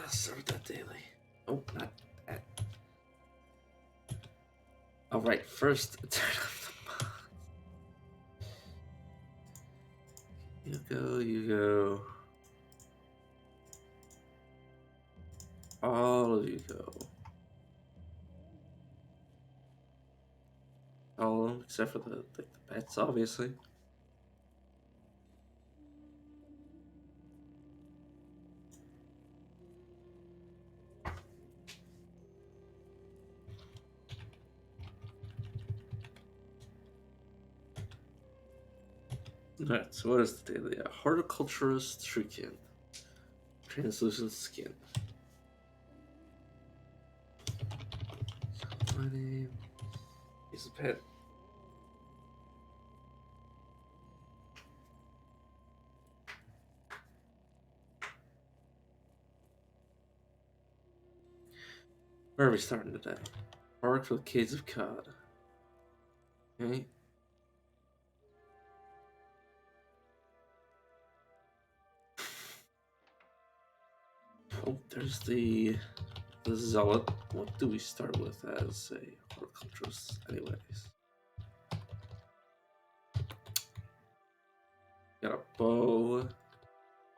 Start that daily. Oh, not that. Alright, first turn off the mod. You go. All of you go. All of them, except for the pets, obviously. Alright, so what is the daily? A horticulturist shuriken. Translucent skin. My name is a pet. Where are we starting today? Park for the Caves of Cod. Okay. Oh, there's the zealot. What do we start with as a horticulturist, anyways? Got a bow,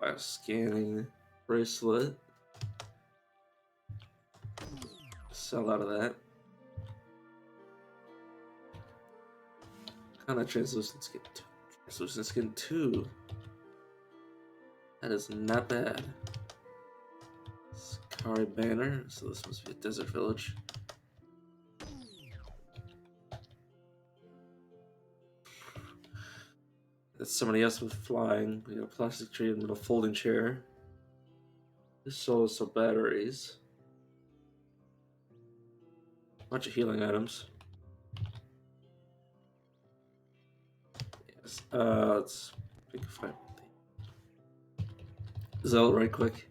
bioscanning bracelet. Sell out of that. Kind of translucent skin. Translucent skin 2. That is not bad. Sakari banner. So this must be a desert village. That's somebody else with flying. We got a plastic tree and a folding chair. This sells some batteries. Bunch of healing items. Yes. Let's pick a fight. Zealot right quick.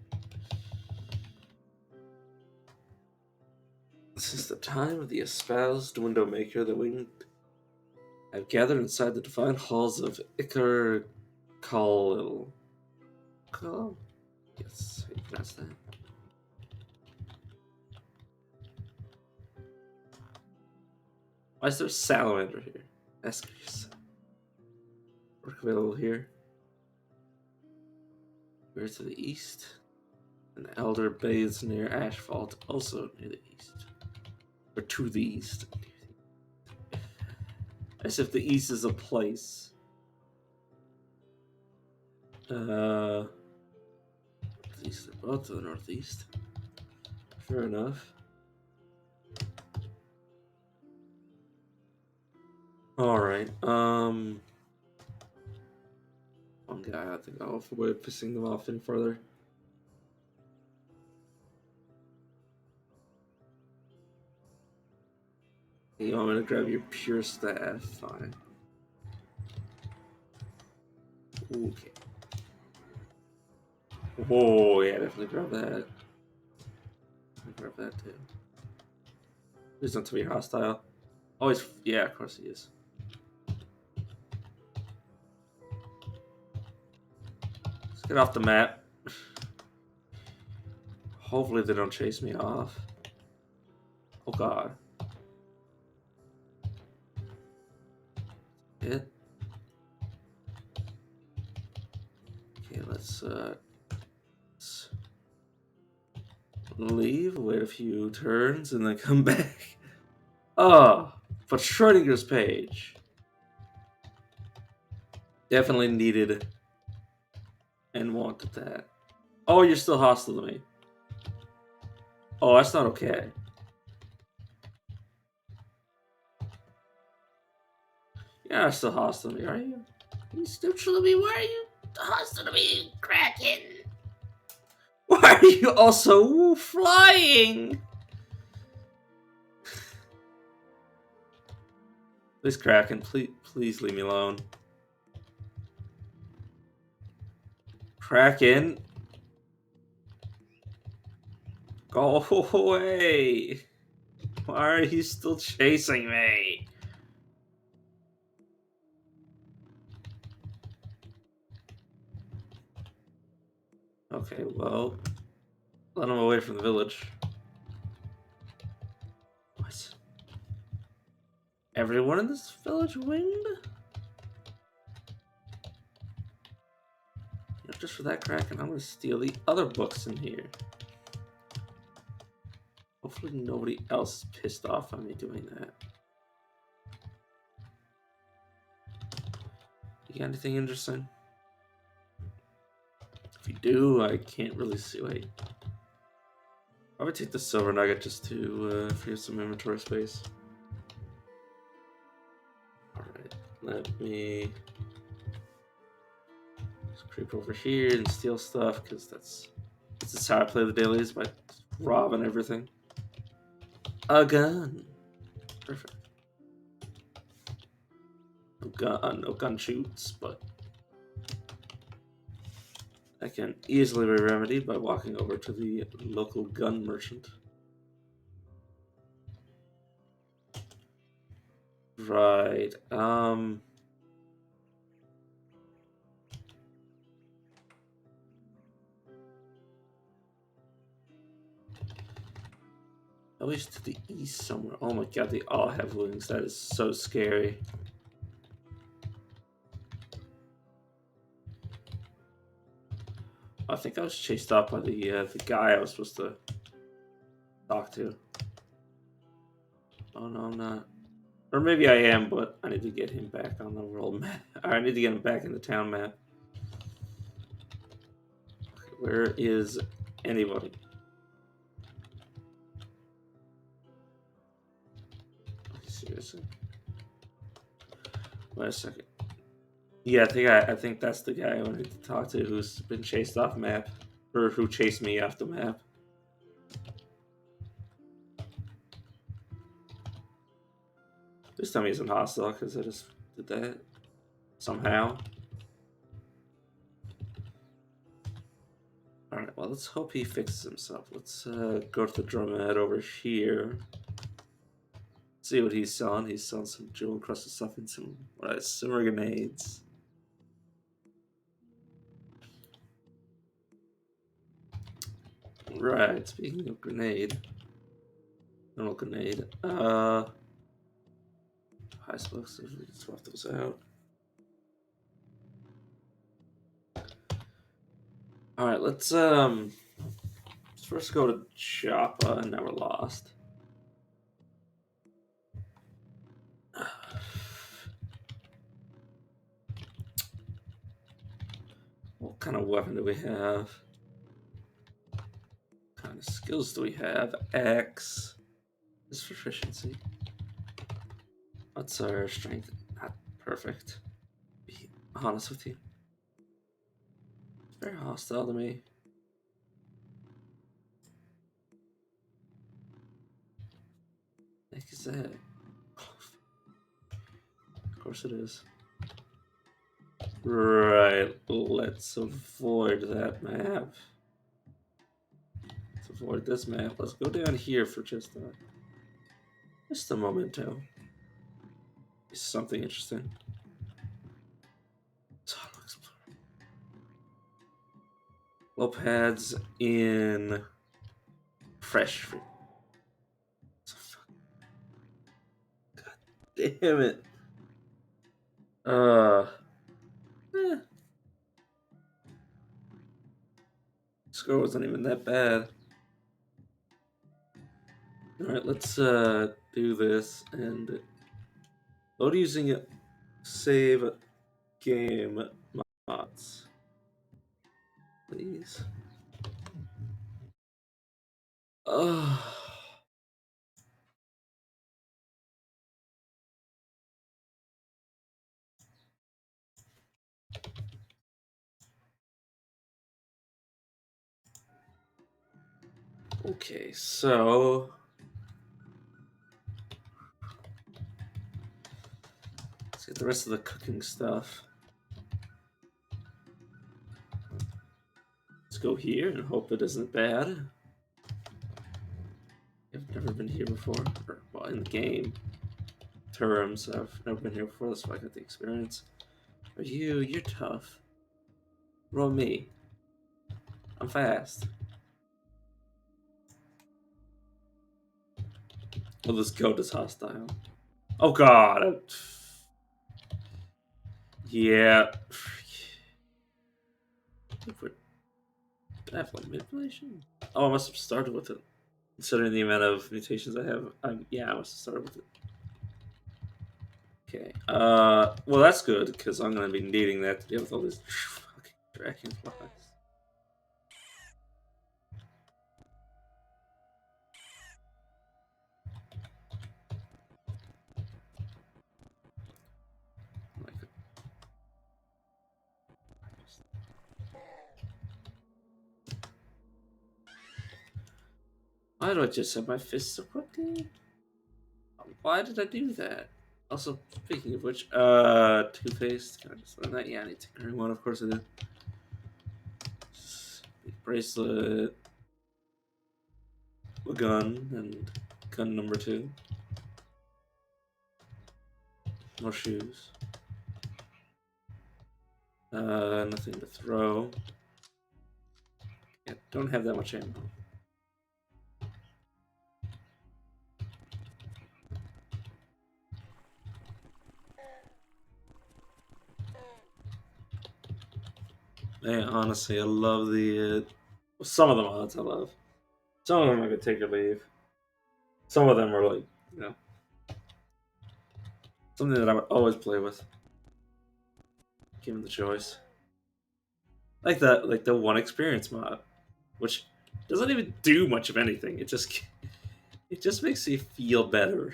This is the time of the espoused window maker, the winged. I've gathered inside the divine halls of Icar Khalil. Yes, how you pronounce that? Why is there a salamander here? Ask yourself. Work available here. Where to the east? An elder bathes near Ashfalt, also near the east. Or to the east. As if the east is a place. East, they're both to the northeast. Fair enough. Alright, one guy, I think I'll avoid pissing them off any further. You want me to grab your pure staff? Fine. Okay. Oh, yeah, definitely grab that. Grab that too. Please don't tell me you're hostile. Always, yeah, of course he is. Let's get off the map. Hopefully they don't chase me off. Oh god. Hit. Okay, let's leave, wait a few turns, and then come back. Oh, but Schrodinger's page. Definitely needed and wanted that. Oh, you're still hostile to me. Oh, that's not okay. You're still hostile to me, are you? You still true to me? Why are you hostile to me, Kraken? Why are you also flying? This Kraken, please leave me alone. Kraken, go away. Why are you still chasing me? Okay, well, Let him away from the village. What? Everyone in this village winged? You know, just for that Kraken, I'm gonna steal the other books in here. Hopefully nobody else is pissed off on me doing that. You got anything interesting? If you do, I can't really see. Wait. I would take the silver nugget just to free up some inventory space. Alright, let me just creep over here and steal stuff, because that's just how I play the dailies, by robbing everything. A gun. Perfect. No gun shoots, but that can easily be remedied by walking over to the local gun merchant. Right. At least to the east somewhere. Oh my god, they all have wings. That is so scary. I think I was chased off by the guy I was supposed to talk to. Oh no, I'm not. Or maybe I am, but I need to get him back on the world map. I need to get him back in the town map. Where is anybody? Seriously. Wait a second. Yeah, I think that's the guy I wanted to talk to who's been chased off map. Or who chased me off the map. This time he isn't hostile because I just did that somehow. Alright, well, let's hope he fixes himself. Let's go to the drumhead over here. See what he's selling. He's selling some jewel encrusted stuff and some simmer grenades. Right, speaking of grenade. Normal grenade. High explosives, we can swap those out. Alright, let's first go to Joppa, and now we're lost. What kind of weapon do we have? What kind of skills do we have? X is proficiency. What's our strength? Not perfect. Be honest with you. It's very hostile to me. What the heck is that? Of course it is. Right, let's avoid that map. Let's avoid this map. Let's go down here for just a memento. Something interesting. Low pads in fresh fruit. God damn it. Score wasn't even that bad. Alright, let's do this and load using save game mods. Please. Okay, so let's get the rest of the cooking stuff. Let's go here and hope it isn't bad. I've never been here before. Well, in the game terms, I've never been here before, so I got the experience. But you're tough. Roll me. I'm fast. Well, this goat is hostile. Oh god. Yeah. Did I have like manipulation? Oh, I must have started with it. Considering the amount of mutations I have, yeah, I must have started with it. Okay. Well, that's good because I'm gonna be needing that to deal with all these fucking dragonflies. Like, why do I just have my fists so quickly? Why did I do that? Also, speaking of which, Two-Faced. Can I just learn that? Yeah, I need to carry one. Of course I did. Bracelet, a gun, and gun number 2. More shoes. Nothing to throw. Yeah, don't have that much ammo. Yeah, honestly, I love the some of the mods I love. Some of them I could take or leave. Some of them are like, you know, something that I would always play with, given the choice. Like that, like the one experience mod, which doesn't even do much of anything. It just makes you feel better.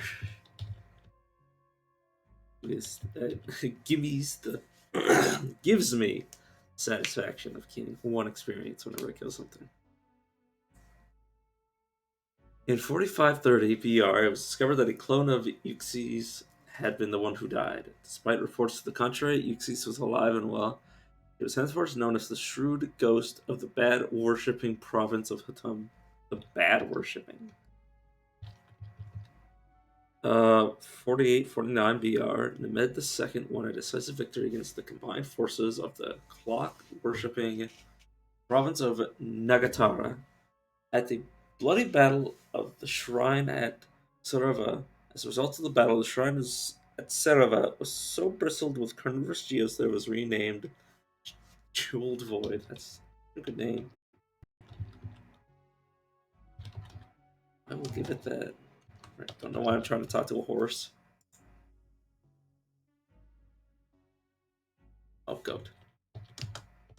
Gives me satisfaction of getting one experience whenever I kill something. In 4530 BR, it was discovered that a clone of Euxes had been the one who died. Despite reports to the contrary, Euxes was alive and well. He was henceforth known as the shrewd ghost of the bad worshipping province of Hatum. The bad worshipping. 4849 BR, Nemed II won a decisive victory against the combined forces of the clock worshipping province of Nagatara at the bloody battle of the shrine at Sarava. As a result of the battle, the shrine at Sarava was so bristled with carnivorous geos that it was renamed Jeweled Void. That's a good name. I will give it that. I don't know why I'm trying to talk to a horse. Oh, goat.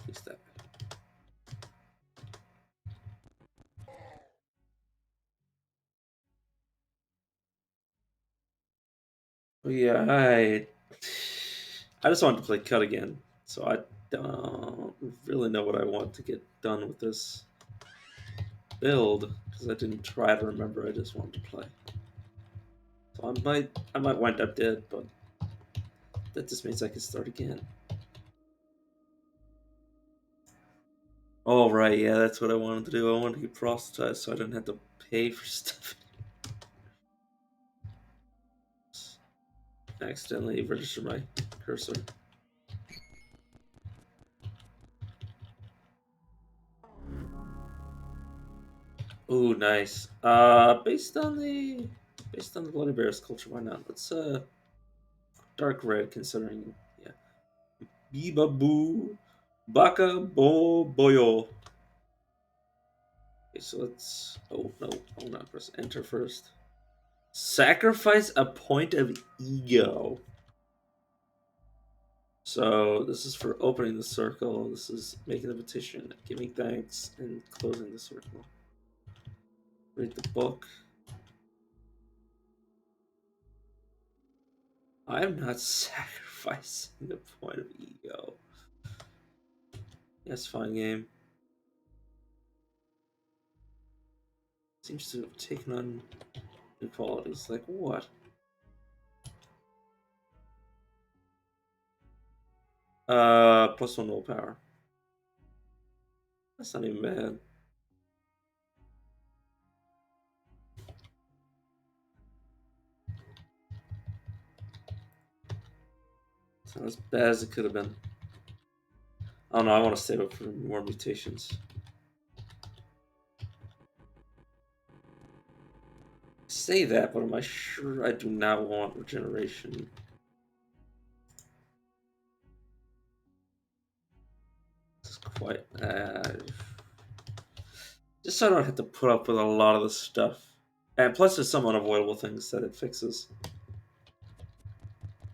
Please step. Oh, yeah, I just wanted to play Cut again, so I don't really know what I want to get done with this build because I didn't try to remember. I just wanted to play. So I might wind up dead, but that just means I can start again. Oh right, yeah, that's what I wanted to do. I wanted to get proselytized so I didn't have to pay for stuff. I accidentally registered my cursor. Ooh, nice. Based on the Bloody Bears culture, why not? Let's dark red considering, yeah. Biba Boo Baka Bo Boyo. Okay, so let's no, hold on, press enter first. Sacrifice a point of ego. So this is for opening the circle. This is making a petition, giving thanks, and closing the circle. Read the book. I am not sacrificing a point of ego. Yes, fine game. Seems to have taken on new qualities. Like what? +1 willpower. That's not even bad. It's not as bad as it could have been. I don't know. I want to save up for more mutations. Say that, but am I sure I do not want regeneration? This is quite. Just so I don't have to put up with a lot of the stuff. And plus, there's some unavoidable things that it fixes.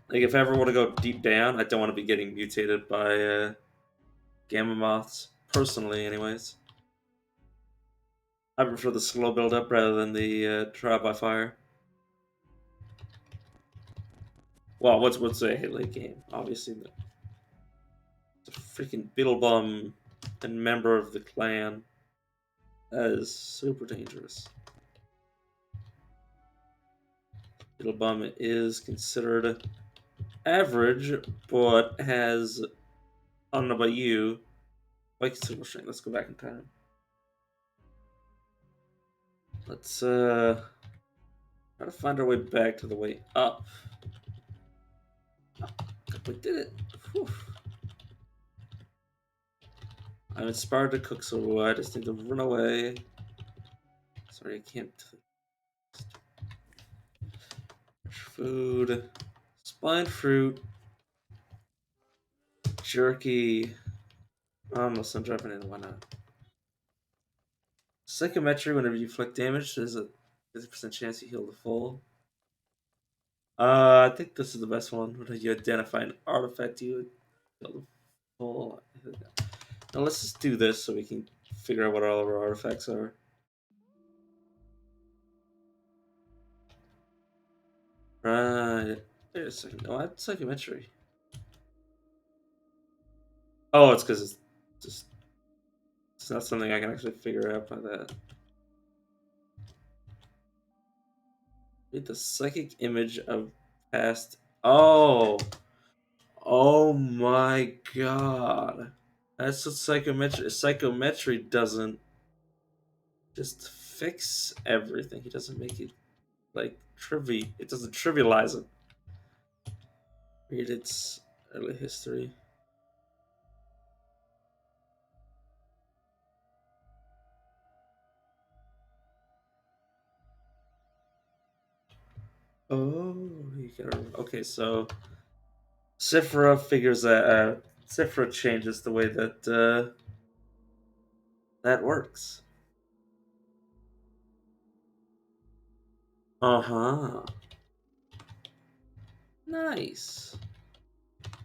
Like, if I ever want to go deep down, I don't want to be getting mutated by gamma moths. Personally, anyways. I prefer the slow build up rather than the trial by fire. Well, what's a hit late game? Obviously, the freaking Beetlebum and member of the clan. That is super dangerous. Beetlebum is considered average, but has, I don't know about you, like super strength. Let's go back in time. Let's try to find our way back to the way up. Oh, we did it. Whew. I'm inspired to cook, so I just need to run away. Sorry, I can't. Food, spine fruit, jerky. Almost I'm dropping in. Why not? Psychometry. Whenever you inflict damage, there's a 50% chance you heal the full. I think this is the best one. When you identify an artifact, you heal the full. Now let's just do this so we can figure out what all of our artifacts are. Right. Wait a second. No, I have psychometry. Oh, it's because it's just it's not something I can actually figure out by that. Read the psychic image of past. Oh, oh my god! That's what psychometry. Psychometry doesn't just fix everything. He doesn't make it like trivial. It doesn't trivialize it. Read its early history. Oh, you gotta. Okay, so Sifra figures that. Sifra changes the way that that works. Uh huh. Nice.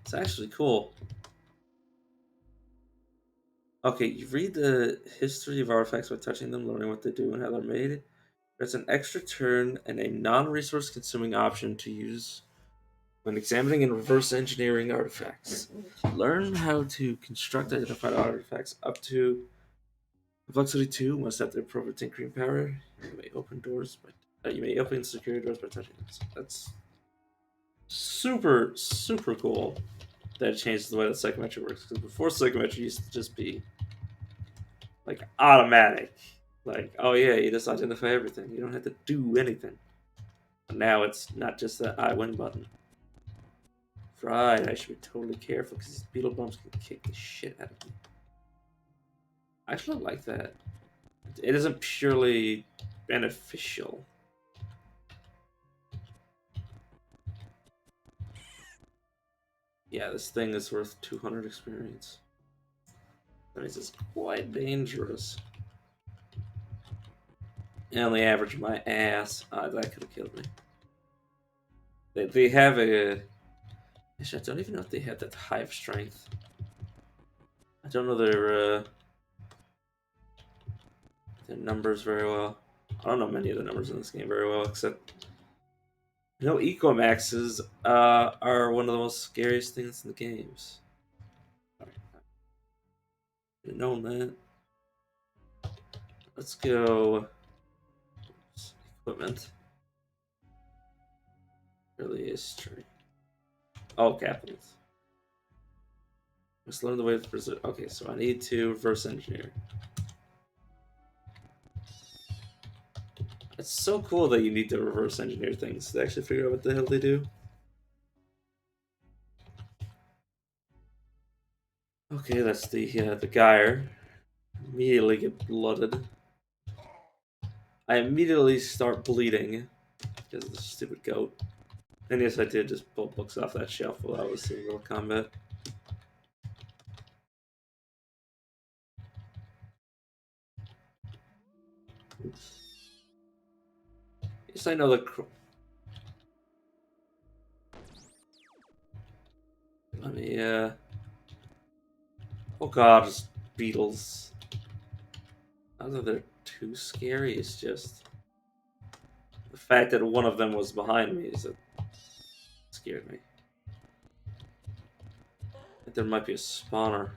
It's actually cool. Okay, you read the history of artifacts by touching them, learning what they do and how they're made. There's an extra turn and a non-resource consuming option to use when examining and reverse engineering artifacts. Learn how to construct identified artifacts up to complexity 2 must have the appropriate tinkering power. You may open doors by you may open security doors by touching them. So that's super cool that it changes the way that psychometry works. Because before psychometry used to just be like automatic. Like, oh yeah, you just identify everything. You don't have to do anything. But now it's not just that I win button. Right, I should be totally careful because these beetle bumps can kick the shit out of me. I actually like that. It isn't purely beneficial. Yeah, this thing is worth 200 experience. That means it's quite dangerous. And on the average, my ass. That could have killed me. They have a. Actually, I don't even know if they have that high of strength. I don't know their numbers very well. I don't know many of the numbers in this game very well, except Ecomaxes are one of the most scariest things in the games. Sorry, I didn't know that. Let's go. Equipment. Early history. Oh, capitals. Let's learn the way to preserve. Okay, so I need to reverse engineer. It's so cool that you need to reverse engineer things to actually figure out what the hell they do. Okay, that's the Gyre. Immediately get blooded. I immediately start bleeding because of the stupid goat. And yes, I did just pull books off that shelf while I was in real combat. Oops. Yes, I know the. Let me. Oh god, it's beetles. Not that they're too scary. It's just the fact that one of them was behind me is that scared me. I think there might be a spawner.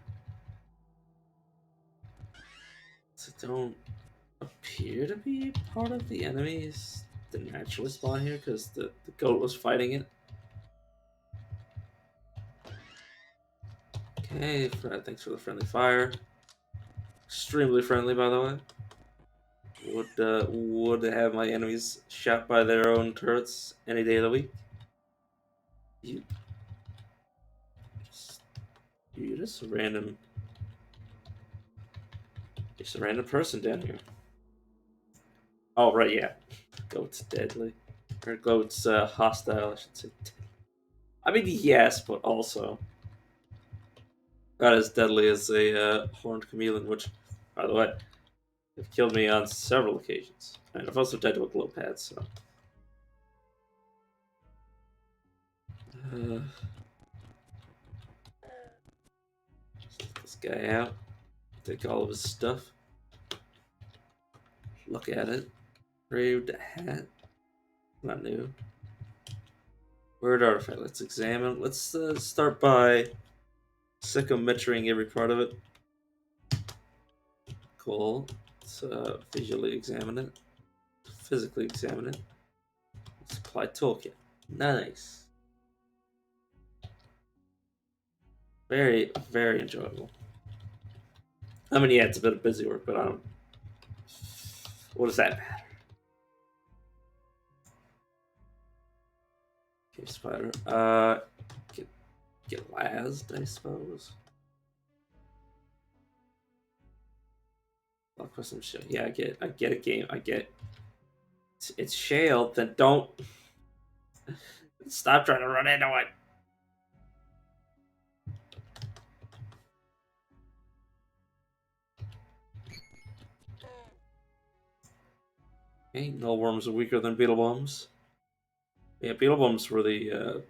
So don't appear to be part of the enemies that naturally spawn here because the goat was fighting it. Okay, Fred, thanks for the friendly fire. Extremely friendly, by the way. Would have my enemies shot by their own turrets any day of the week. You just, you're just a random, just a random person down here. Oh right, yeah. Goat's deadly, or goat's hostile, I should say. I mean, yes, but also not as deadly as a horned chameleon, which, by the way, have killed me on several occasions. And I've also died to a glow pad, so. Uh, Get this guy out. Take all of his stuff. Look at it. Engraved hat. Not new. Word artifact. Let's examine. Let's start by psychometrying every part of it. Cool. Let's visually examine it. Physically examine it. Supply toolkit. Nice. Very, very enjoyable. I mean, yeah, it's a bit of busy work, but I don't. What does that matter? Okay, spider. Get last, I suppose. I'll put some shit. Yeah, I get a game. I get. It's shale. Then don't stop trying to run into it. Okay, null worms are weaker than beetle bombs. Yeah, beetle bombs were the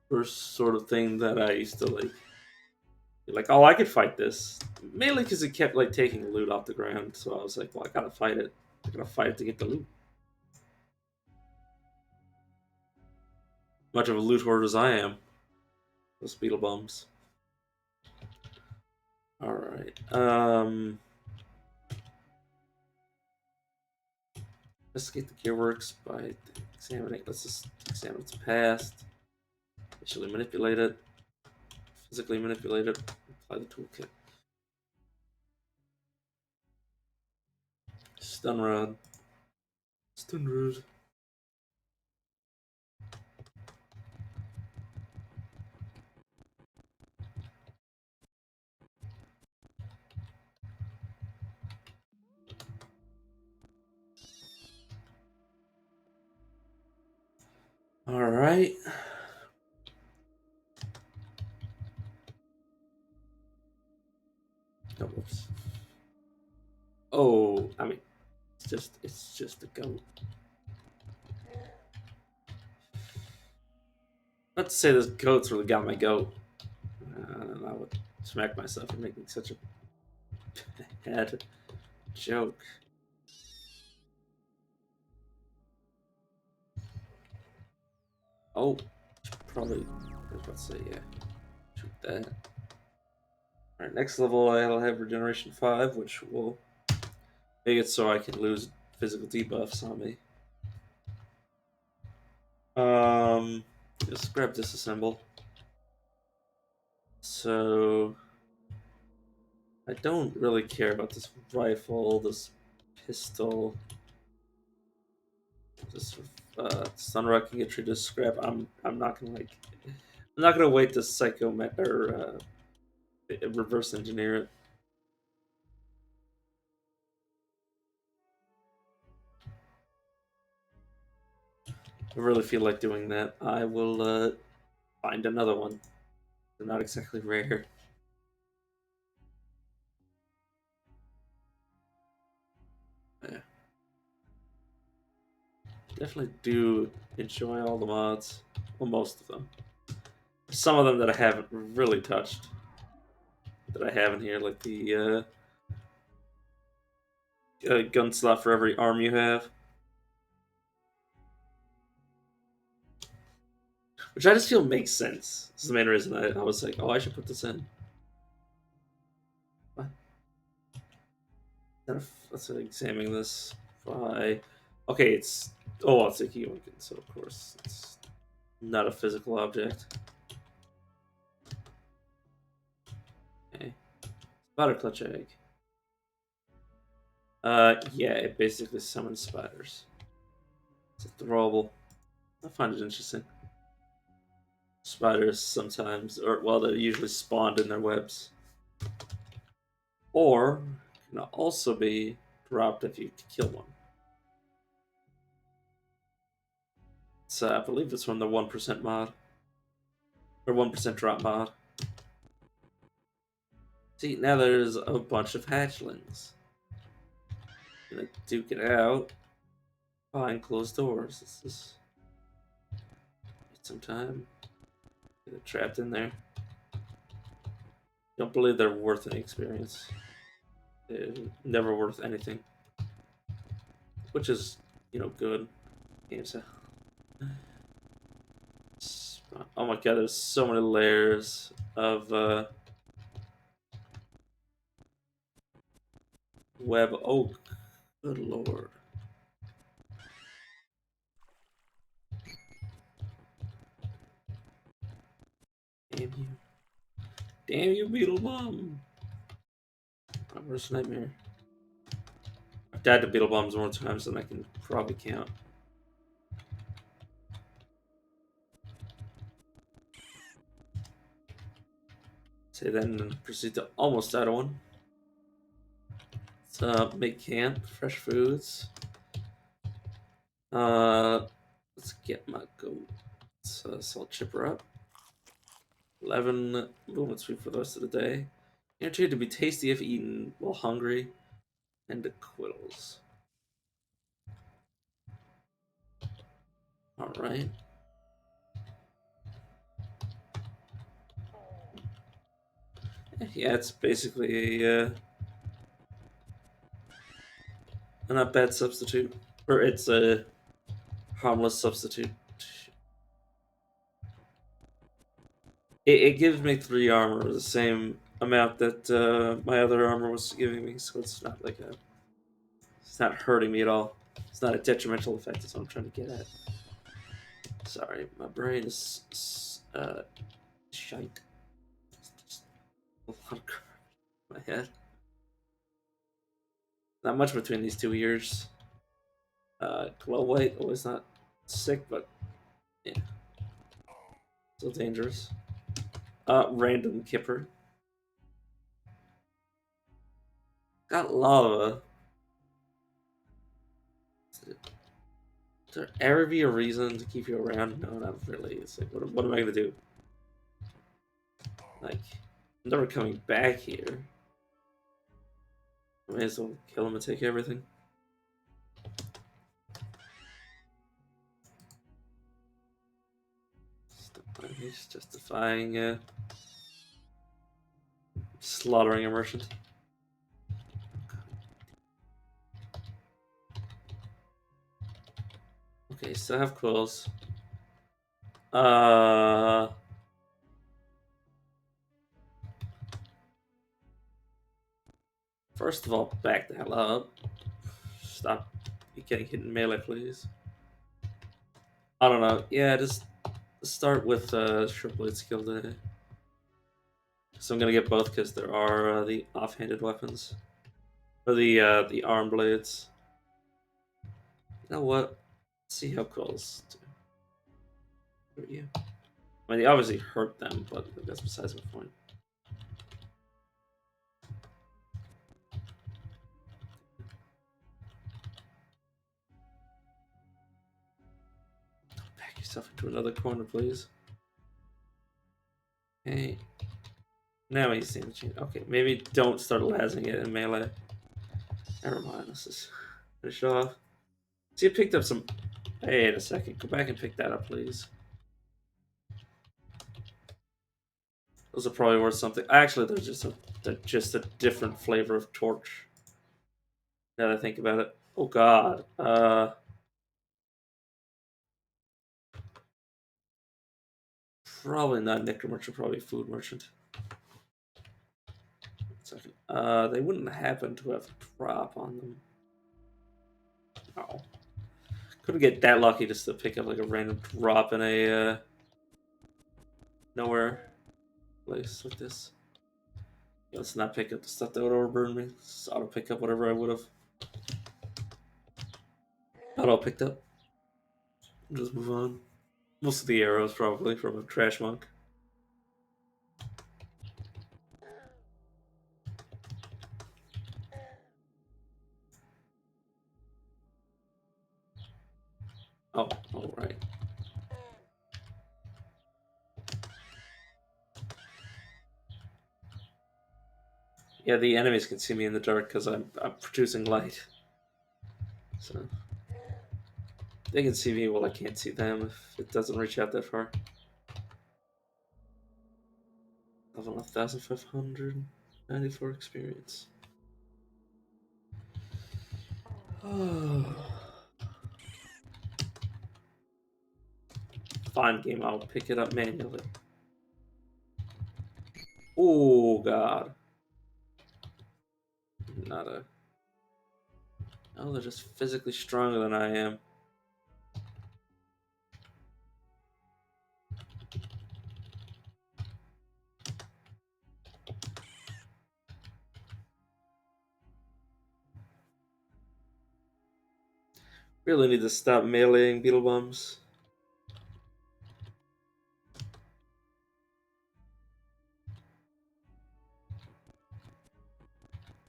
first sort of thing that I used to like. Like, oh, I could fight this. Mainly because it kept like taking loot off the ground, so I was like, well, I gotta fight it. I gotta fight it to get the loot. Much of a loot hoard as I am. Those beetle bombs. All right. Investigate the gearworks by examining. Let's just examine its past. Visually manipulate it. Physically manipulate it. Apply the toolkit. Stun rod. Stun rod. All right. Oh, whoops. Oh, I mean, it's just a goat. Not to say this goat's really got my goat. I don't know. I would smack myself for making such a bad joke. Oh, probably. I was about to say, yeah. Shoot that. Alright, next level I'll have Regeneration 5, which will make it so I can lose physical debuffs on me. Just grab disassemble. So I don't really care about this rifle, this pistol, this Sunrock can get treated as scrap. I'm not gonna like I'm not gonna wait to psychomet or reverse engineer it. I really feel like doing that, I will find another one. They're not exactly rare. Yeah. Definitely do enjoy all the mods. Well, most of them. Some of them that I haven't really touched. That I have in here, like the gun slot for every arm you have. Which I just feel makes sense. This is the main reason I was like, oh, I should put this in. What? Let's examine this. Why? Okay, it's... Oh, it's a Yoinkin, so of course it's not a physical object. Okay. Spider clutch egg. Yeah, it basically summons spiders. It's adorable. I find it interesting. Spiders sometimes, or well, they're usually spawned in their webs. Or can also be dropped if you kill one. So I believe it's from the 1% mod. Or 1% drop mod. See, now there's a bunch of hatchlings. Gonna duke it out behind closed doors. This is... Need some time. Get it trapped in there. Don't believe they're worth any experience. They're never worth anything. Which is, you know, good. Games. Oh my god, there's so many layers of web oak. Good lord. Damn you. Damn you, Beetle Bomb. My worst nightmare. I've died to Beetle Bombs more times than I can probably count. Say then and proceed to almost die to one. Let's make camp, fresh foods. Let's get my goat. Salt chipper up. 11 movement speed for the rest of the day. Guaranteed to be tasty if eaten while hungry. And acquittals. Alright. Yeah, it's basically a not bad substitute. Or it's a harmless substitute. It gives me 3 armor, the same amount that my other armor was giving me, so it's not like a... It's not hurting me at all. It's not a detrimental effect, that's what I'm trying to get at. Sorry, my brain is shite. Just a lot of crap in my head. Not much between these 2 ears. Glow white, always not sick, but yeah. Still dangerous. Random Kipper. Got lava. Is there ever be a reason to keep you around? No, not really. It's like, what am I gonna do? Like, I'm never coming back here. I may as well kill him and take everything. He's justifying slaughtering a merchant. Okay, still have quills. First of all, back the hell up. Stop getting hit in melee, please. I don't know. Yeah, just start with Short Blade skill day. So I'm gonna get both because there are the offhanded weapons. Or the arm blades. You know what? Let's see how quills do. Who are you? I mean, they obviously hurt them, but that's besides the point. yourself into another corner, please. Okay. Now he's damaging. Okay, maybe don't start lasing it in melee. Never mind, let's just finish it off. See, it picked up some. Wait a second. Go back and pick that up, please. Those are probably worth something. Actually, they're just a different flavor of torch. Now that I think about it. Oh God. Probably not Nectar Merchant. Probably Food Merchant. Second. They wouldn't happen to have a drop on them. Oh. Couldn't get that lucky just to pick up like a random drop in a nowhere place like this. Yeah, let's not pick up the stuff that would overburn me. Let's auto pick up whatever I would have. Not all picked up. Just move on. Most of the arrows probably from a trash monk. Oh, alright. Yeah, the enemies can see me in the dark because I'm producing light. So they can see me while I can't see them if it doesn't reach out that far. Level 1,594 experience. Fine game, I'll pick it up manually. Oh God. Not a. Oh, they're just physically stronger than I am. Really need to stop meleeing beetle bombs.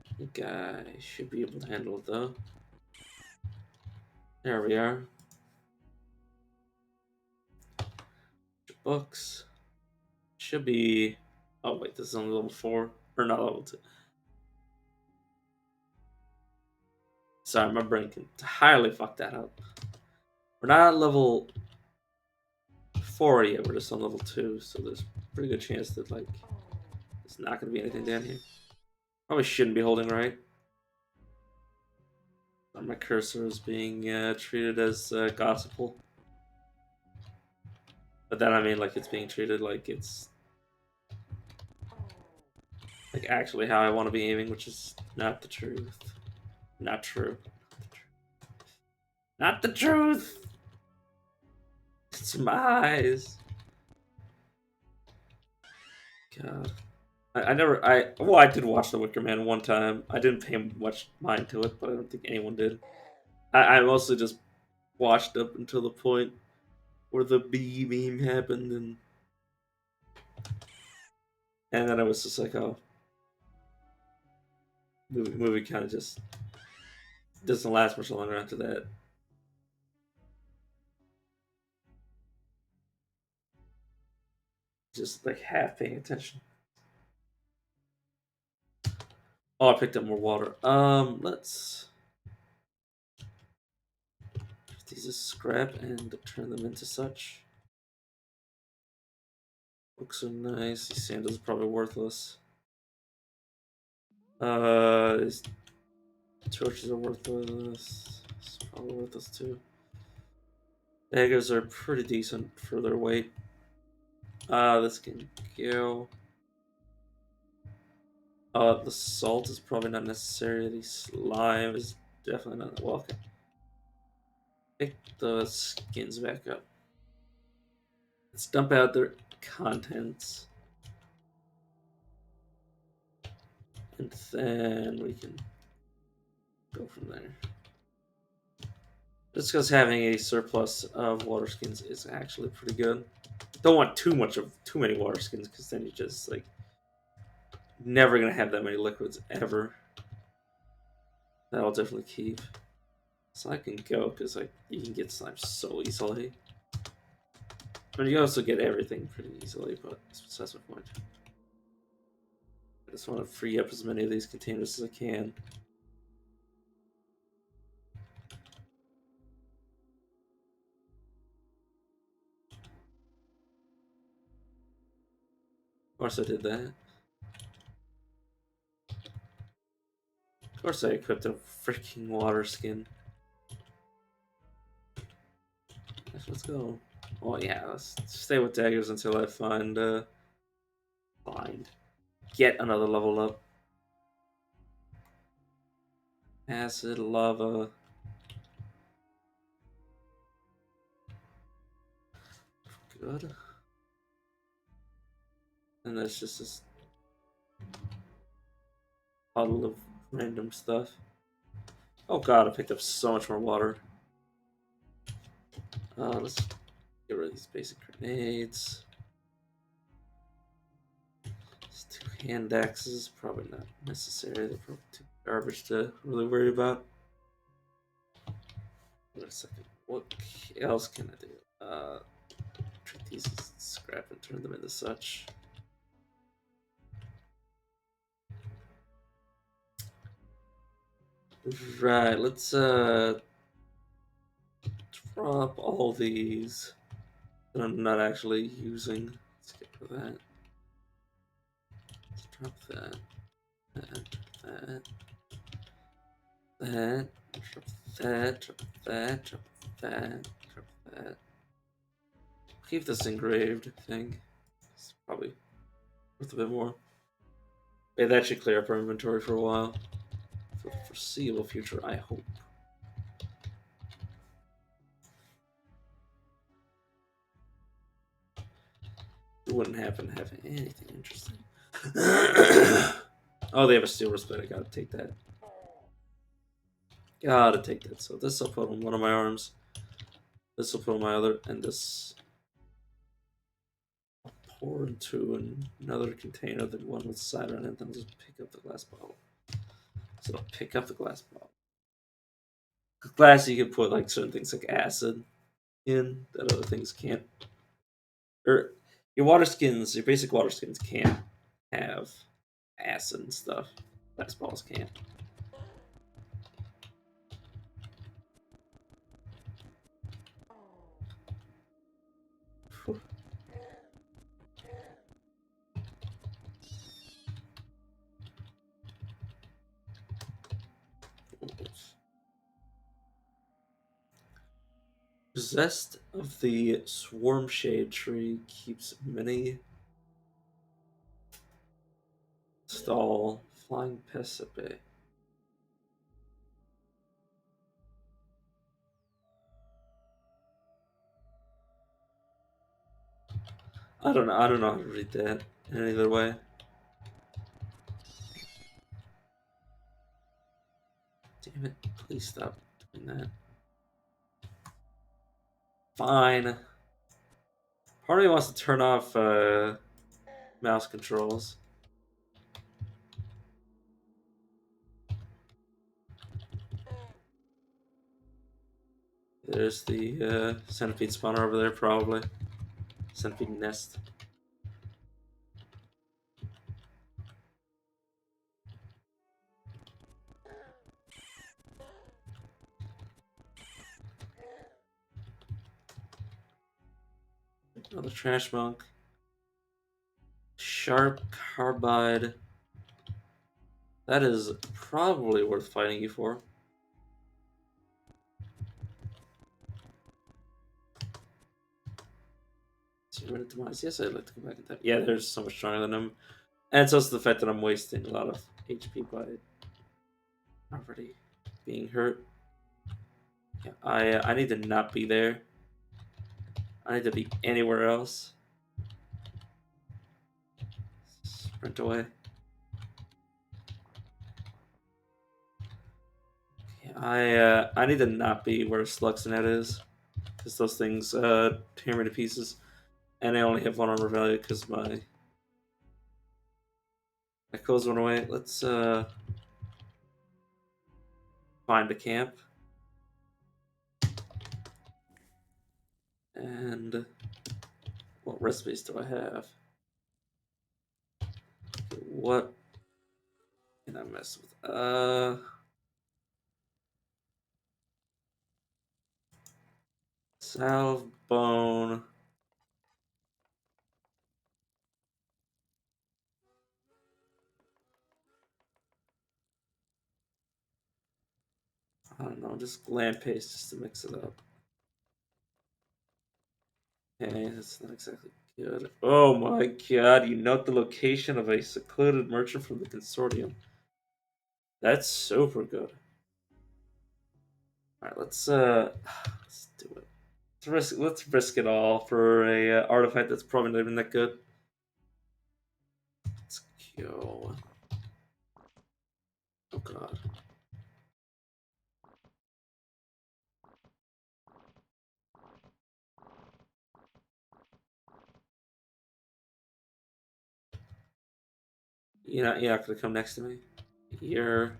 I think I should be able to handle it though. There we are. Books. Should be. Oh wait, this is only level 4. Or not level 2. Sorry, my brain can entirely fuck that up. We're not at level 4 yet, we're just on level 2, so there's a pretty good chance that like there's not gonna be anything down here. Probably shouldn't be holding right. My cursor is being treated as gospel. But then I mean like it's being treated like it's like actually how I want to be aiming, which is not the truth. Not true. Not the truth! It's my eyes. God. I well, I did watch The Wicker Man one time. I didn't pay much mind to it, but I don't think anyone did. I mostly just watched up until the point where the bee meme happened, and then I was just like, oh, movie kind of just doesn't last much longer after that. Just like half paying attention. Oh, I picked up more water. Let's these as scrap and turn them into such. Books are nice. These sandals are probably worthless. These torches are worthless. It's probably worthless too. Daggers are pretty decent for their weight. This can go. The salt is probably not necessary. The slime is definitely not. Well, okay. Pick the skins back up. Let's dump out their contents. And then we can go from there. Just because having a surplus of water skins is actually pretty good. Don't want too many water skins because then you just like never gonna have that many liquids ever. That'll definitely keep. So I can go because like you can get slime so easily. I mean, you also get everything pretty easily, but that's besides the point. I just want to free up as many of these containers as I can. Of course I did that. Of course I equipped a freaking water skin. Let's go. Oh yeah, let's stay with daggers until I find get another level up. Acid, lava. Good. And there's just this puddle of random stuff. Oh god, I picked up so much more water. Let's get rid of these basic grenades. These 2 hand axes, probably not necessary. They're probably too garbage to really worry about. Wait a second. What else can I do? Treat these as scrap and turn them into such. Right, let's drop all these that I'm not actually using. Let's get rid of that. Let's drop that. That. That. Drop that. Drop that. Drop that. Drop that. Keep this engraved thing. It's probably worth a bit more. Yeah, that should clear up our inventory for a while. For the foreseeable future, I hope. It wouldn't happen to have anything interesting. Oh, they have a steel wristband. I gotta take that. Gotta take that. So this I'll put on one of my arms. This will put on my other, and this I'll pour into another container, the one with cider in it. Then I'll just pick up the glass bottle. So I'll pick up the glass bottle. Glass, you can put like certain things like acid in that other things can't. Or your water skins, your basic water skins can't have acid and stuff. Glass bottles can't. Zest of the Swarm Shade tree keeps many stall flying pests at bay. I don't know. I don't know how to read that in any other way. Damn it! Please stop doing that. Fine. Part of me wants to turn off mouse controls. There's the centipede spawner over there, probably. Centipede nest. Another trash monk. Sharp carbide. That is probably worth fighting you for. Zero demise. Yes, I'd like to go back in time. Yeah, they're so much stronger than him. And it's also the fact that I'm wasting a lot of HP by already being hurt. Yeah, I need to not be there. I need to be anywhere else. Sprint away. Yeah, I need to not be where Sluxnet is, because those things tear me to pieces, and I only have 1 armor value because my clothes went away. Let's find a camp and recipes do I have? What can I mess with? Salve bone. I don't know, just gland paste just to mix it up. Okay, that's not exactly good. Oh my god, you note the location of a secluded merchant from the consortium. That's super good. Alright, let's do it. Let's risk it all for a artifact that's probably not even that good. Let's go. Oh god. You're not gonna come next to me. You're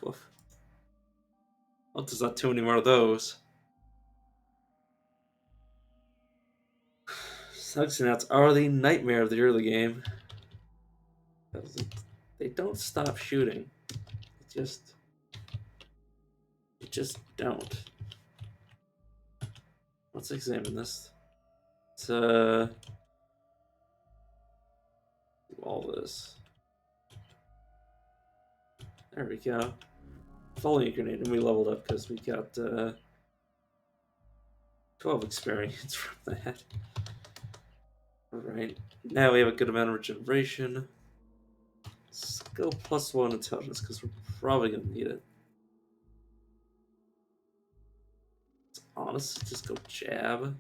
woof. Well, there's not too many more of those. Sugsonauts are the nightmare of the early game. They don't stop shooting. They just don't. Let's examine this. Let's do all this. There we go. Volley grenade, and we leveled up because we got 12 experience from that. Alright, now we have a good amount of regeneration. Let's go +1 intelligence because we're probably going to need it. It's honest, just go jab.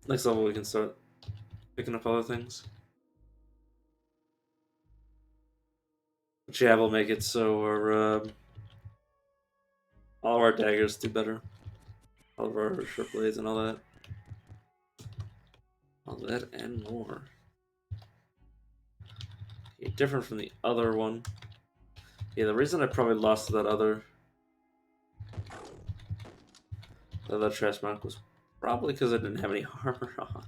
Next level we can start picking up other things. Jab will make it so all of our daggers do better. All of our short blades and all that. All that and more. Okay, different from the other one. Yeah, the reason I probably lost to that other trash monk was probably because I didn't have any armor on.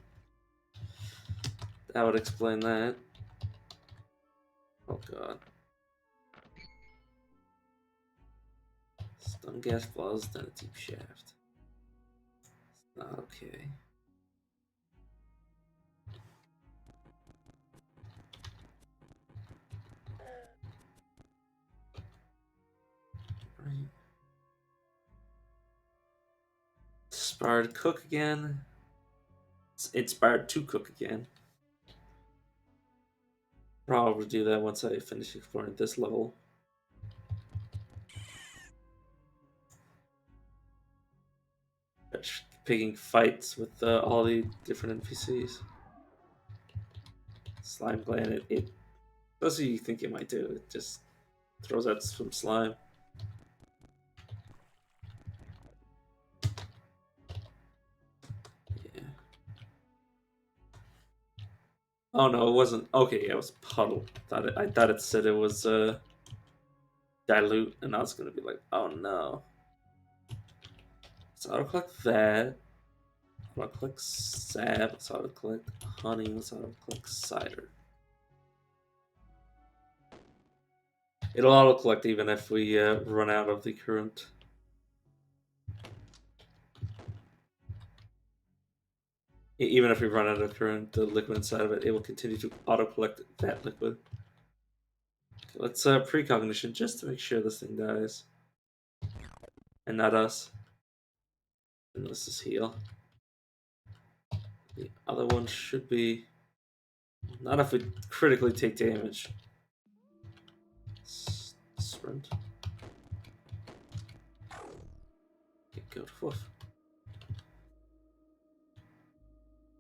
That would explain that. Oh god. Stun gas flaws, then a deep shaft. It's not okay. Right. Inspired cook again. It's inspired to cook again. Probably do that once I finish exploring this level. Picking fights with all the different NPCs. Slime gland, it does what you think it might do. It just throws out some slime. Yeah. Oh no, it wasn't. Okay, yeah, it was puddle. I thought it said it was dilute, and I was gonna be like, oh no. Let's auto click that. Auto click sap. Let's auto click honey. Let's auto click cider. It'll auto collect even if we run out of the current. Even if we run out of current liquid inside of it, it will continue to auto collect that liquid. Okay, let's precognition just to make sure this thing dies, and not us. And this is heal. The other one should be not if we critically take damage. Sprint. Okay, good. Woof.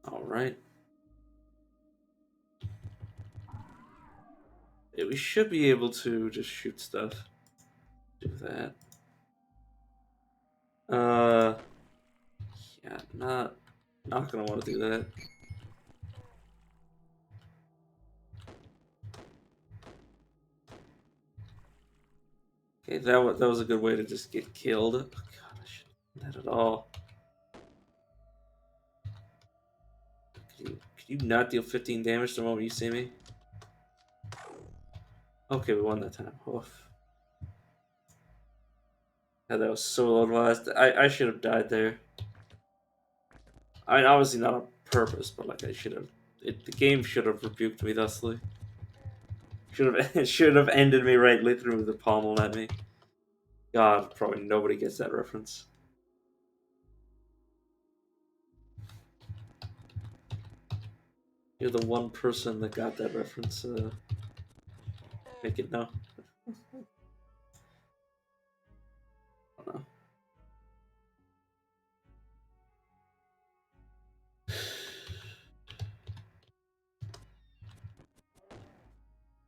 All right. Yeah, we should be able to just shoot stuff. Do that. Yeah, not gonna want to do that. Okay, that was a good way to just get killed. Oh, God, I shouldn't have done that at all. Could you not deal 15 damage the moment you see me? Okay, we won that time. Oof. God, that was so last. I should have died there. I mean, obviously not on purpose, but like I should have. The game should have rebuked me thusly. Should have ended me right literally with the pommel at me. God, probably nobody gets that reference. You're the one person that got that reference. Make it know. I don't know.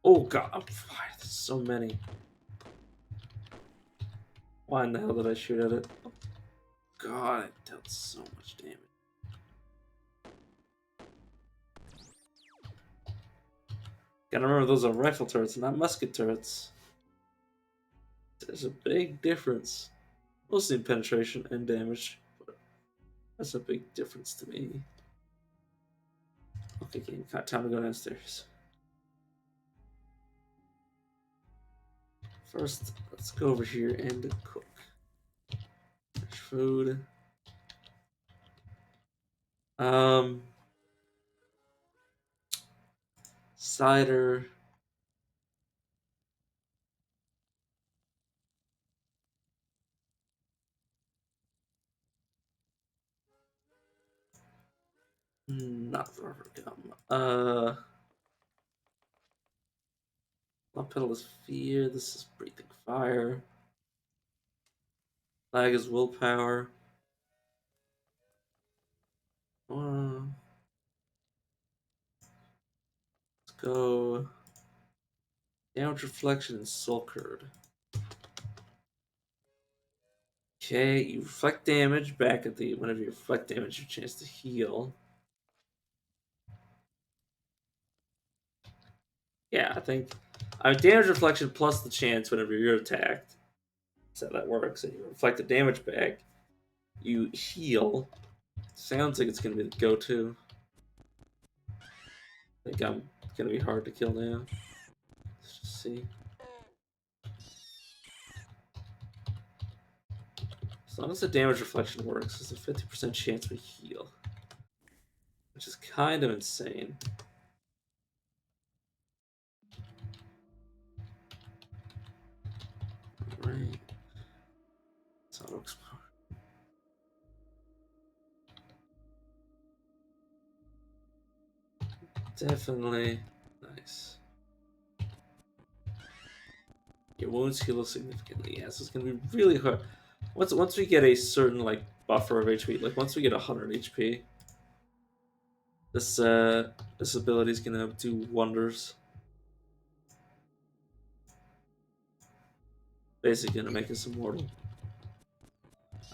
Oh God, why there's so many? Why in the hell did I shoot at it? Oh, God, it dealt so much damage. Gotta remember those are rifle turrets, not musket turrets. There's a big difference. Mostly in penetration and damage, but that's a big difference to me. Okay, game, time to go downstairs. First, let's go over here and cook. There's food. Cider. Not rubber gum. One pedal is fear. This is breathing fire. Lag is willpower. Let's go. Damage reflection and soul curd. Okay, you reflect damage back at the whenever you reflect damage, your chance to heal. Yeah, I think damage reflection plus the chance whenever you're attacked. That's how that works. And you reflect the damage back. You heal. Sounds like it's gonna be the go-to. I think I'm gonna be hard to kill now. Let's just see. As long as the damage reflection works, there's a 50% chance we heal. Which is kind of insane. Alright. Let's auto explore. Definitely nice. Your wounds heal significantly. Yeah, so it's gonna be really hard. Once we get a certain like buffer of HP, like once we get 100 HP, this ability is gonna do wonders. Basically, gonna make us immortal.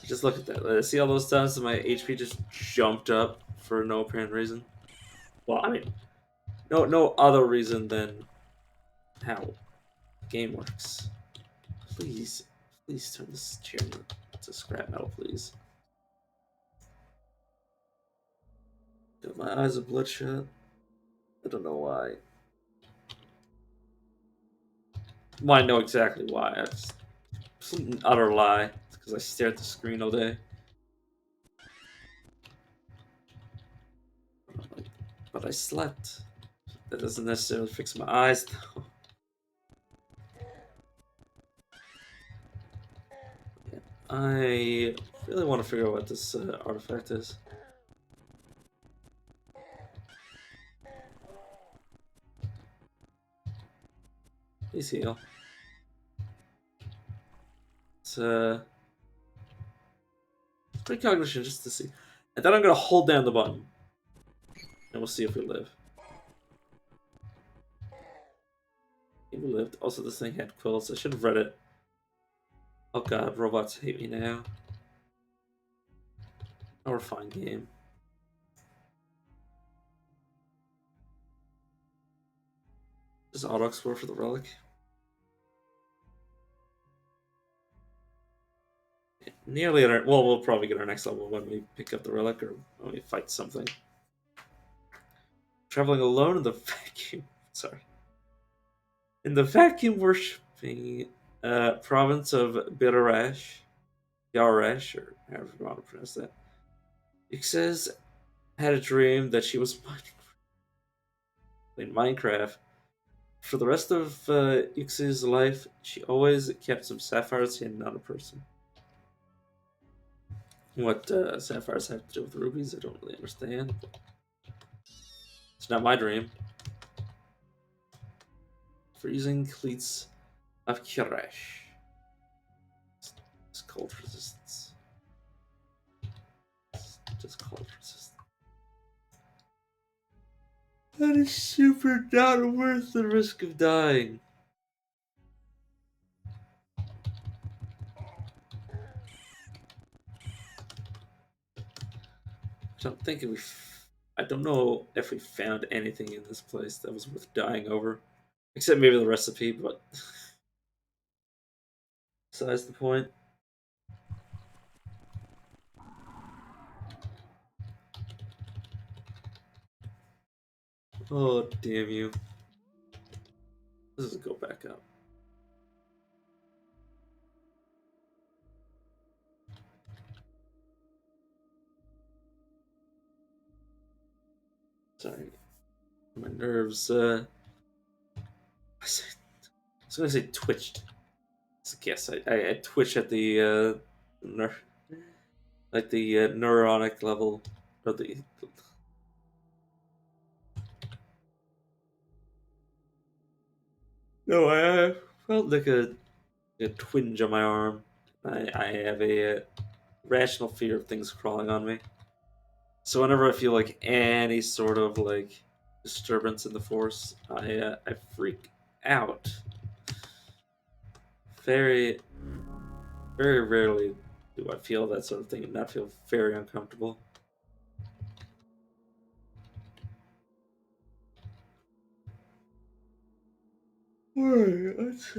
Just look at that. See all those times that my HP just jumped up for no apparent reason. Well, I mean, no other reason than how the game works. Please, please turn this chair into scrap metal, please. God, my eyes are bloodshot. I don't know why. Well, I know exactly why. It's an utter lie. It's because I stare at the screen all day. But I slept. That doesn't necessarily fix my eyes, though. I really want to figure out what this artifact is. Please heal. It's precognition just to see. And then I'm gonna hold down the button. And we'll see if we live. We lived. Also, this thing had quills. I should have read it. Oh god, robots hate me now. Or fine game. Just auto explore for the relic. nearly at our. Well, we'll probably get our next level when we pick up the relic or when we fight something. Traveling alone in the vacuum. Sorry. In the vacuum worshipping province of Birash, Yarash, or however you want to pronounce that, Ixes had a dream that she was playing Minecraft. For the rest of Ixes' life, she always kept some sapphires hidden on a person. What sapphires have to do with rubies, I don't really understand. It's not my dream. Freezing cleats of Kirash. It's cold resistance. It's just cold resistance. That is super not worth the risk of dying. I don't know if we found anything in this place that was worth dying over. Except maybe the recipe, but besides the point. Oh, damn you. Let's just go back up. Sorry. My nerves, I was gonna say twitched. It's a guess. I twitch at the, like the neuronic level. Or the. No, I felt like a twinge on my arm. I have a rational fear of things crawling on me. So whenever I feel like any sort of like disturbance in the force, I freak out. Very, very rarely do I feel that sort of thing and not feel very uncomfortable. Alright, let's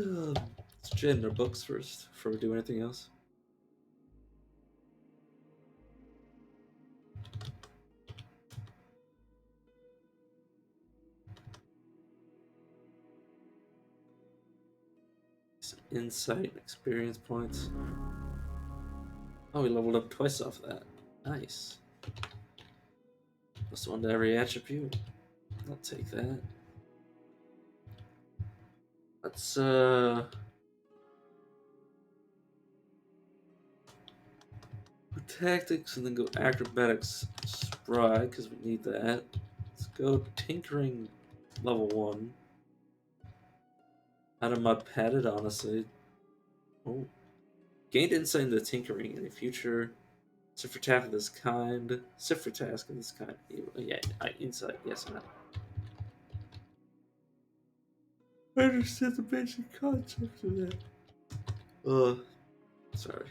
jam our books first before we do anything else. Some insight and experience points. Oh, we leveled up twice off that. Nice. Plus one to every attribute. I'll take that. Let's tactics and then go acrobatics spry because we need that. Let's go tinkering level 1. Out of my padded, honestly. Oh. Gained insight into tinkering in a future Cipher task of this kind. Cipher task of this kind. Yeah, insight. Yes, I understand the basic concept of that. Sorry.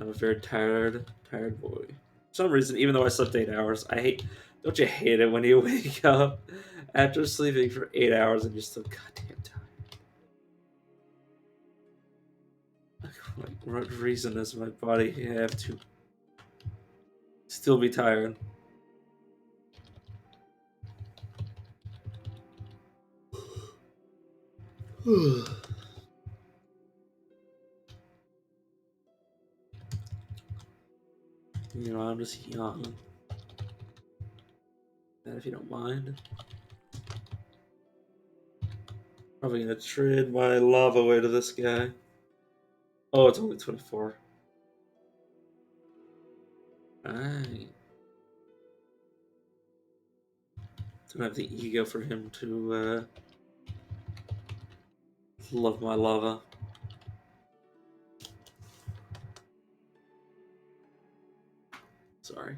I'm a very tired boy. For some reason, even though I slept 8 hours, I hate. Don't you hate it when you wake up after sleeping for 8 hours and you're still goddamn tired? What reason does my body have to still be tired? You know, I'm just yawning. That if you don't mind. Probably gonna trade my lava away to this guy. Oh, it's only 24. I don't have the ego for him to love my lava. Sorry.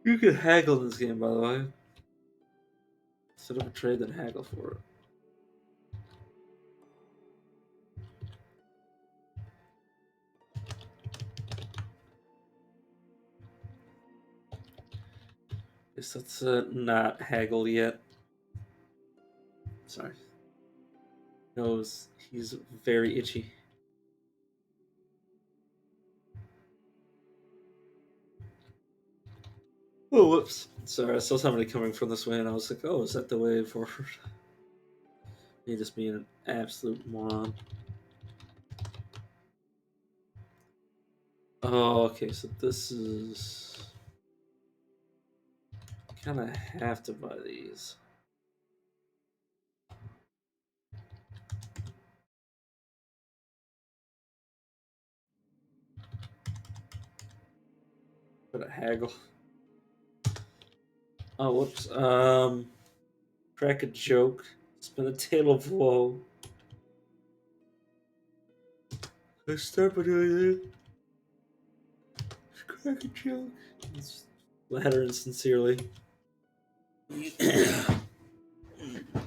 You can haggle in this game, by the way. Set up a trade, then haggle for it. Guess let's not haggle yet. Sorry. knows he's very itchy. Oh, whoops. Sorry, I saw somebody coming from this way, and I was like, oh, is that the way forward? Me just being an absolute moron. Oh, okay, so this is... kind of have to buy these. But a haggle. Oh, whoops. Crack a joke. Spin a tale of woe. I start by doing this. Crack a joke. It's flatter and sincerely.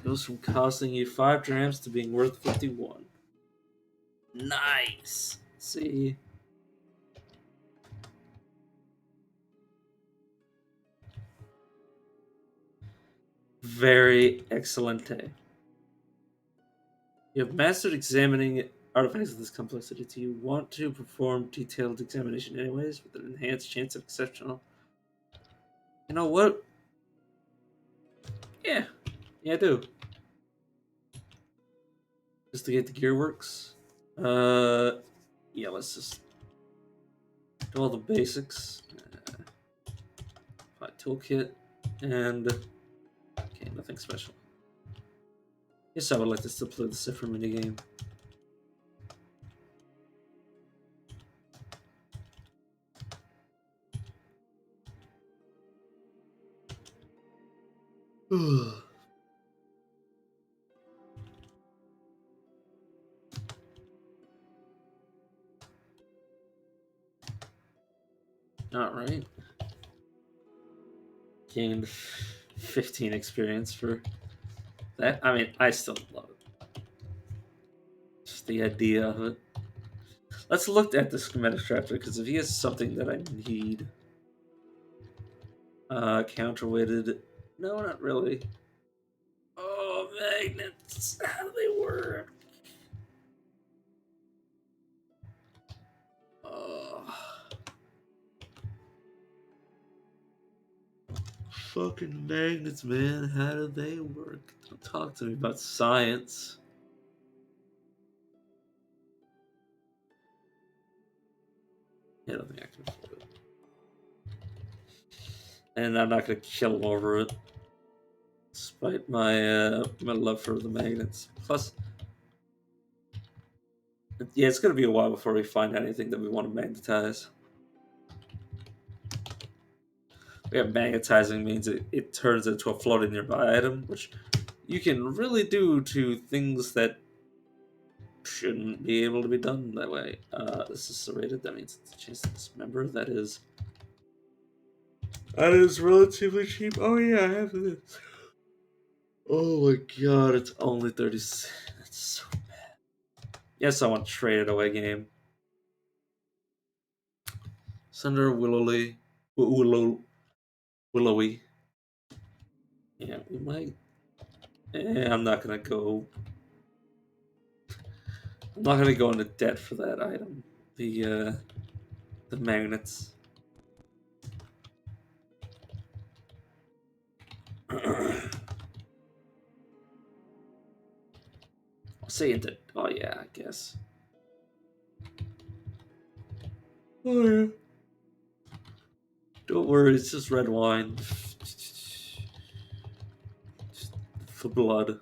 Goes from costing you 5 drams to being worth 51. Nice. See? Very excellent. You have mastered examining artifacts of this complexity. Do you want to perform detailed examination anyways with an enhanced chance of exceptional? You know what? Yeah. Yeah, I do. Just to get the gear works. Yeah, let's just do all the basics. Toolkit, and okay, nothing special. Yes, I would like to still play the Cipher minigame. Alright. Gained 15 experience for that. I mean, I still love it. Just the idea of it. Let's look at the schematic chapter, because if he has something that I need. Counterweighted. No, not really. Oh, magnets. How do they work? Oh. Fucking magnets, man. How do they work? Don't talk to me about science. Yeah, I don't think I can afford it. And I'm not gonna kill him over it. Despite my love for the magnets. Plus, yeah, it's gonna be a while before we find anything that we want to magnetize. Yeah, magnetizing means it turns into a floating nearby item, which you can really do to things that shouldn't be able to be done that way. This is serrated, that means it's a chance to dismember. That is relatively cheap. Oh yeah, I have this. Oh my god, it's only 30. That's so bad. Yes, I want to trade it away game. Sunder Willowy. Willowy. Yeah, we might. I'm not gonna go. I'm not gonna go into debt for that item. The magnets. I'll say into. Oh yeah, I guess. Oh yeah. Don't worry, it's just red wine. For blood.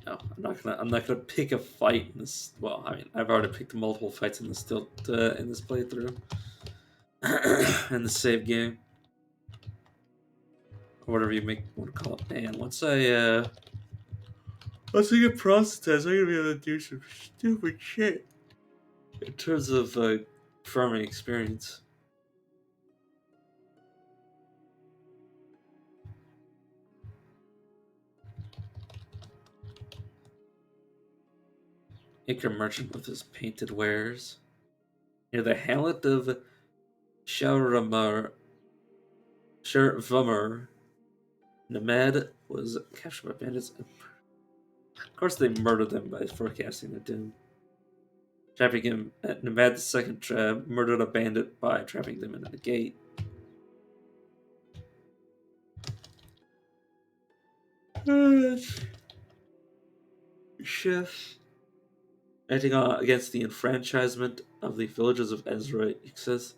No, I'm not gonna pick a fight in this. Well, I mean, I've already picked multiple fights in this in this playthrough, in the save game, or whatever you want to call it. Man, once I get proselytized, I'm gonna be able to do some stupid shit in terms of farming experience. Acre merchant with his painted wares. Near the hamlet of Shauramar Sheriff Vummer. Nemad was captured by bandits. Of course, they murdered them by forecasting their doom. Trapping him at Nemad II Trap murdered a bandit by trapping them into the gate. Chef. Acting against the enfranchisement of the villages of Ezra, he says,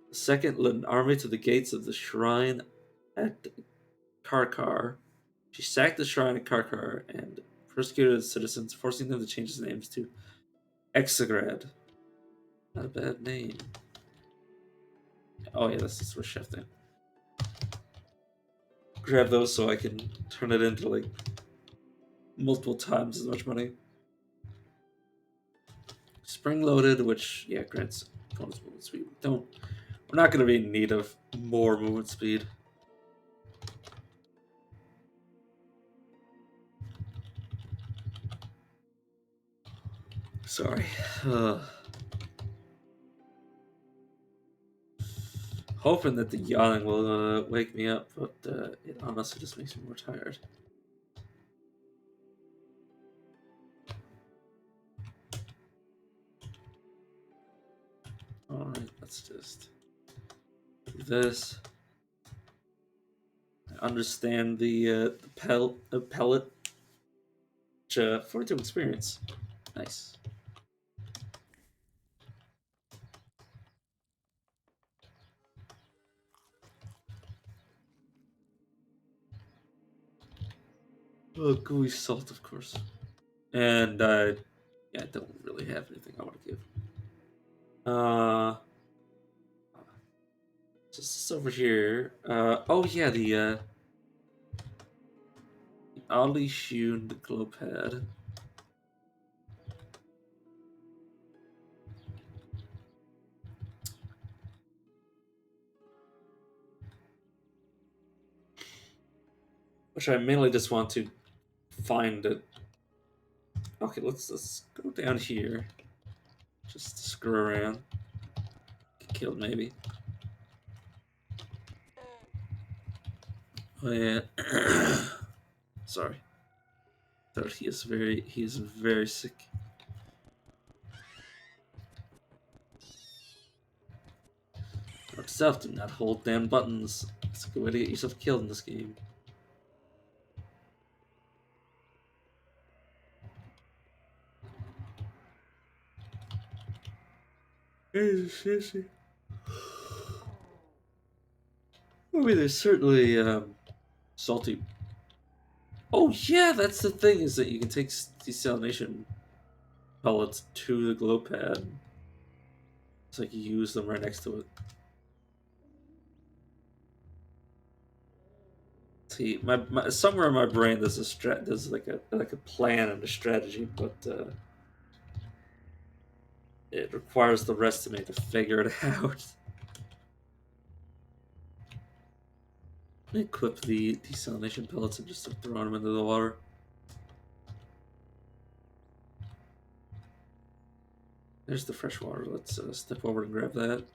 the second led an army to the gates of the shrine at Karkar. She sacked the shrine at Karkar and persecuted its citizens, forcing them to change their names to Exagrad. Not a bad name. Oh yeah, that's the Swiss chef thing. Grab those so I can turn it into like multiple times as much money. Spring loaded, which grants bonus movement speed. We're not going to be in need of more movement speed. Sorry. Hoping that the yawning will wake me up, but it honestly just makes me more tired. Alright, let's just do this. I understand the pellet. 42 experience. Nice. Oh, gooey salt, of course. And I don't really have anything I want to give. Just this over here. Oh yeah, the oddly hewn glow pad. Which I mainly just want to find it. Okay, let's go down here. Just to screw around. Get killed maybe. Oh yeah. Sorry. Thought he is very sick. Note self, do not hold down buttons. It's a good way to get yourself killed in this game. I mean, there's certainly salty. Oh yeah, that's the thing, is that you can take desalination pellets to the glow pad. It's like you use them right next to it. See, my somewhere in my brain there's like a plan and a strategy, but it requires the rest of me to figure it out. Equip the desalination pellets and just start throwing them into the water. There's the fresh water. Let's step over and grab that.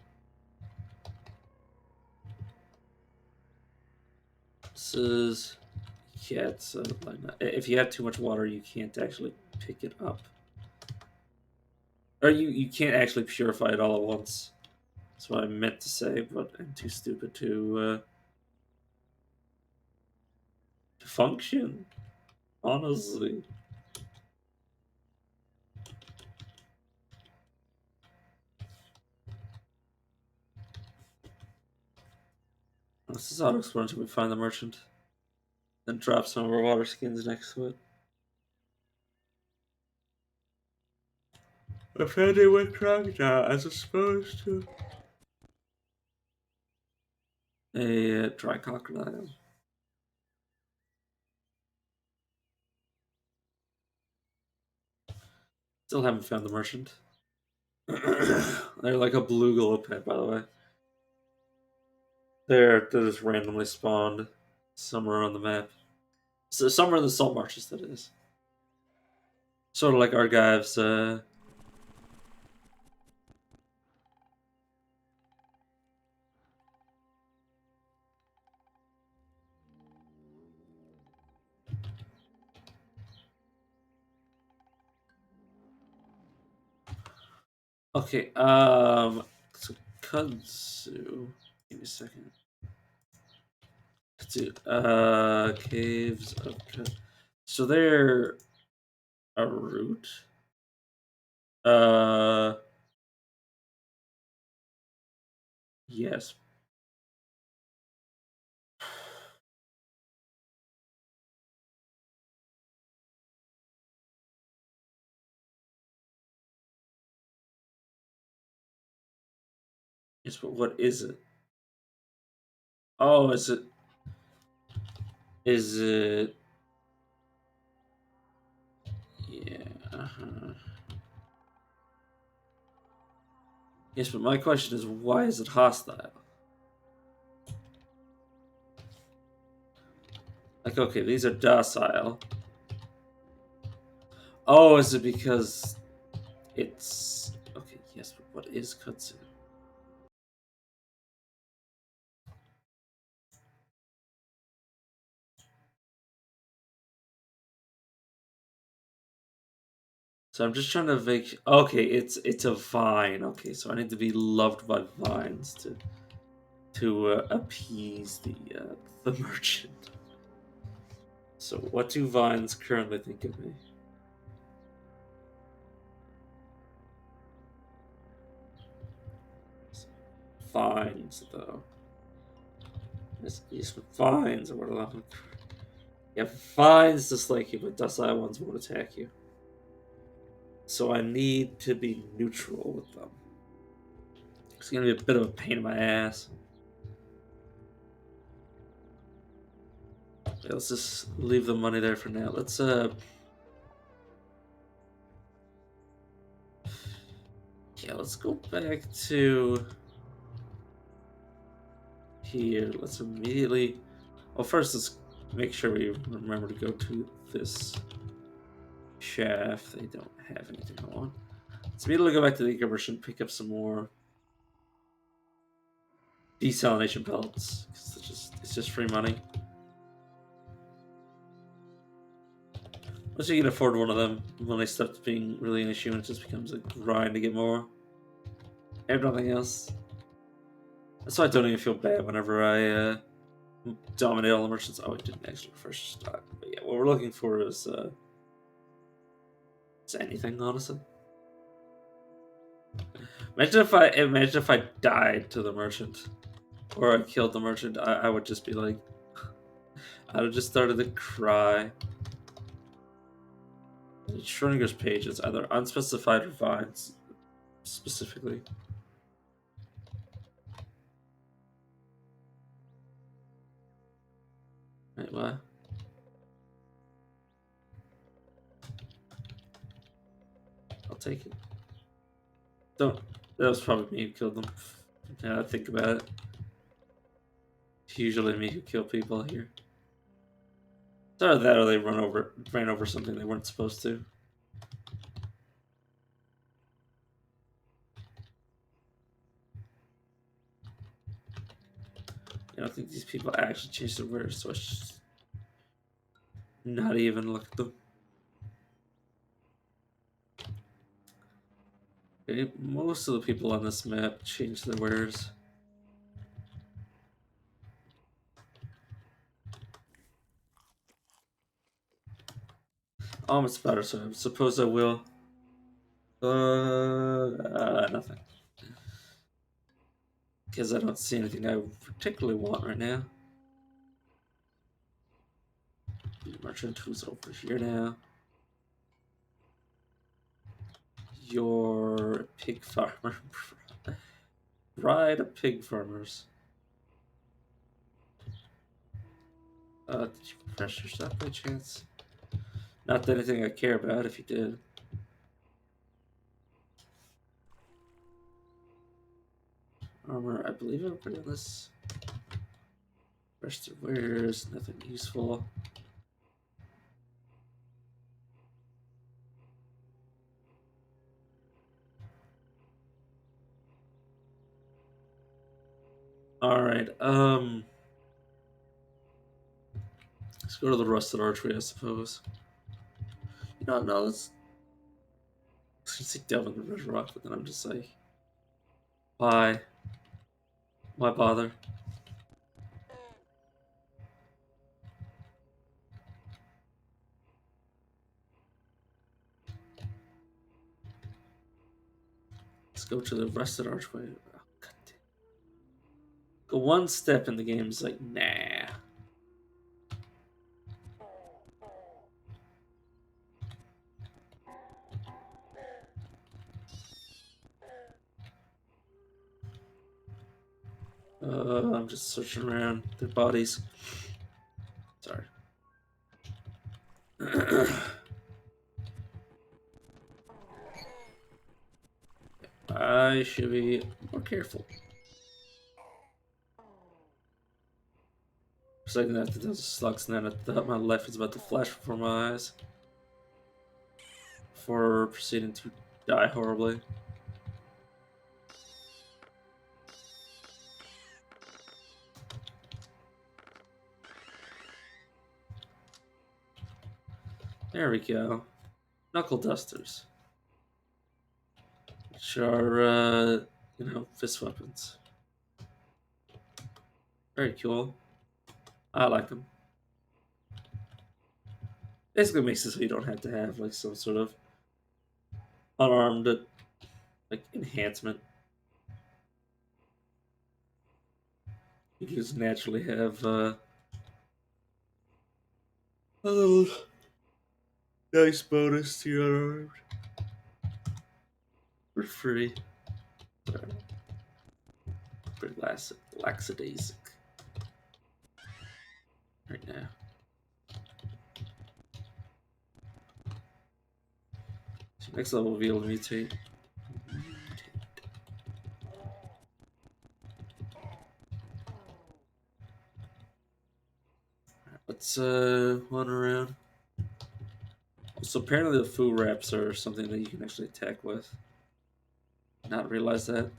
This is... yeah, it's like if you have too much water, you can't actually pick it up. Or you can't actually purify it all at once. That's what I meant to say, but I'm too stupid to function. Honestly. This is auto-explore until we find the merchant. Then drop some of our water skins next to it. I found it with crocodile as opposed to a dry crocodile. Still haven't found the merchant. They're like a blue glow pet, by the way. They're just randomly spawned somewhere on the map. So somewhere in the salt marshes, that is. Sort of like Argive's Okay, so Kudzu. Give me a second. Kudzu, caves of so they're a route. Uh, yes. Yes, but what is it? Oh, is it? Is it? Yeah. Yes, but my question is, why is it hostile? Like, okay, these are docile. Oh, is it because it's okay? Yes, but what is Kudzu? So I'm just trying to make. Okay, it's a vine. Okay, so I need to be loved by vines to appease the merchant. So what do vines currently think of me? Vines, though. Yes, but vines are what I'm looking for. Yeah, vines dislike you, but docile ones won't attack you. So I need to be neutral with them. It's gonna be a bit of a pain in my ass. Yeah, let's just leave the money there for now. Let's go back to here. Let's immediately. Well, first let's make sure we remember to go to this shaft. They don't have anything on. Let's immediately go back to the Merchant, pick up some more desalination pellets because it's just free money. Once you can afford one of them, money stops being really an issue and it just becomes a grind to get more. And nothing else. That's why I don't even feel bad whenever I dominate all the merchants. Oh, it didn't actually first stock. But yeah, what we're looking for is anything, honestly. Imagine if I died to the merchant. Or I killed the merchant, I would just be like I would have just started to cry. Schrodinger's page is either unspecified or vines specifically. Wait, what? I'll take it. Don't. That was probably me who killed them. Now I think about it. It's usually me who kill people here. It's either that or they ran over something they weren't supposed to. I don't think these people actually changed their words, so I should not even look at them. Okay, most of the people on this map changed their wares. Almost better, so I suppose I will. Nothing. Because I don't see anything I particularly want right now. The merchant who's over here now. You're a pig farmer. Bride of pig farmers. Did you refresh your stuff by chance? Not that anything I care about if you did. Armor, I believe everybody on this. Rest of wares, nothing useful. Alright, let's go to the Rusted Archway, I suppose. You know, no, let's You say delve into Red Rock, but then I'm just like, why? Why bother? Let's go to the rusted archway. Oh, God damn. Go one step in the game is like, nah. I'm just searching around their bodies. Sorry. I should be more careful. For a second after those slugs, and then I thought my life was about to flash before my eyes. Before proceeding to die horribly. There we go. Knuckle dusters. Which are, fist weapons. Very cool. I like them. Basically makes it so you don't have to have, like, some sort of unarmed, like, enhancement. You can just naturally have, a little nice bonus to your unarmed. For free. Sorry. Pretty lackadaisic. Right now. So next level will be able to mutate. Let's run around. So apparently the food wraps are something that you can actually attack with. Not realize that.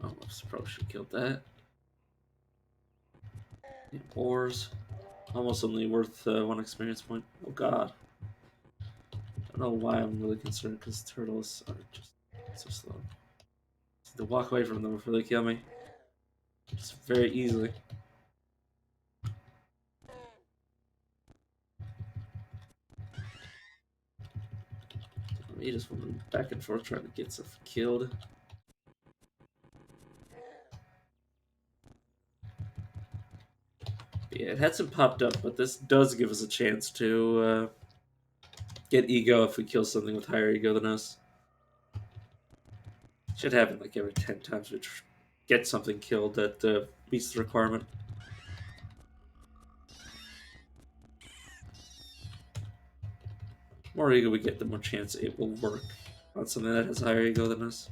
Oh, whoops, probably should have killed that. Yeah, ores. Almost only worth 1 experience point. Oh god. I don't know why I'm really concerned because turtles are just so slow. Just to walk away from them before they kill me. Just very easily. Me just went back and forth trying to get stuff killed. Yeah, it hasn't popped up, but this does give us a chance to get ego if we kill something with higher ego than us. Should happen like every 10 times we get something killed that meets the requirement. The more ego we get, the more chance it will work on something that has higher ego than us.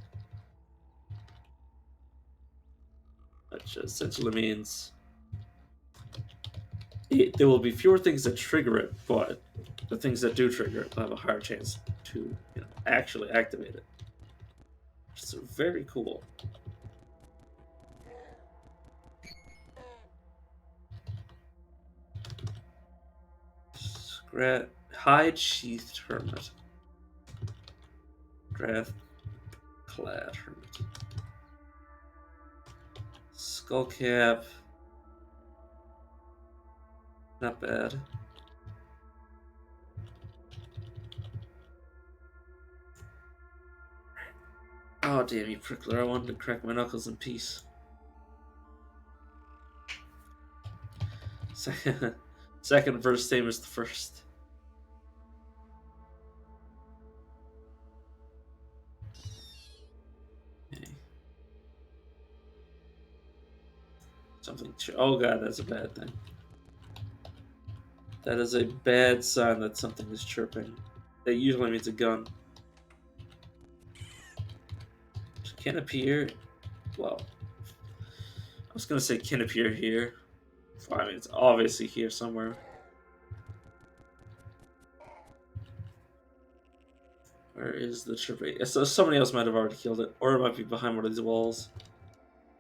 Which essentially means there will be fewer things that trigger it, but the things that do trigger it will have a higher chance to actually activate it. Which is very cool. Hide sheathed hermit. Draft clad hermit. Skullcap. Not bad. Oh damn you prickler, I wanted to crack my knuckles in peace. Second verse, same as the first. Okay. Something. Oh god, that's a bad thing. That is a bad sign that something is chirping. That usually means a gun. It can appear. Well, I was gonna say can appear here. Well, I mean, it's obviously here somewhere. Where is the chirping? So somebody else might have already killed it, or it might be behind one of these walls.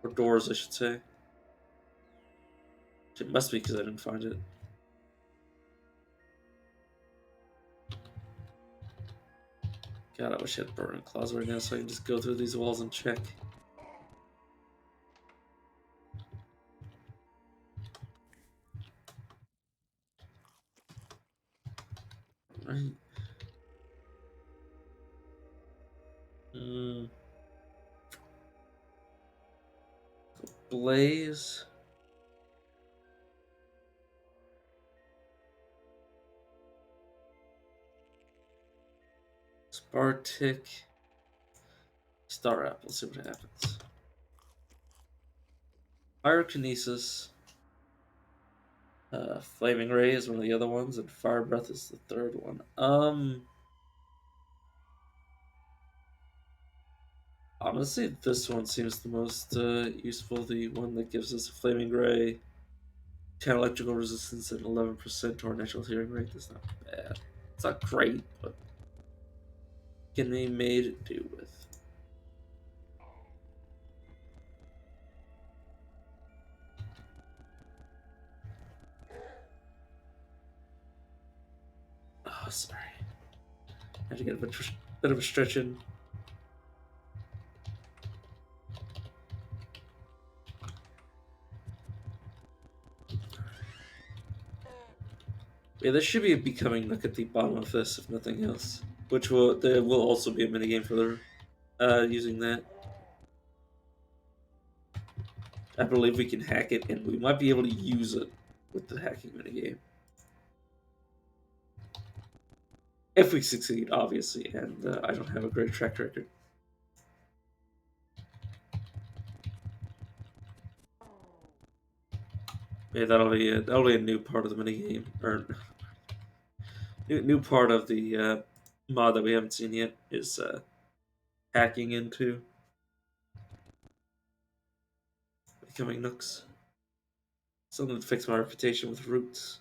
Or doors, I should say. It must be because I didn't find it. God, I wish I had burning claws right now so I can just go through these walls and check. Right. Blaze. Spartic. Star Apple, see what happens. Pyrokinesis. Flaming Ray is one of the other ones, and Fire Breath is the third one. Honestly, this one seems the most useful. The one that gives us a Flaming Ray, 10 electrical resistance, and 11% to our natural healing rate. That's not bad. It's not great, but can be made do with. Oh, sorry. I had to get a bit of a stretch in. Yeah, there should be a becoming nook at the bottom of this, if nothing else. Which there will also be a minigame for using that. I believe we can hack it, and we might be able to use it with the hacking minigame. If we succeed, obviously, and I don't have a great track record. Yeah, that'll be a new part of the minigame, or new part of the mod that we haven't seen yet is hacking into becoming nooks. Something to fix my reputation with roots,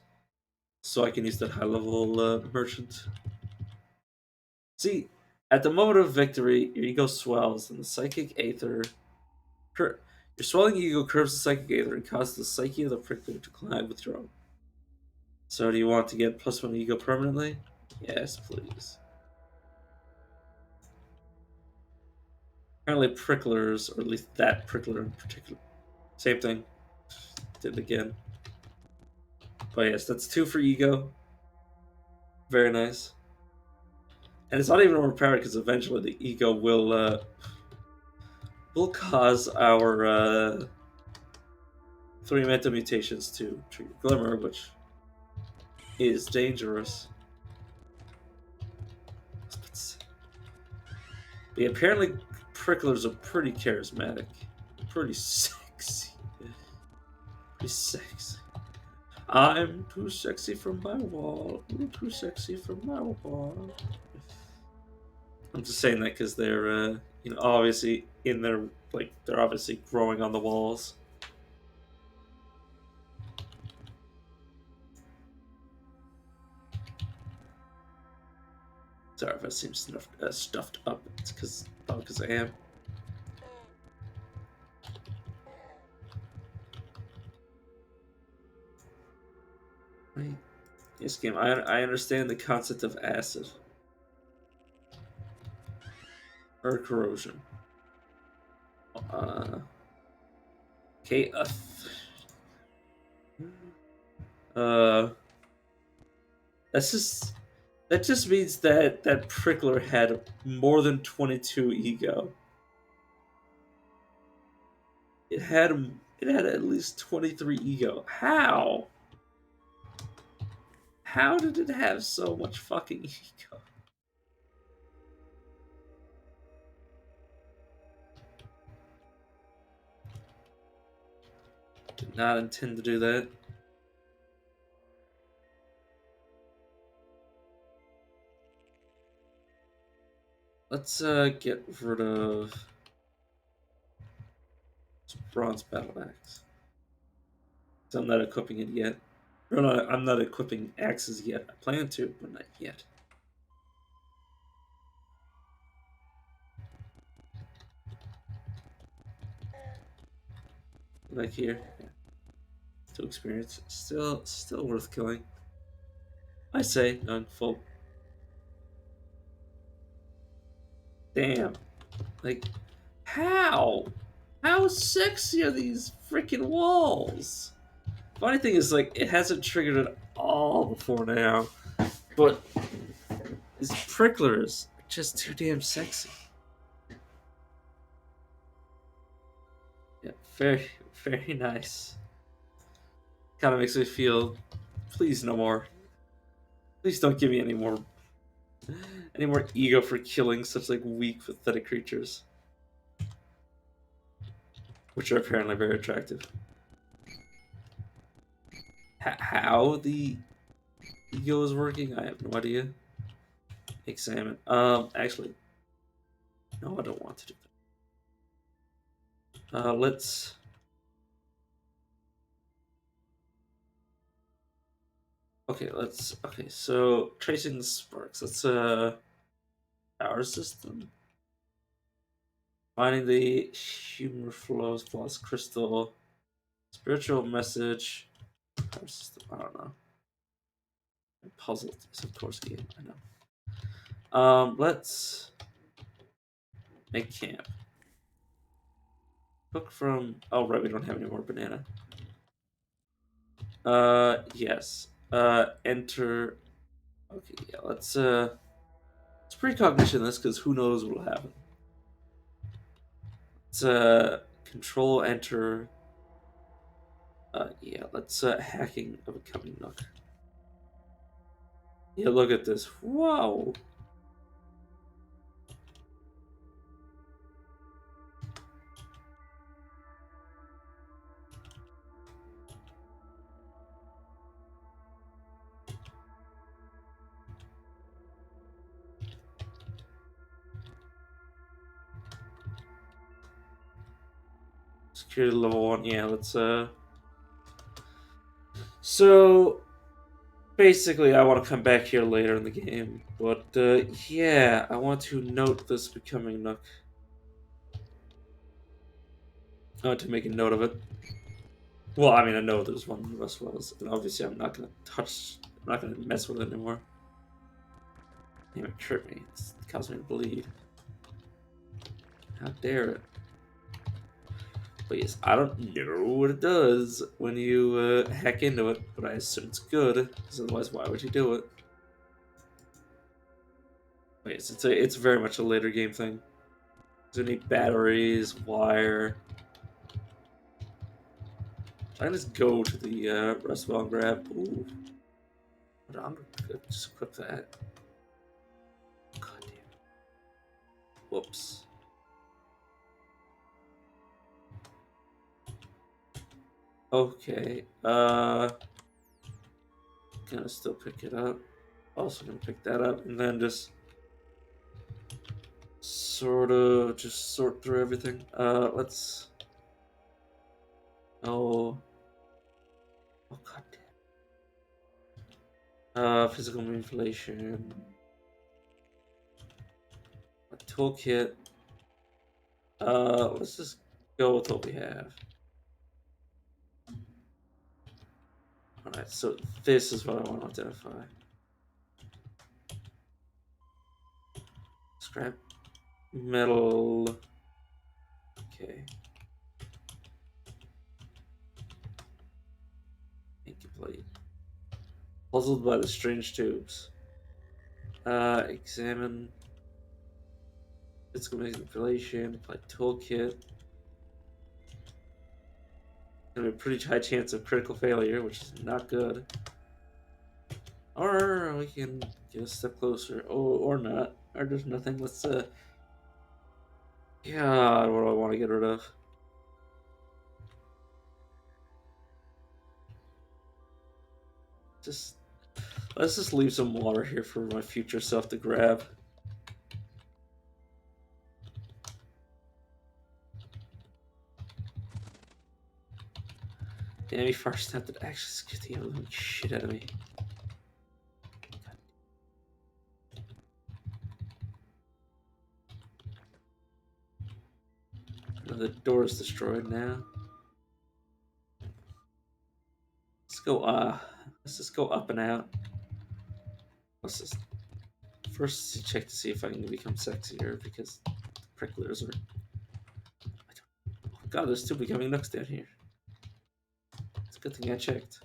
so I can use that high-level merchant. See, at the moment of victory, your ego swells, and the psychic aether. Your swelling ego curves the psychic aether and causes the psyche of the prickler to collide with your own. So, do you want to get +1 ego permanently? Yes, please. Apparently, pricklers, or at least that prickler in particular. Same thing. Did it again. But yes, that's 2 for ego. Very nice. And it's not even overpowered because eventually the ego will cause our 3 meta mutations to trigger Glimmer, which is dangerous. But yeah, apparently pricklers are pretty charismatic. Pretty sexy. Pretty sexy. I'm too sexy for my wall. You're too sexy for my wall. I'm just saying that because they're, obviously in their, they're obviously growing on the walls. Sorry if I seem stuffed up. It's because I am. Right. Yes, game. I understand the concept of acid or corrosion. Okay. That's just that just means that prickler had more than 22 ego. It had at least 23 ego. How? How did it have so much fucking ego? Did not intend to do that. Let's get rid of bronze battle axe. I'm not equipping it yet. No, I'm not equipping axes yet. I plan to, but not yet. Like here. Yeah. 2 experience. Still worth killing. I say, on full. Damn. Like, how? How sexy are these freaking walls? Funny thing is, like, it hasn't triggered at all before now. But these pricklers are just too damn sexy. Yeah, very nice. Kind of makes me feel, please no more. Please don't give me any more ego for killing such like weak, pathetic creatures, which are apparently very attractive. How the ego is working, I have no idea. Examine. Actually, no, I don't want to do that. Let's. Okay, let's. Okay, so tracing the sparks. Let's power system. Finding the humor flows plus crystal. Spiritual message. Power system. I don't know. Puzzle. Yes, of course, game. I know. Let's make camp. Cook from. Oh right, we don't have any more banana. Yes. Enter. Okay, yeah. Let's precognition this because who knows what'll happen. Let's control enter. Yeah. Let's hacking of a coming nook. Yeah, look at this. Wow. Security level 1. Yeah. Let's So basically, I want to come back here later in the game, but yeah, I want to note this becoming Nook. I want to make a note of it. Well, I mean, I know there's one in the Rust Wells, and obviously I'm not gonna I'm not gonna mess with it anymore. Damn, it tripped me. It caused me to bleed. How dare it? But yes, I don't know what it does when you hack into it, but I assume it's good, because otherwise why would you do it? But yes, it's very much a later game thing. So you need batteries, wire. I can just go to the Rustwell and grab. Ooh. But I'm gonna just equip that. God damn. Whoops. Okay. Gonna still pick it up. Also gonna pick that up and then just sort of just sort through everything. Let's. Oh. Oh god damn. Physical manipulation. A toolkit. Let's just go with what we have. Alright, so this is what I want to identify. Scrap metal. Okay. Incomplete. Puzzled by the strange tubes. Examine. Physical manipulation. Apply toolkit. Gonna be a pretty high chance of critical failure, which is not good. Or we can get a step closer. Or not. Or there's nothing. Let's God, what do I want to get rid of? Just let's just leave some water here for my future self to grab. Damn, first step that actually scared the living shit out of me. The door is destroyed now. go. Let's just go up and out. Let's just first check to see if I can become sexier because the pricklers are. Oh God, there's two becoming nooks down here. It's a good thing I checked.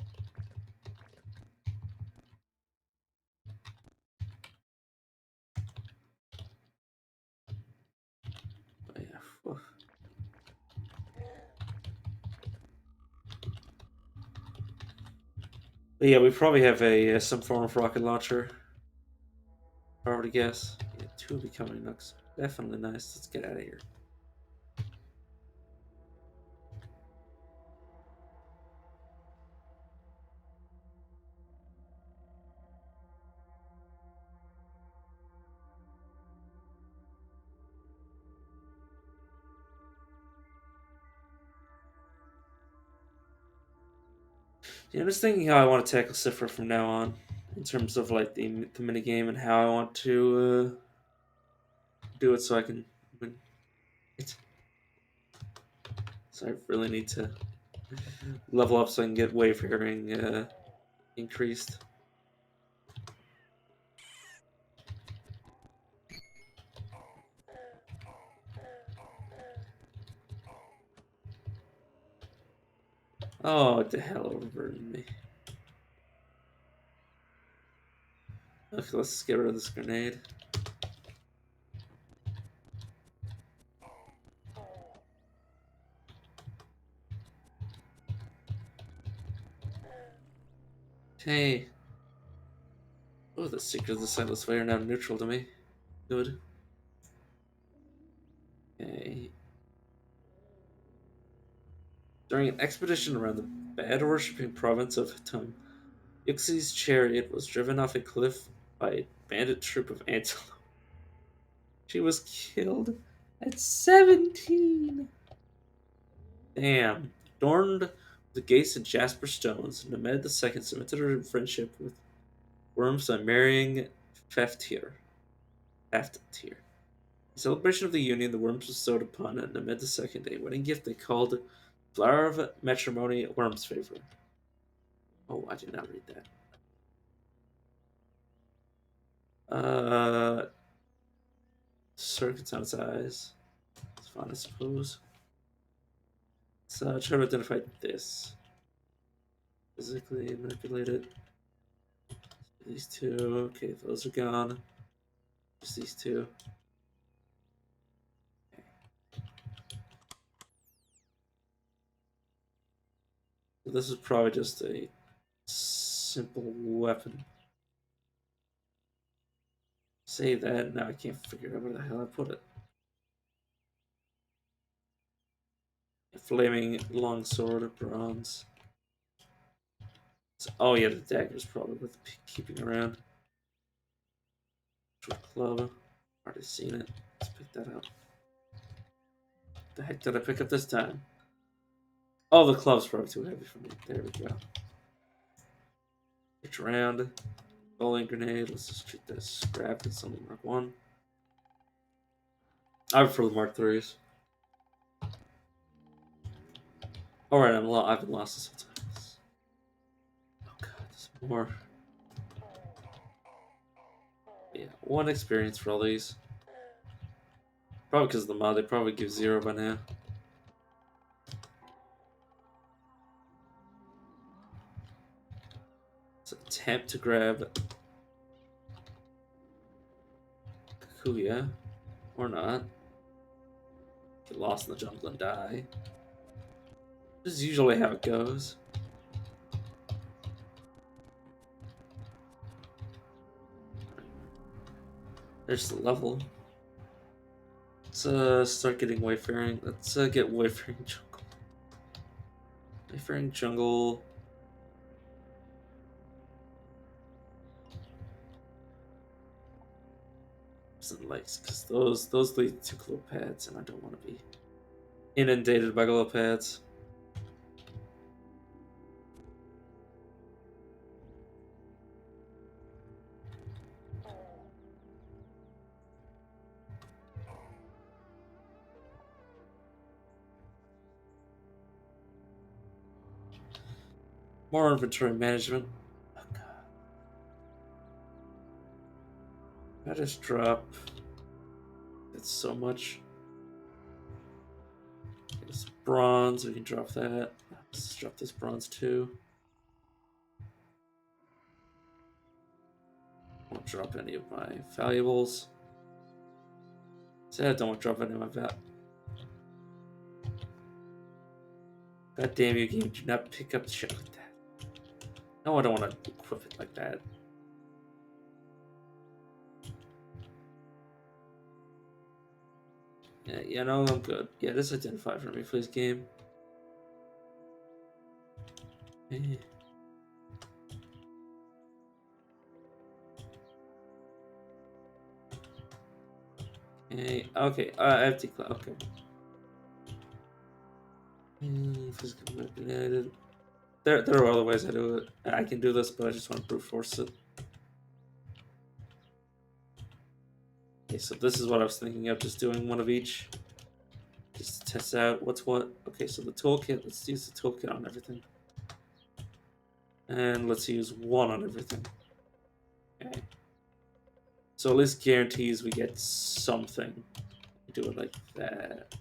But yeah. Whew. But yeah, we probably have a some form of rocket launcher. I already guess. Yeah, two becoming nooks. Definitely nice. Let's get out of here. Yeah, I'm just thinking how I want to tackle Cipher from now on, in terms of like the mini game and how I want to do it so I can win it. So I really need to level up so I can get wayfaring increased. Oh, what the hell overburdened me. Okay, let's get rid of this grenade. Okay. Oh, the secret of the sightless fire now neutral to me. Good. Okay. During an expedition around the bad-worshipping province of Tum, Yuxi's chariot was driven off a cliff by a bandit troop of antelope. She was killed at 17. Damn. Adorned with the gates and jasper stones, Nemed II cemented her friendship with Worms by marrying Faftir. Faftir. In celebration of the union, the Worms bestowed upon Nemed II a wedding gift they called Flower of Matrimony Worm's Favor. Oh, I did not read that. Circuits on its eyes. It's fine, I suppose. So try to identify this. Physically manipulate it. These two. Okay, those are gone. Just these two. So this is probably just a simple weapon. Say that. Now I can't figure out where the hell I put it. A flaming longsword of bronze. So, oh yeah, the dagger's probably worth keeping around. Short club. Already seen it. Let's pick that up. The heck did I pick up this time? Oh, the club's probably too heavy for me. There we go. Reach around. Bowling grenade. Let's just treat this scrap. It's only Mark 1. I prefer the Mark 3s. Alright, I've been lost this whole time. Oh god, there's more. Yeah, 1 experience for all these. Probably because of the mod, they probably give 0 by now. Let's attempt to grab Kakuya. Or not. Get lost in the jungle and die. This is usually how it goes. There's the level. Let's start getting wayfaring. Let's get wayfaring jungle. Wayfaring jungle. And lakes, because those lead to glow pads, and I don't want to be inundated by glow pads. More inventory management. Oh, God. I just drop. It's so much. It's bronze. We can drop that. Let's drop this bronze too. Won't drop any of my valuables. Say I don't want to drop any of my God damn you, game! Do not pick up shit like that. No, I don't want to equip it like that. Yeah, you know, I'm good. Yeah, this identify for me, please, game. Okay. Okay, I have to. Okay. Physical manipulated. There are other ways I do it. I can do this, but I just want to brute force it. Okay, so this is what I was thinking of, just doing one of each. Just to test out what's what. Okay, so the toolkit, let's use the toolkit on everything. And let's use one on everything. Okay. So at least guarantees we get something. Do it like that.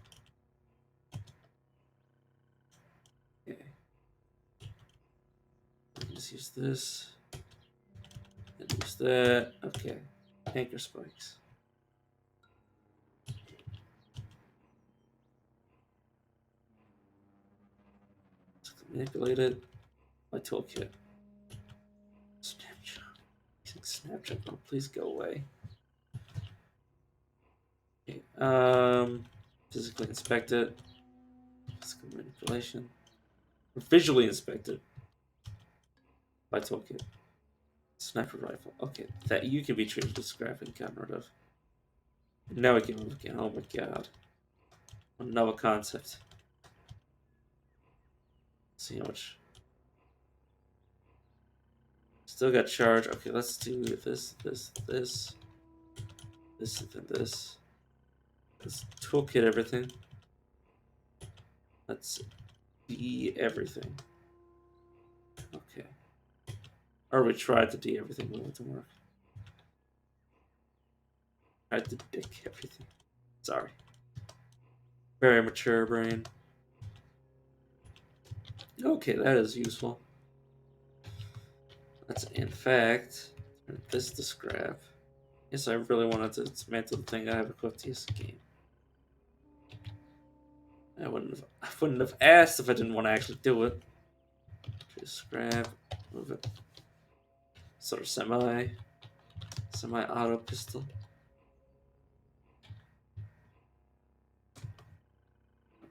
Okay. Just use this. And use that. Okay. Anchor spikes. Manipulate it. My toolkit. Snapshot. Snapshot. Oh, please go away. Okay. Physically inspect it. Physical manipulation. Visually inspect it. My toolkit. Sniper rifle. Okay, that you can be treated as scrap and gotten rid of. Now we can move again. Oh my god. Another concept. Let's see how much. Still got charge. Okay, let's do this, this, this, this, and then this. Let's toolkit everything. Let's D everything. Okay. Or we tried to D everything, but it didn't work. Tried to dick everything. Sorry. Very mature brain. Okay, that is useful. Let's, in fact, turn this to scrap. Yes, I really wanted to dismantle the thing I have equipped to use the game. I wouldn't have asked if I didn't want to actually do it. Just scrap, move it. Sort of semi-auto pistol.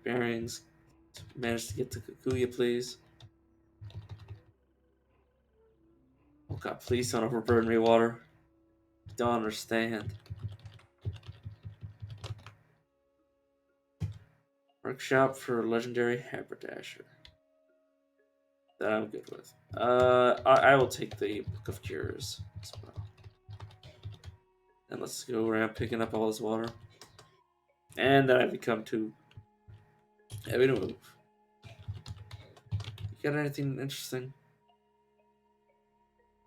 Bearings. Managed to get to Kikuya, please. Oh god, please don't overburden me, water. I don't understand. Workshop for legendary haberdasher. That I'm good with. I will take the Book of Cures as well. And let's go around picking up all this water. And then I become too heavy to move. You got anything interesting?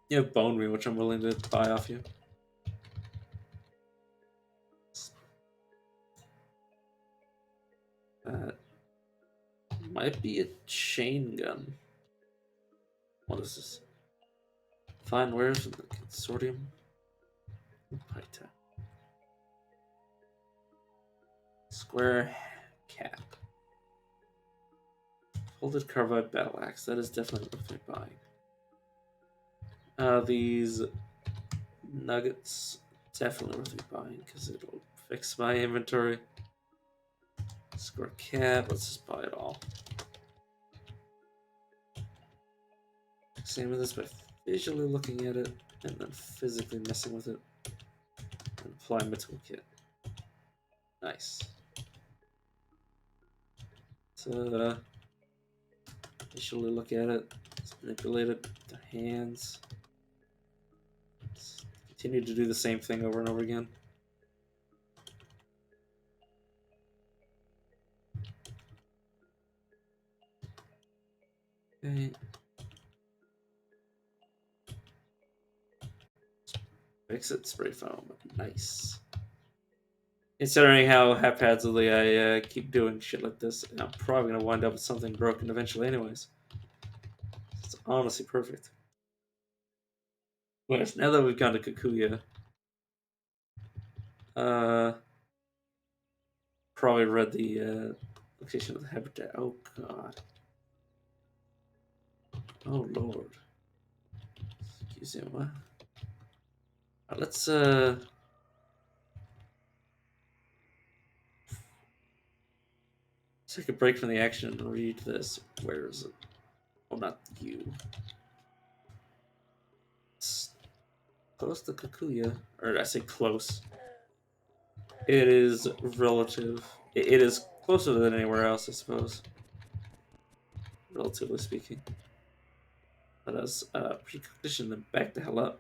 You have Bone Ring, which I'm willing to buy off you. That might be a chain gun. What is this? Fine wares from the consortium. Pita. Square cap. Folded carbide battle axe. That is definitely worth buying. These nuggets definitely worth buying because it'll fix my inventory. Square cap. Let's just buy it all. Examine this by visually looking at it and then physically messing with it. And apply my toolkit. Nice. So, visually look at it. Let's manipulate it with the hands. Let's continue to do the same thing over and over again. Okay. Exit spray foam. Nice. Considering how haphazardly I keep doing shit like this, I'm probably gonna wind up with something broken eventually, anyways. It's honestly perfect. Well, now that we've gone to Kikuya, probably read the location of the habitat. Oh god. Oh lord. Excuse me. What? Let's take a break from the action and read this. Where is it? Oh, not you. It's close to Kikuya. Or did I say close? It is relative. It is closer than anywhere else, I suppose. Relatively speaking. But as precondition, then back the hell up.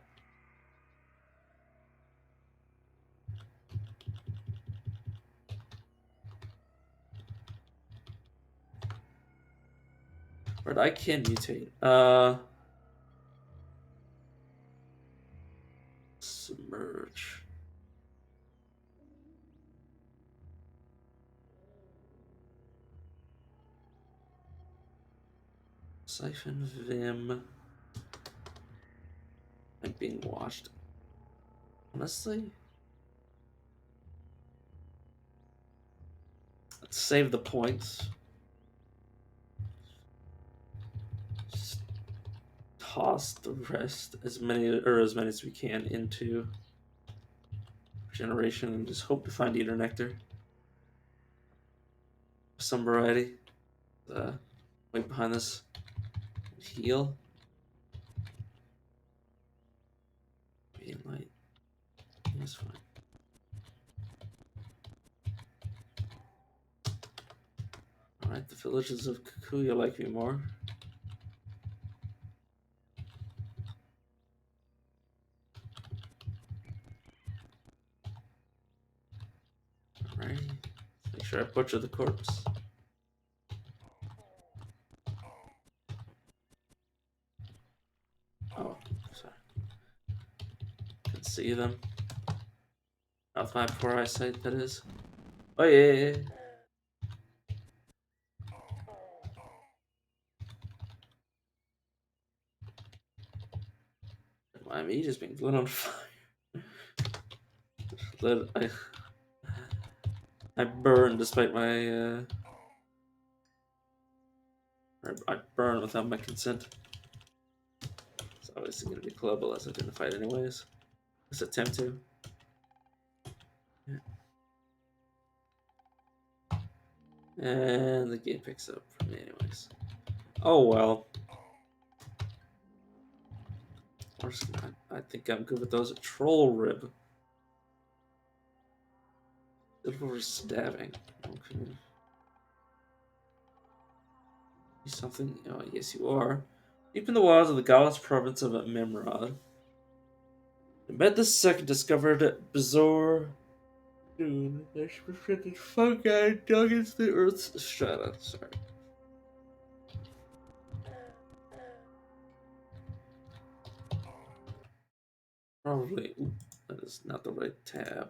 But I can mutate. Submerge. Siphon Vim. I'm being washed. Honestly, let's save the points. Just toss the rest, as many as we can, into generation and just hope to find Eater Nectar. Some variety. Wait behind this. Heal. Being light. That's fine. Alright, the villages of Kikuya like me more. Alright. Make sure I butcher the corpse. Oh, sorry. Can see them. Not my poor eyesight, that is. Oh, yeah. My meat is being lit on fire. I burn despite my I burn without my consent. It's obviously going to be clubbable as identified anyways. Let's attempt to. Yeah. And the game picks up for me anyways. Oh well. I think I'm good with those. A troll rib. Silver stabbing. Okay. Something? Oh, yes, you are. Deep in the wilds of the godless province of Memrod, Ahmed II discovered bizarre befriended fungi dug into the Earth's strata. Sorry. Probably. Ooh, that is not the right tab.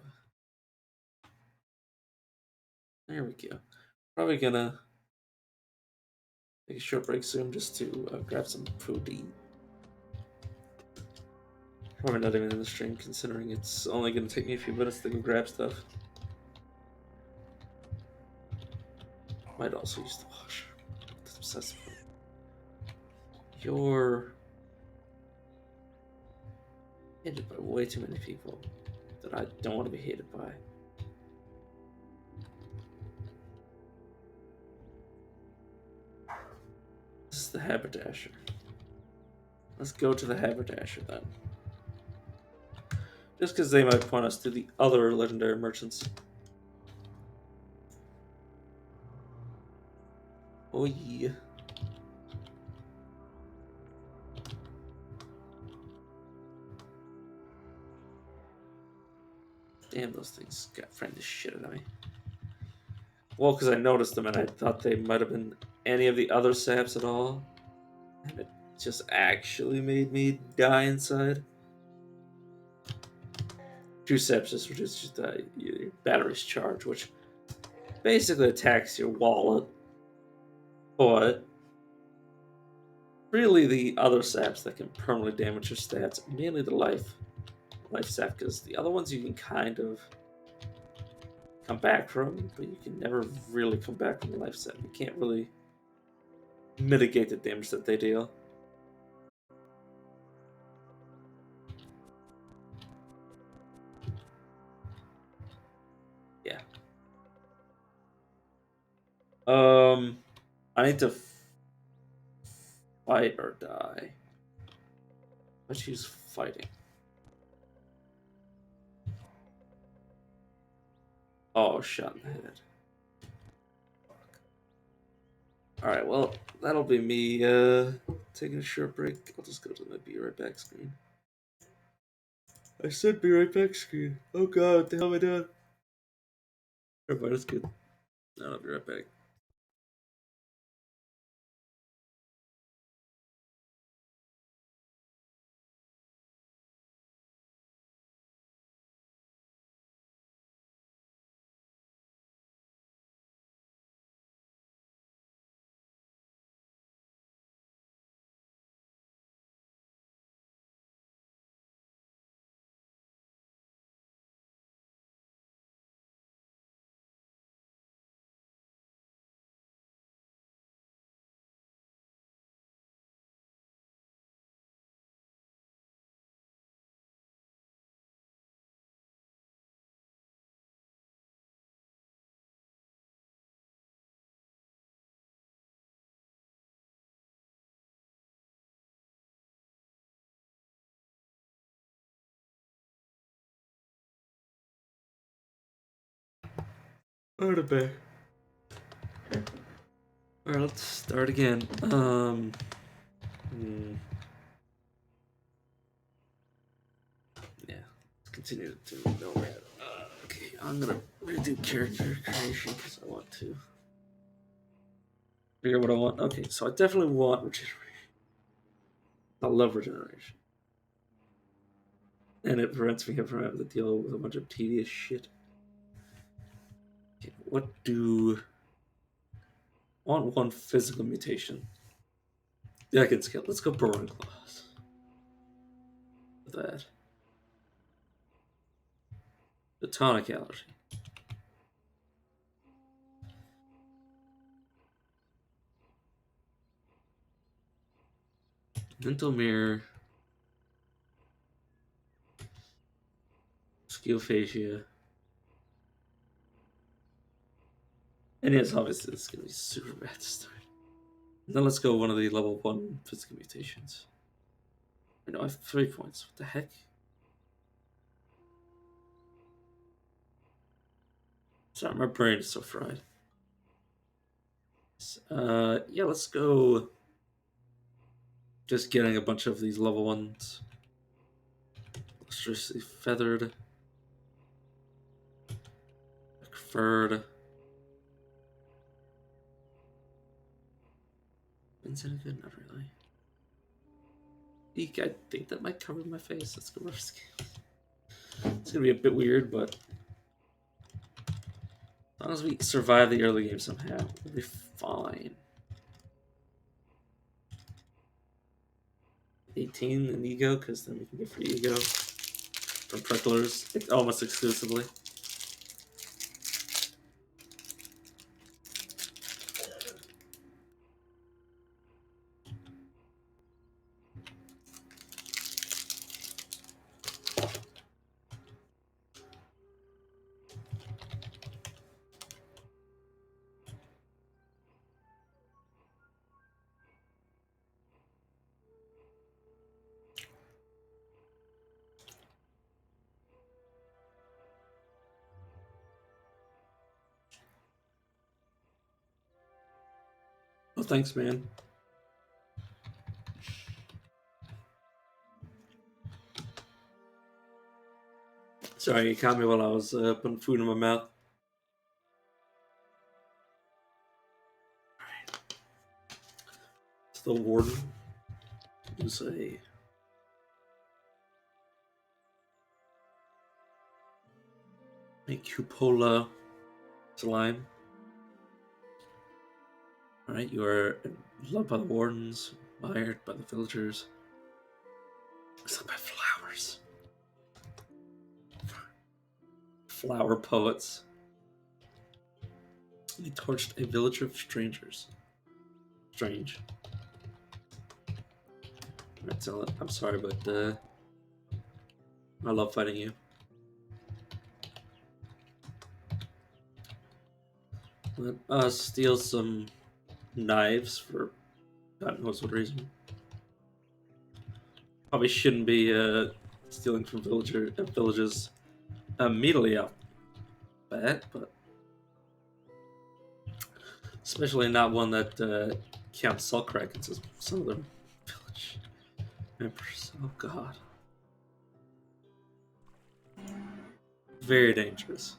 There we go. Probably gonna take a short break soon just to grab some food to eat. Probably not even in the stream, considering it's only gonna take me a few minutes to go grab stuff. Might also use the washer. That's obsessive. You're hated by way too many people that I don't want to be hated by. This is the haberdasher. Let's go to the haberdasher then. Just because they might point us to the other legendary merchants. Oh yeah. Damn, those things got framed the shit out of me. Well, because I noticed them and I thought they might have been any of the other saps at all. And it just actually made me die inside. 2 sepsis reduces your battery's charge, which basically attacks your wallet. But really, the other saps that can permanently damage your stats, mainly the life sap, because the other ones you can kind of come back from, but you can never really come back from the life sap. You can't really mitigate the damage that they deal. Yeah. I need to fight or die. I choose fighting. Oh, shot in the head. Alright, well, that'll be me taking a short break. I'll just go to my be right back screen. I said be right back screen. Oh god, what the hell am I doing? Everybody's good. I'll be right back. Alright, back. Alright, let's start again. Yeah, let's continue to do Nomad. Okay, I'm gonna redo character creation because I want to figure out what I want. Okay, so I definitely want regeneration. I love regeneration. And it prevents me from having to deal with a bunch of tedious shit. Okay, what do... I want one physical mutation. Yeah, I can scale. Let's go Burrowing Claws. With that. The tonic allergy. Mental mirror. Skillphagia. And yes, obviously it's gonna be super bad to start. Then let's go one of the level 1 physical mutations. I know I have 3 points. What the heck? Sorry, my brain is so fried. Yeah, let's go. Just getting a bunch of these level 1s. Lustrously feathered. Furred. Is any good? Not really. Eek, I think that might cover my face. Let's go rough scale. It's gonna be a bit weird, but as long as we survive the early game somehow, we'll be fine. 18 in ego, because then we can get free ego from Pricklers almost exclusively. Oh, thanks, man. Sorry, you caught me while I was putting food in my mouth. Alright. It's the warden. Who's a... A cupola slime. Alright, you are loved by the wardens, admired by the villagers, except by flowers. Flower poets. He torched a village of strangers. Strange. Alright, so I'm sorry, but I love fighting you. Let us steal some knives for God knows what reason. Probably shouldn't be stealing from villages immediately off bat, but especially not one that counts salt krakens as some of them village members. Oh God, very dangerous.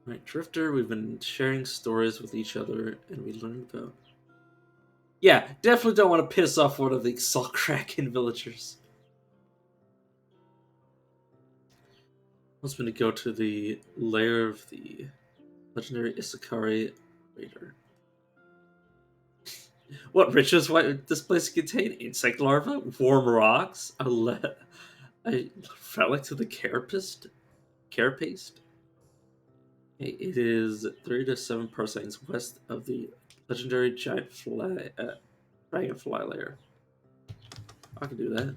Right, Drifter, we've been sharing stories with each other, and we learned about. Yeah, definitely don't want to piss off one of the salt kraken villagers. Wants me to go to the lair of the legendary Isakari Raider. What riches might this place contain? Insect larvae, warm rocks, a relic to the carapace. It is 3 to 7 parsecs west of the legendary giant dragonfly lair. I can do that.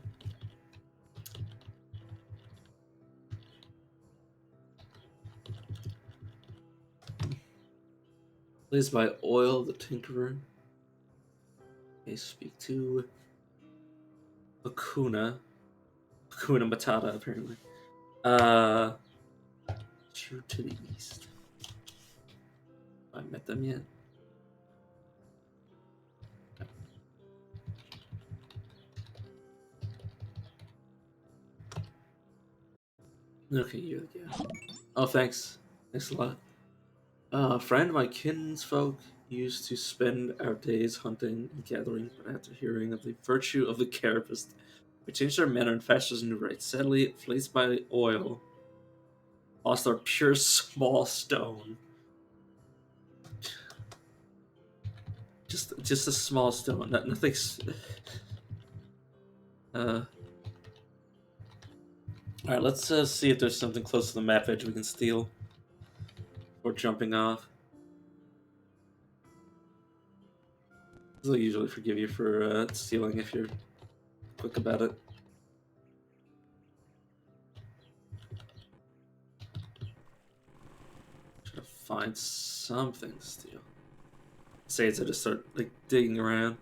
Plays by Oil the Tinkerer. Okay, speak to Hakuna Matata, apparently. True to the east. Have I met them yet? Okay, you yeah. Oh, thanks. Thanks a lot. Friend, my kinsfolk used to spend our days hunting and gathering, but after hearing of the virtue of the carapace, we changed our manner and fashioned new rites. Sadly, fleeced by oil, lost our pure small stone. Just a small stone. Nothing's. All right, let's see if there's something close to the map edge we can steal before jumping off. They'll usually forgive you for stealing if you're quick about it. Try to find something to steal. Say it's I just start like digging around,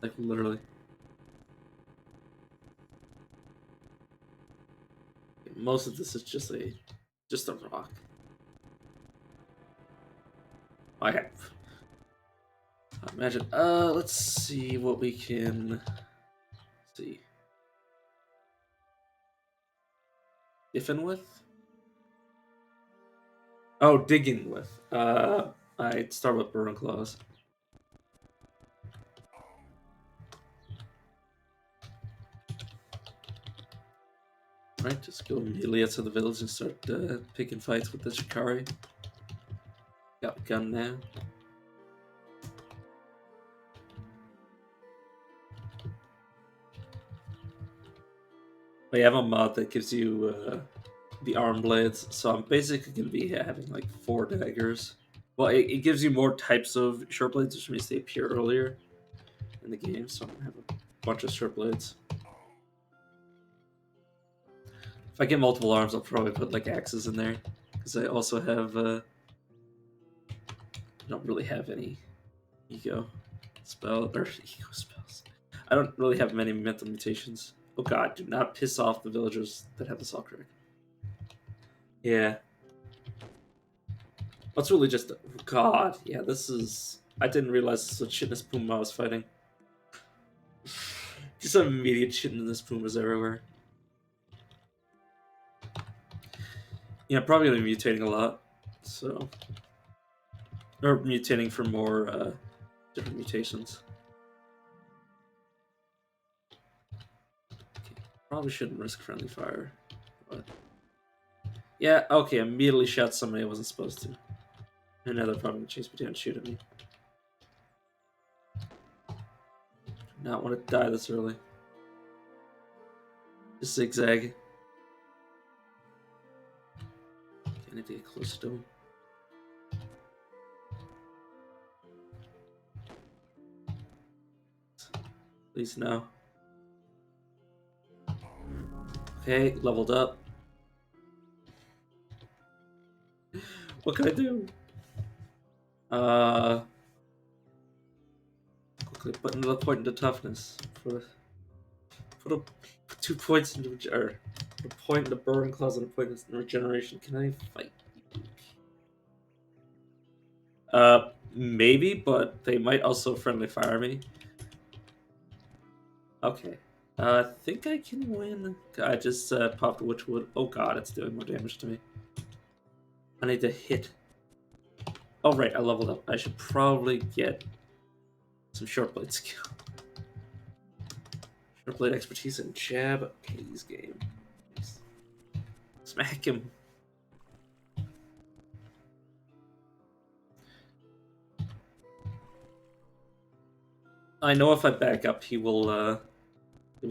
like literally. Most of this is just a rock. I have. Imagine. Let's see what we can see. Diffin with? Oh, digging with. I'd start with Burn Claws. Right, just go immediately outside the village and start picking fights with the Shikari. Got a gun now. I have a mod that gives you the arm blades, so I'm basically going to be having like 4 daggers. Well, it gives you more types of short blades, which means they appear earlier in the game, so I'm going to have a bunch of short blades. If I get multiple arms, I'll probably put like axes in there, because I also have, I don't really have any eco spells. I don't really have many mental mutations. Oh god, do not piss off the villagers that have the salt crack. Yeah. What's really just... God, yeah, this is... I didn't realize this was Chitinous Puma I was fighting. Just some immediate Chitinous Pumas everywhere. Yeah, probably gonna be mutating a lot, so... Or mutating for more, different mutations. Probably shouldn't risk friendly fire, but yeah, okay. Immediately shot somebody I wasn't supposed to. And now they're probably gonna chase me down and shoot at me. Do not want to die this early. Just zigzag. Okay, I need to get closer to him. Please no. Okay, leveled up. What can I do? Quickly put another point into toughness. Put a 2 points into or a point into burn claws and a point into regeneration. Can I fight? Maybe, but they might also friendly fire me. Okay. I think I can win. I just popped Witchwood. Oh god, it's doing more damage to me. I need to hit. Oh right, I leveled up. I should probably get some short blade skill. Short blade expertise and jab. Please, game. Please. Smack him. I know if I back up, he will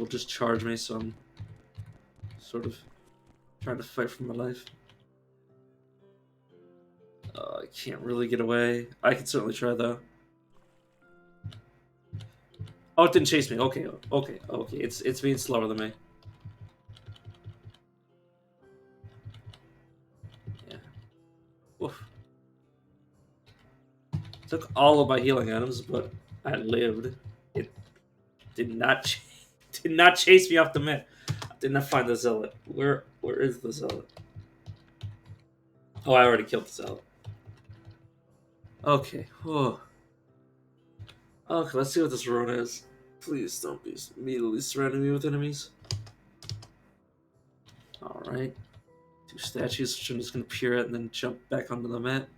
just charge me. So I'm sort of trying to fight for my life. I can't really get away. I can certainly try though. Oh, it didn't chase me. Okay, okay, okay. It's being slower than me. Yeah. Oof. Took all of my healing items, but I lived. It did not did not chase me off the map. I did not find the zealot. Where is the zealot? Oh, I already killed the zealot. Okay. Oh. Okay, let's see what this rune is. Please don't be immediately surrounding me with enemies. Alright. 2 statues, which I'm just gonna peer at and then jump back onto the map.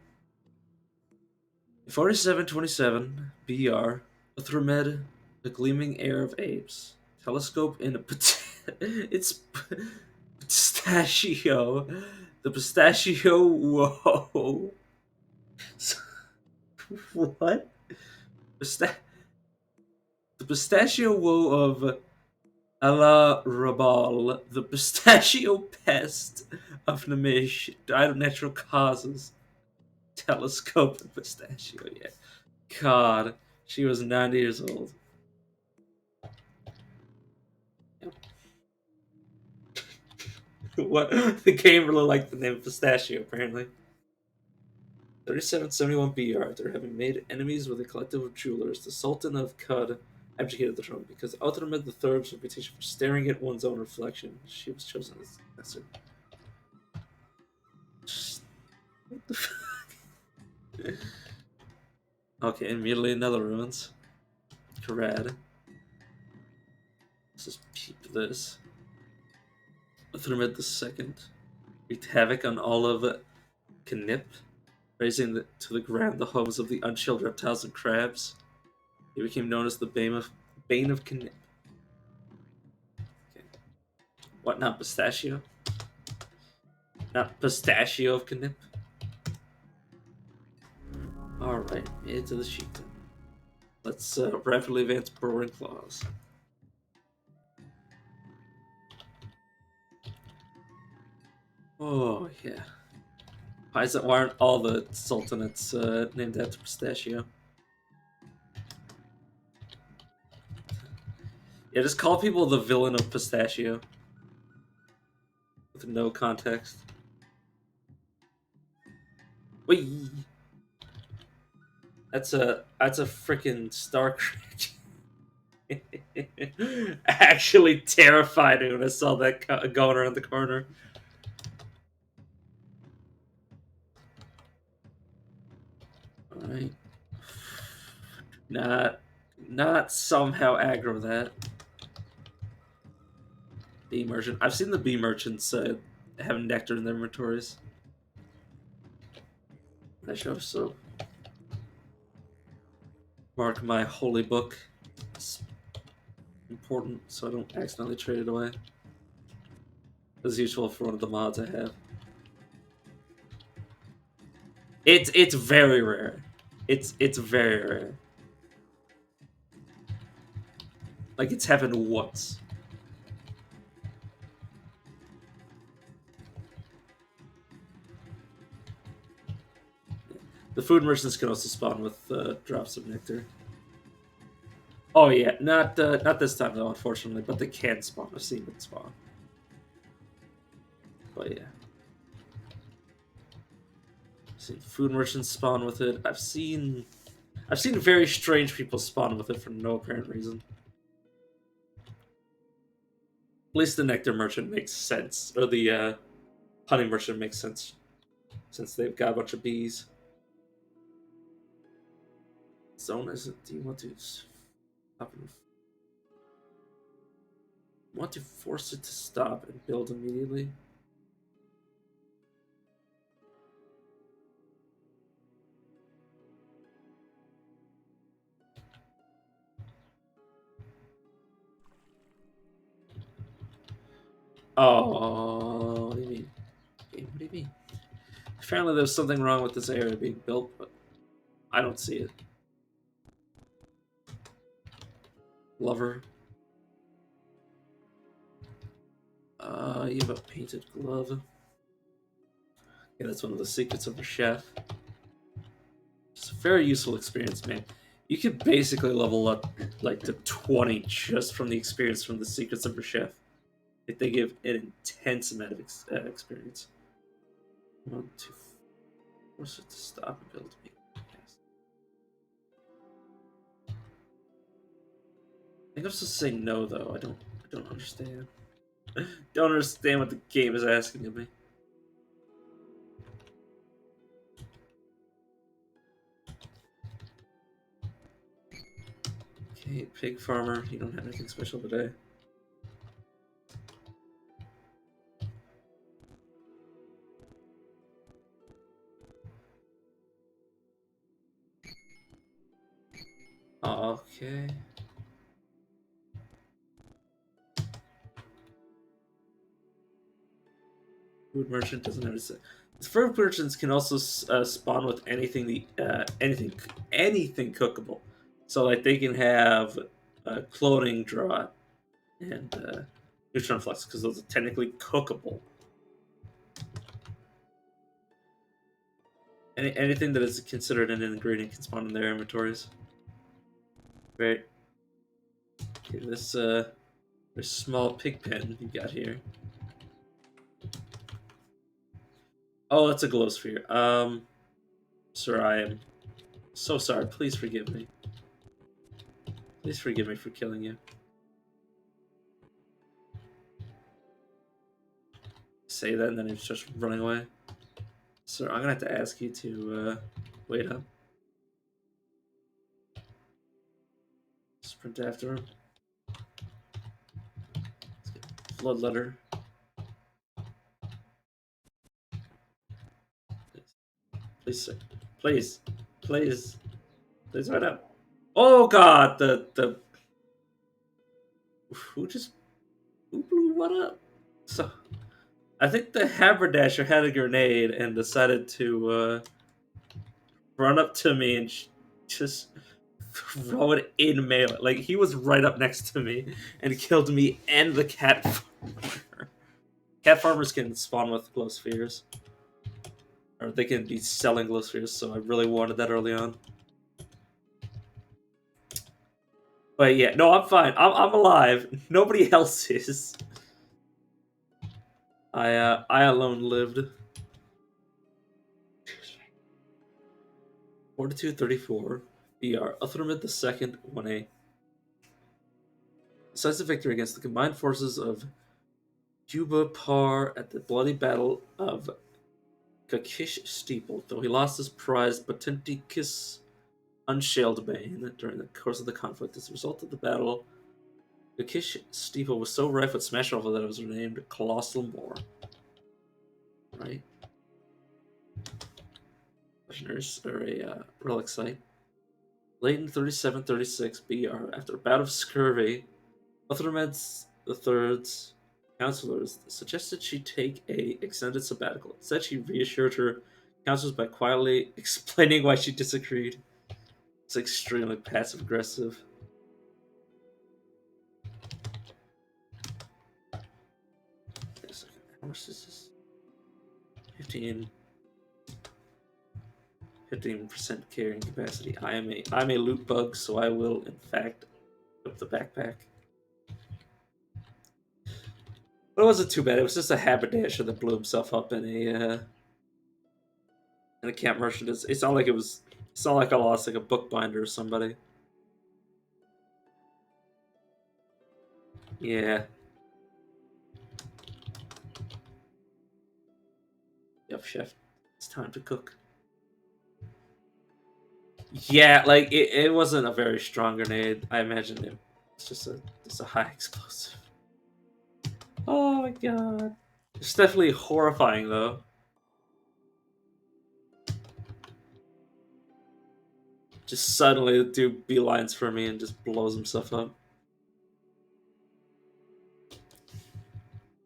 4727 BR, Uthramed, the gleaming air of apes. Telescope in a it's pistachio. The pistachio whoa. What? The pistachio woe of Allah Rabal, the pistachio pest of Namish, died of natural causes. Telescope and pistachio, yeah. God, she was 90 years old. What? The game really liked the name Pistachio, apparently. 3771 BR. After having made enemies with a collective of jewelers, the Sultan of Qud abdicated the throne because Uthramed III's reputation for staring at one's own reflection. She was chosen as successor. What the fuck? Okay, immediately another ruins. Karad. Let's just peep this. Uthramed II wreaked havoc on all of Knip, razing to the ground the homes of the unchilled reptiles and crabs. He became known as the Bane of Knip. Okay. What, not Pistachio? Not Pistachio of Knip? Alright, made it to the sheep then. Let's rapidly advance Burrowing Claws. Oh, yeah. Why aren't all the sultanates named after Pistachio? Yeah, just call people the villain of Pistachio. With no context. Wait. That's a freaking Starcraft. Actually terrified me when I saw that going around the corner. Alright. Not somehow aggro that. Bee merchant. I've seen the bee merchants have nectar in their inventories. I should so mark my holy book. It's important so I don't accidentally trade it away. as usual for one of the mods I have. It's very rare. It's very rare. Like it's happened once. The food merchants can also spawn with drops of nectar. Oh yeah, not this time though, unfortunately. But they can spawn. I've seen it spawn. But yeah, I've seen food merchants spawn with it. I've seen very strange people spawn with it for no apparent reason. At least the nectar merchant makes sense, or the honey merchant makes sense, since they've got a bunch of bees. Zone is it? Do you want to stop and want to force it to stop and build immediately? Oh, what do you mean? What do you mean? Apparently there's something wrong with this area being built, but I don't see it. Lover. You have a painted glove. Yeah, that's one of the secrets of a chef. It's a very useful experience, man. You could basically level up like to 20 just from the experience from the secrets of a chef. Like, they give an intense amount of experience. I want to force it to stop and build me. Yes. I think I'm supposed to say no though. I don't understand. Don't understand what the game is asking of me. Okay, pig farmer, you don't have anything special today. Okay. Food merchant doesn't have to say. Food merchants can also spawn with anything anything cookable. So like they can have clothing draught and neutron flux because those are technically cookable. Anything that is considered an ingredient can spawn in their inventories. Right. Okay, this small pig pen you got here. Oh, that's a glow sphere. Sir, I am so sorry. Please forgive me. Please forgive me for killing you. Say that and then he's just running away. Sir, I'm gonna have to ask you to wait up. Sprint after him. Flood letter. Please, sir. Please. Please. Please wait up. Oh god, the who blew what up? So I think the haberdasher had a grenade and decided to run up to me and just throw it in melee. Like he was right up next to me and killed me and the cat farmer. Cat farmers can spawn with glow spheres, or they can be selling glow spheres. So I really wanted that early on. But yeah, no, I'm fine. I'm alive. Nobody else is. I alone lived. Fortitude 34. BR. Uthramid II 1A. Decisive victory against the combined forces of Juba Par at the bloody battle of Kakish Steeple, though he lost his prize Botenticus Unshaled Bane during the course of the conflict. As a result of the battle, Kakish Steeple was so rife with smash rifle that it was renamed Colossal Moor. Right? Legendaries are a relic site. Leighton 3736 BR. After a bout of scurvy, Uthramed's the Third's counselors suggested she take a extended sabbatical. Instead, she reassured her counselors by quietly explaining why she disagreed. It's extremely passive aggressive. How much is this? 15% carrying capacity. I'm a loot bug, so I will in fact up the backpack. But it wasn't too bad. It was just a haberdasher that blew himself up in a camp merchant. It's not like it was. It's not like I lost like a bookbinder or somebody. Yeah. Yep, chef. It's time to cook. Yeah, like it wasn't a very strong grenade. I imagine it's just a high explosive. Oh my god. It's definitely horrifying though. Just suddenly do beelines for me and just blows himself up.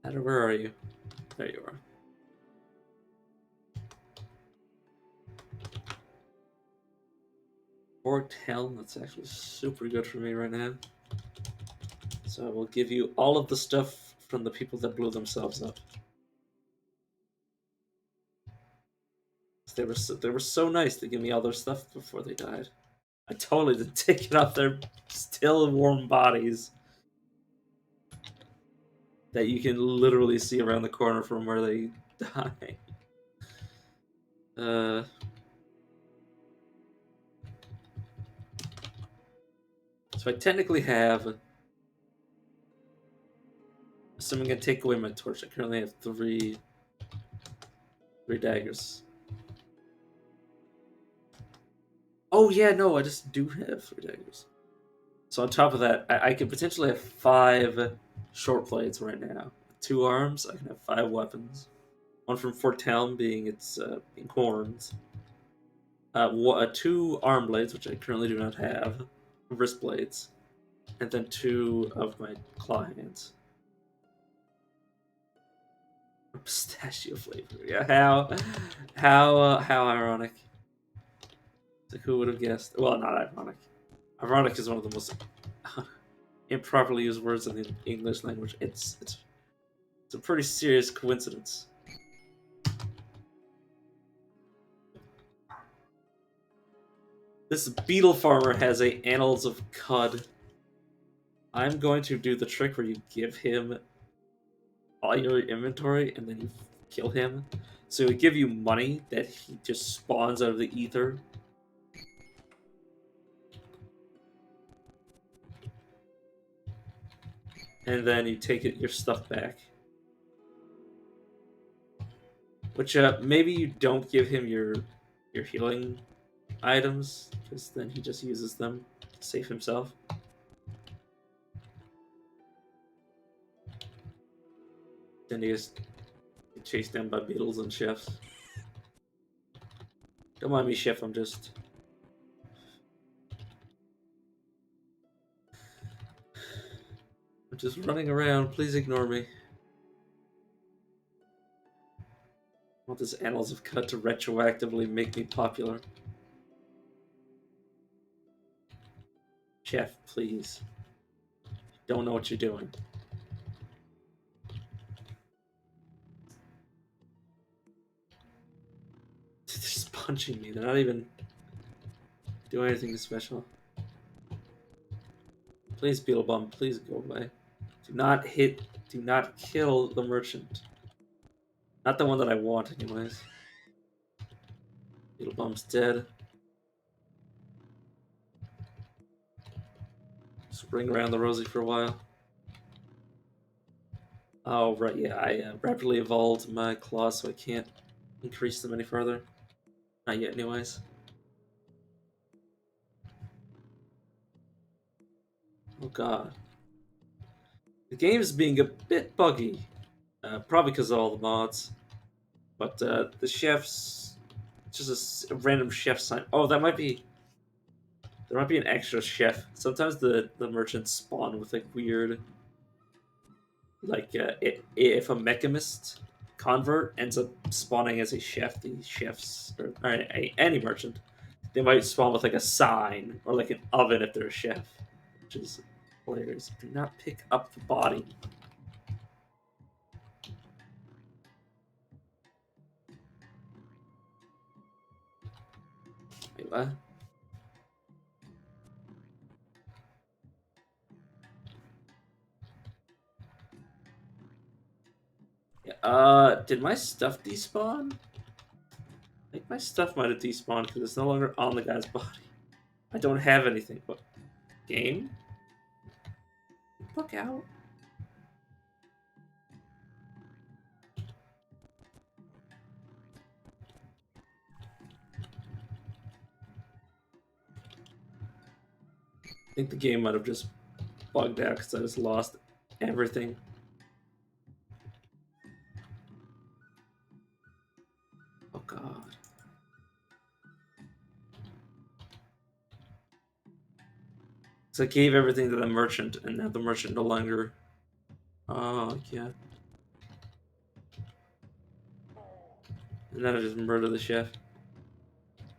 Ada, where are you? There you are. Fort Helm, that's actually super good for me right now. So I will give you all of the stuff from the people that blew themselves up. They were so nice to give me all their stuff before they died. I totally did take it off their still warm bodies that you can literally see around the corner from where they die. So I technically have. Assuming I take away my torch, I currently have three daggers. Oh yeah, no, I just do have 3 daggers. So on top of that, I could potentially have 5 short blades right now. With 2 arms, I can have 5 weapons. One from Fort Town being its being horns. 2 arm blades, which I currently do not have. Wrist blades, and then 2 of my claw hands. Pistachio flavor. Yeah, how ironic. Like, who would have guessed? Well, not ironic. Ironic is one of the most improperly used words in the English language. It's a pretty serious coincidence. This beetle farmer has a Annals of Cud. I'm going to do the trick where you give him all your inventory and then you kill him. So we give you money that he just spawns out of the ether. And then you take your stuff back. Which maybe you don't give him your healing items, because then he just uses them to save himself. Then he gets chased down by beetles and chefs. Don't mind me, chef. I'm just running around. Please ignore me. I want this Annals of Cut to retroactively make me popular. Chef, please. Don't know what you're doing. They're just punching me. They're not even doing anything special. Please, Beetlebum, please go away. Do not kill the merchant. Not the one that I want, anyways. Beetlebum's dead. Just ring around the rosy for a while. Oh, right, yeah, I rapidly evolved my claws, so I can't increase them any further. Not yet, anyways. Oh god. The game is being a bit buggy. Probably because of all the mods. But the chef's... just a random chef sign. Oh, that might be... There might be an extra chef. Sometimes the merchants spawn with like weird Like if a mechanist convert ends up spawning as a chef, the chefs or any merchant, they might spawn with like a sign or like an oven if they're a chef, which is hilarious. Do not pick up the body. Wait, what? Yeah, did my stuff despawn? I think my stuff might have despawned because it's no longer on the guy's body. I don't have anything. But game? Fuck out. I think the game might have just bugged out because I just lost everything. Oh god. So I gave everything to the merchant, and now the merchant no longer. Oh yeah. And then I just murder the chef.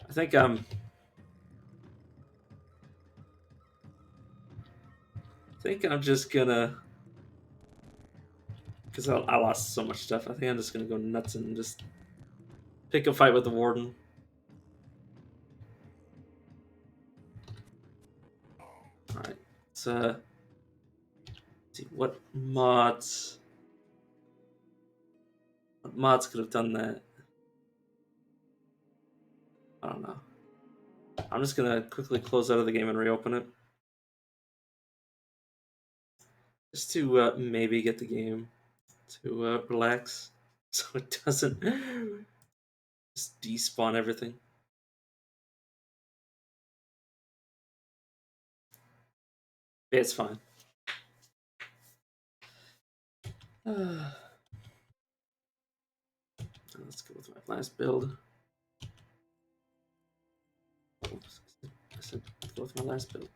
I think I'm just gonna, because I lost so much stuff. I think I'm just gonna go nuts and just pick a fight with the warden. All right. So let's see what mods. What mods could have done that? I don't know. I'm just gonna quickly close out of the game and reopen it, just to maybe get the game to relax, so it doesn't just despawn everything. It's fine. Let's go with my last build. Oops. I said go with my last build.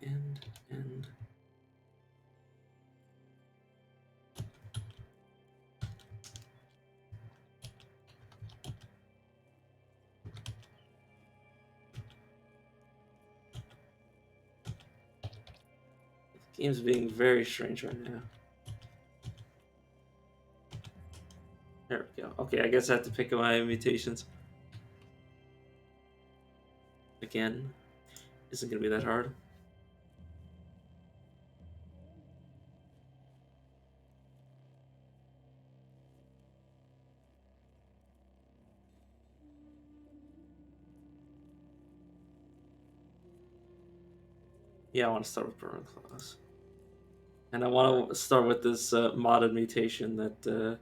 End. The game's being very strange right now. There we go. Okay, I guess I have to pick up my mutations. Again, isn't gonna be that hard. Yeah, I want to start with Burn Claws. And I want to start with this modded mutation that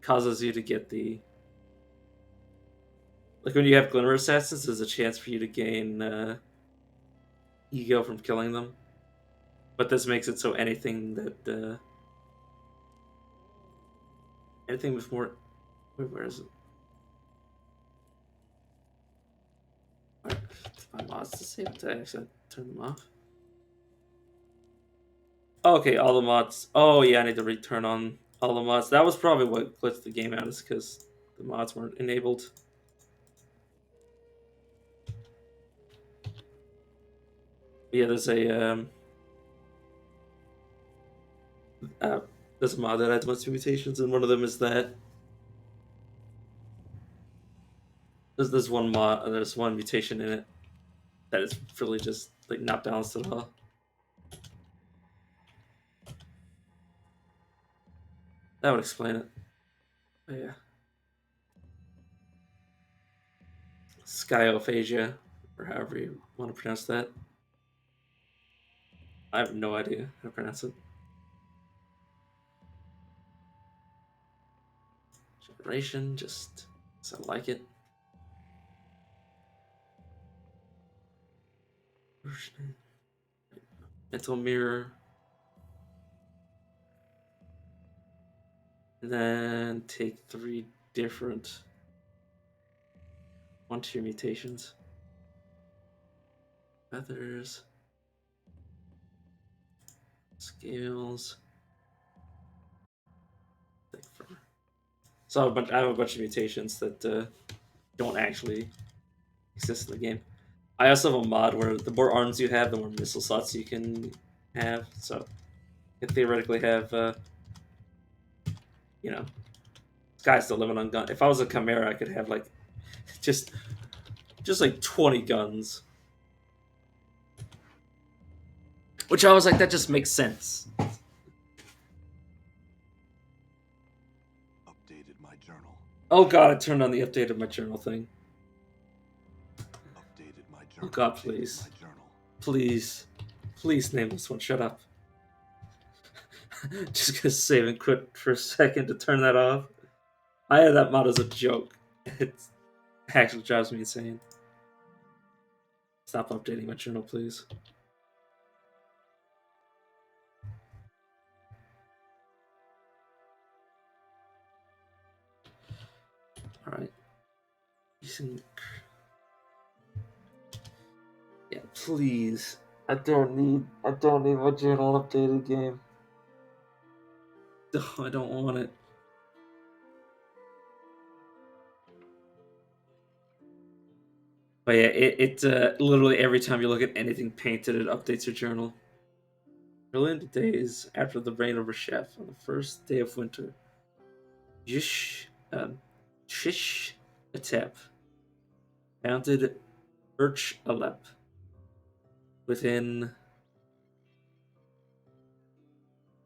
causes you to get the. Like when you have Glimmer Assassins, there's a chance for you to gain ego from killing them. But this makes it so anything that. Anything with more. Where is it? My mods disabled to actually turn them off. Okay, all the mods. Oh yeah, I need to return on all the mods. That was probably what glitched the game out, is because the mods weren't enabled. Yeah, there's a there's a mod that adds bunch of mutations, and one of them is that there's one mod, there's one mutation in it that is really just like not balanced at all. That would explain it. But yeah, Skyophagia, or however you want to pronounce that. I have no idea how to pronounce it. Generation, just because I like it. Mental mirror. And then take 3 different 1 tier mutations. Feathers. Scales. So I have a bunch of mutations that don't actually exist in the game. I also have a mod where the more arms you have, the more missile slots you can have. So you can theoretically have, you know, sky's the limit on gun. If I was a Chimera, I could have like just like 20 guns. Which I was like, that just makes sense. Updated my journal. Oh god, I turned on the update of my journal thing. Updated my journal. Oh god, please. Please. Please name this one. Shut up. Just gonna save and quit for a second to turn that off. I had that mod as a joke. It actually drives me insane. Stop updating my journal, please. Alright. Yeah, please. I don't need my journal updated game. No, I don't want it. But yeah, it literally every time you look at anything painted, it updates your journal. Early in the days after the reign of Reshef, on the first day of winter, Shish Atep founded Urch Alep within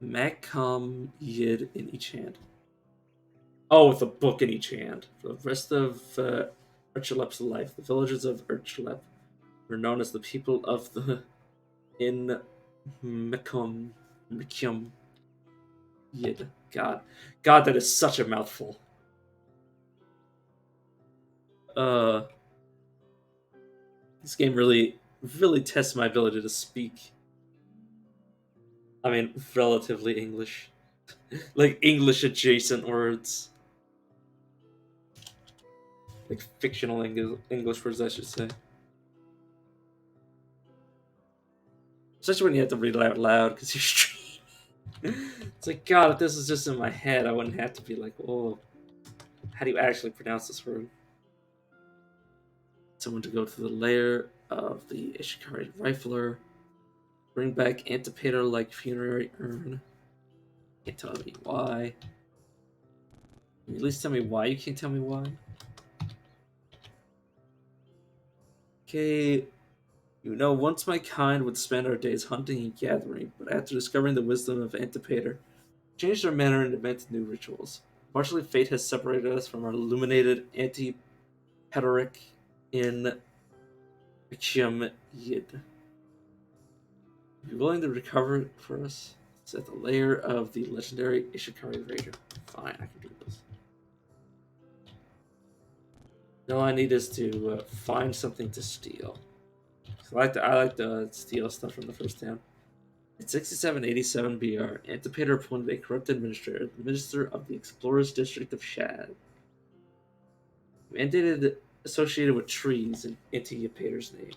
Makam Yid in each hand. Oh, with a book in each hand. For the rest of Urchalep's life, the villagers of Urchalep were known as the people of the in Mekum Yid. God, that is such a mouthful. This game really tests my ability to speak. I mean, relatively English, like English adjacent words, like fictional English words, I should say. Especially when you have to read it out loud because you're streaming. It's like, God, if this was just in my head, I wouldn't have to be like, oh, how do you actually pronounce this word? Someone to go to the lair of the Ishikari Rifler. Bring back Antipater like funerary urn. Can't tell me why. Can you at least tell me why you can't tell me why? Okay, you know, once my kind would spend our days hunting and gathering, but after discovering the wisdom of Antipater, changed our manner and invented new rituals. Partially, fate has separated us from our illuminated Antipateric in Ichium Yid. If you're willing to recover it for us, it's at the lair of the legendary Ishikari Raider. Fine, I can do this. All I need is to find something to steal. I like to steal stuff from the first town. In 6787 BR, Antipater appointed a corrupt administrator, the minister of the Explorers District of Shad. Mandated associated with trees in Antipater's name.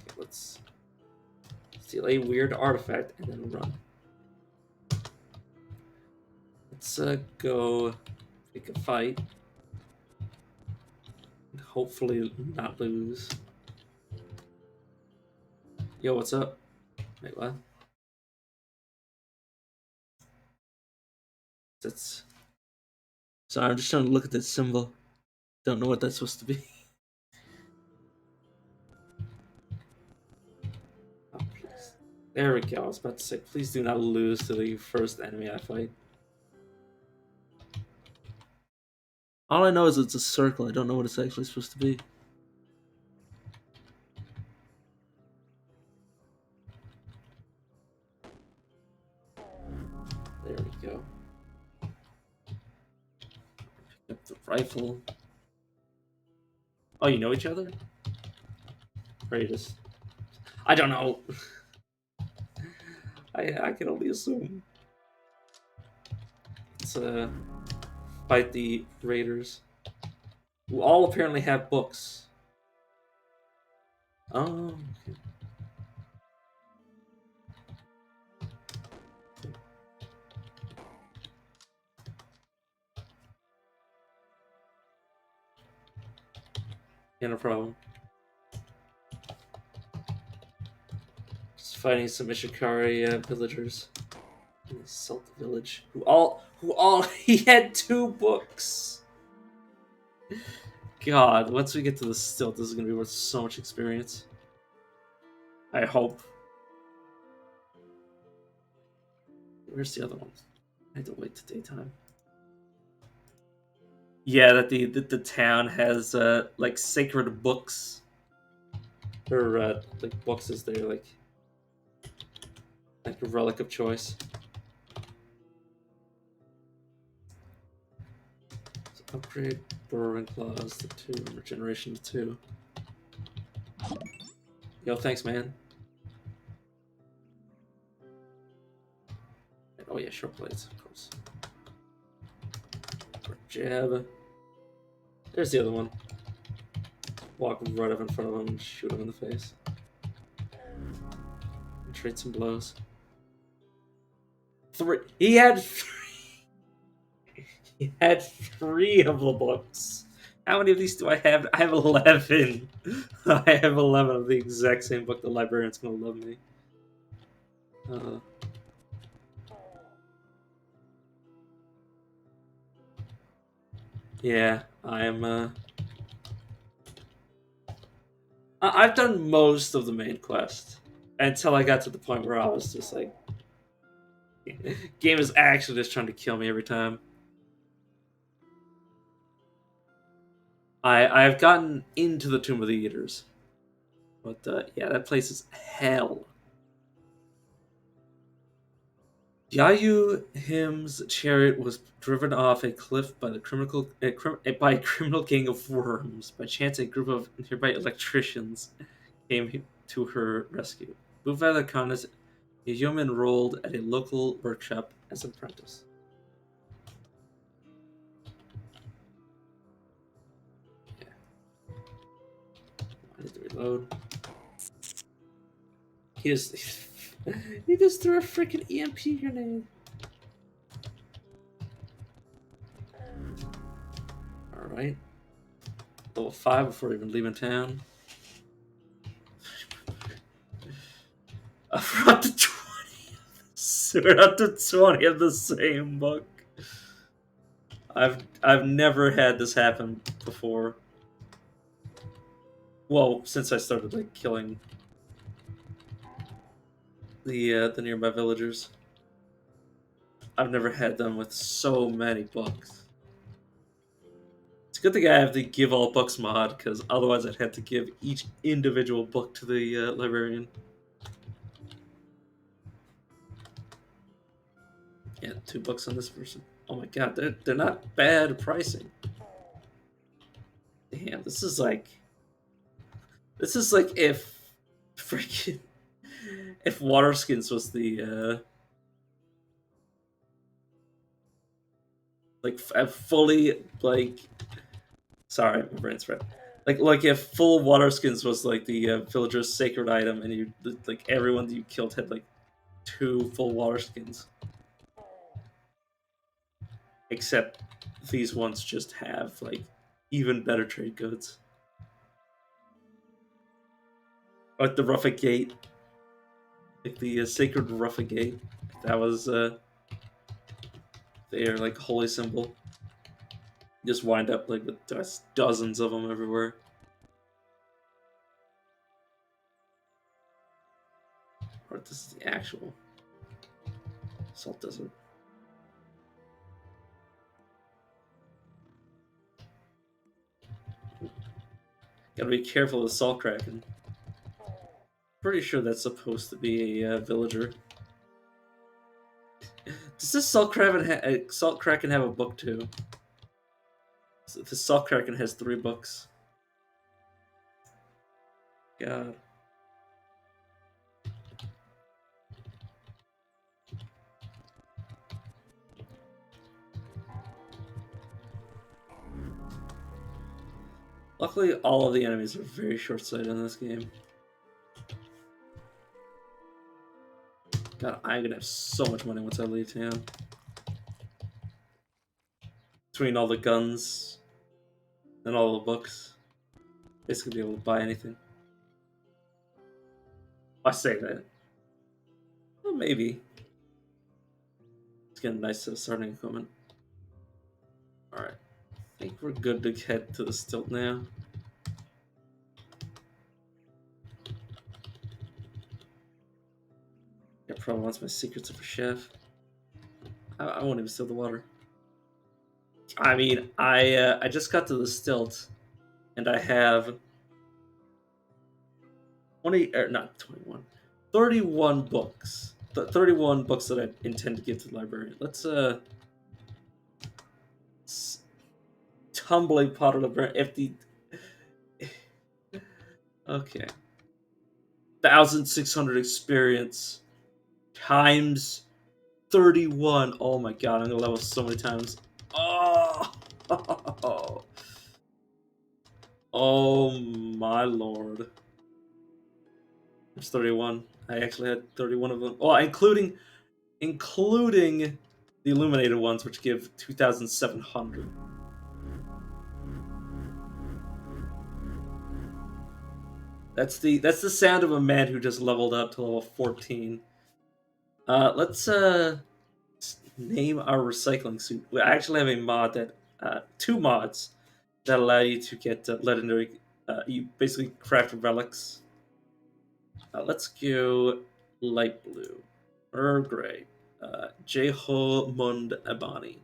Okay, let's steal a weird artifact and then run. Let's go pick a fight. And hopefully not lose. Yo, what's up? Wait, what? That's... Sorry, I'm just trying to look at this symbol. Don't know what that's supposed to be. Oh, please. There we go. I was about to say, please do not lose to the first enemy I fight. All I know is it's a circle. I don't know what it's actually supposed to be. There we go. Pick up the rifle. Oh, you know each other? Greatest. I don't know. I can only assume. Let's fight the raiders, who all apparently have books. Oh, okay. Yeah, no problem. Just fighting some Ishikari villagers. And they assault the village. Who all he had 2 books. God, once we get to the stilt, this is gonna be worth so much experience. I hope. Where's the other one? I had to wait to daytime. Yeah, that the town has like sacred books. Or like books is their like a relic of choice. So upgrade Burrowing Claws to 2, regeneration to 2. Yo, thanks, man. Oh yeah, short blades, of course. Jab. There's the other one. Walk right up in front of him and shoot him in the face. And trade some blows. 3. He had 3. He had 3 of the books. How many of these do I have? I have 11. I have 11 of the exact same book. The librarian's gonna love me. Yeah, I'm. I've done most of the main quest until I got to the point where I was just like, game is actually just trying to kill me every time. I've gotten into the Tomb of the Eaters, but yeah, that place is hell. Yayu Him's chariot was driven off a cliff by by a criminal gang of worms. By chance, a group of nearby electricians came to her rescue. Buvela Khan is a yeoman enrolled at a local workshop as an apprentice. Yeah. I need to reload. He just he just threw a freaking EMP grenade. Alright. Level 5 before even leaving town. We're up to 20. We're up to 20 of the same book. I've never had this happen before. Well, since I started like killing the nearby villagers, I've never had them with so many books. It's a good thing I have the give all books mod, because otherwise I'd have to give each individual book to the librarian. Yeah, 2 books on this person. Oh my god, they're not bad pricing. Damn, this is like if freaking if Waterskins was the like fully like sorry, my brain's red. Like if full Waterskins was like the villager's sacred item, and you like everyone that you killed had like 2 full Waterskins. Except these ones just have like even better trade goods. Like the Ruffa Gate. Like the sacred Ruffa Gate. That was their like holy symbol. You just wind up like with dozens of them everywhere. Or this is the actual Salt Desert. Gotta be careful with Salt Kraken. Pretty sure that's supposed to be a villager. Does this Salt Kraken have a book too? So the Salt Kraken has 3 books. God. Luckily, all of the enemies are very short-sighted in this game. God, I'm gonna have so much money once I leave town. Between all the guns and all the books, basically be able to buy anything. I say that. Well, maybe. It's getting nice starting equipment. Alright. I think we're good to head to the stilt now. Yeah, probably wants my secrets of a chef. I won't even steal the water. I mean, I just got to the stilt, and I have 20 or not 21, 31 books. 31 books that I intend to give to the library. Let's tumbling pot of the burn. If the okay, 1,600 experience times 31. Oh my god, I'm gonna level so many times. Oh, oh my lord. There's 31. I actually had 31 of them. Oh, including the illuminated ones, which give 2,700. That's the sound of a man who just leveled up to level 14. Let's name our recycling suit. We actually have a mod that two mods that allow you to get legendary. You basically craft relics. Let's go light blue or gray. Jeho Mund Abani.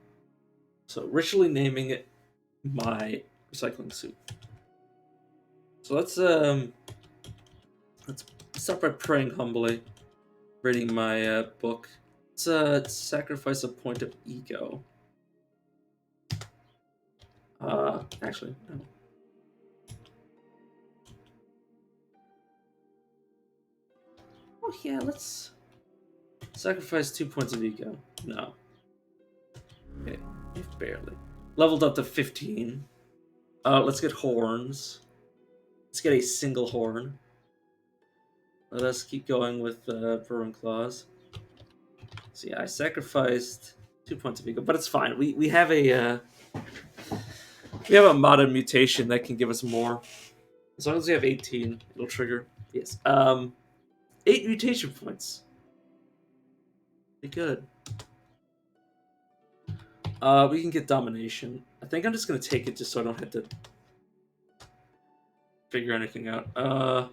So ritually naming it my recycling suit. So let's start by praying humbly, reading my book. Let's sacrifice a point of ego. Actually, no. Oh yeah, let's sacrifice 2 points of ego. No. Okay, barely. Leveled up to 15. Let's get horns. Let's get a single horn. Let us keep going with Brewing Claws. So yeah, I sacrificed 2 points of ego, but it's fine. We have a modded mutation that can give us more. As long as we have 18, it'll trigger. Yes. 8 mutation points. Pretty good. We can get domination. I think I'm just gonna take it just so I don't have to figure anything out.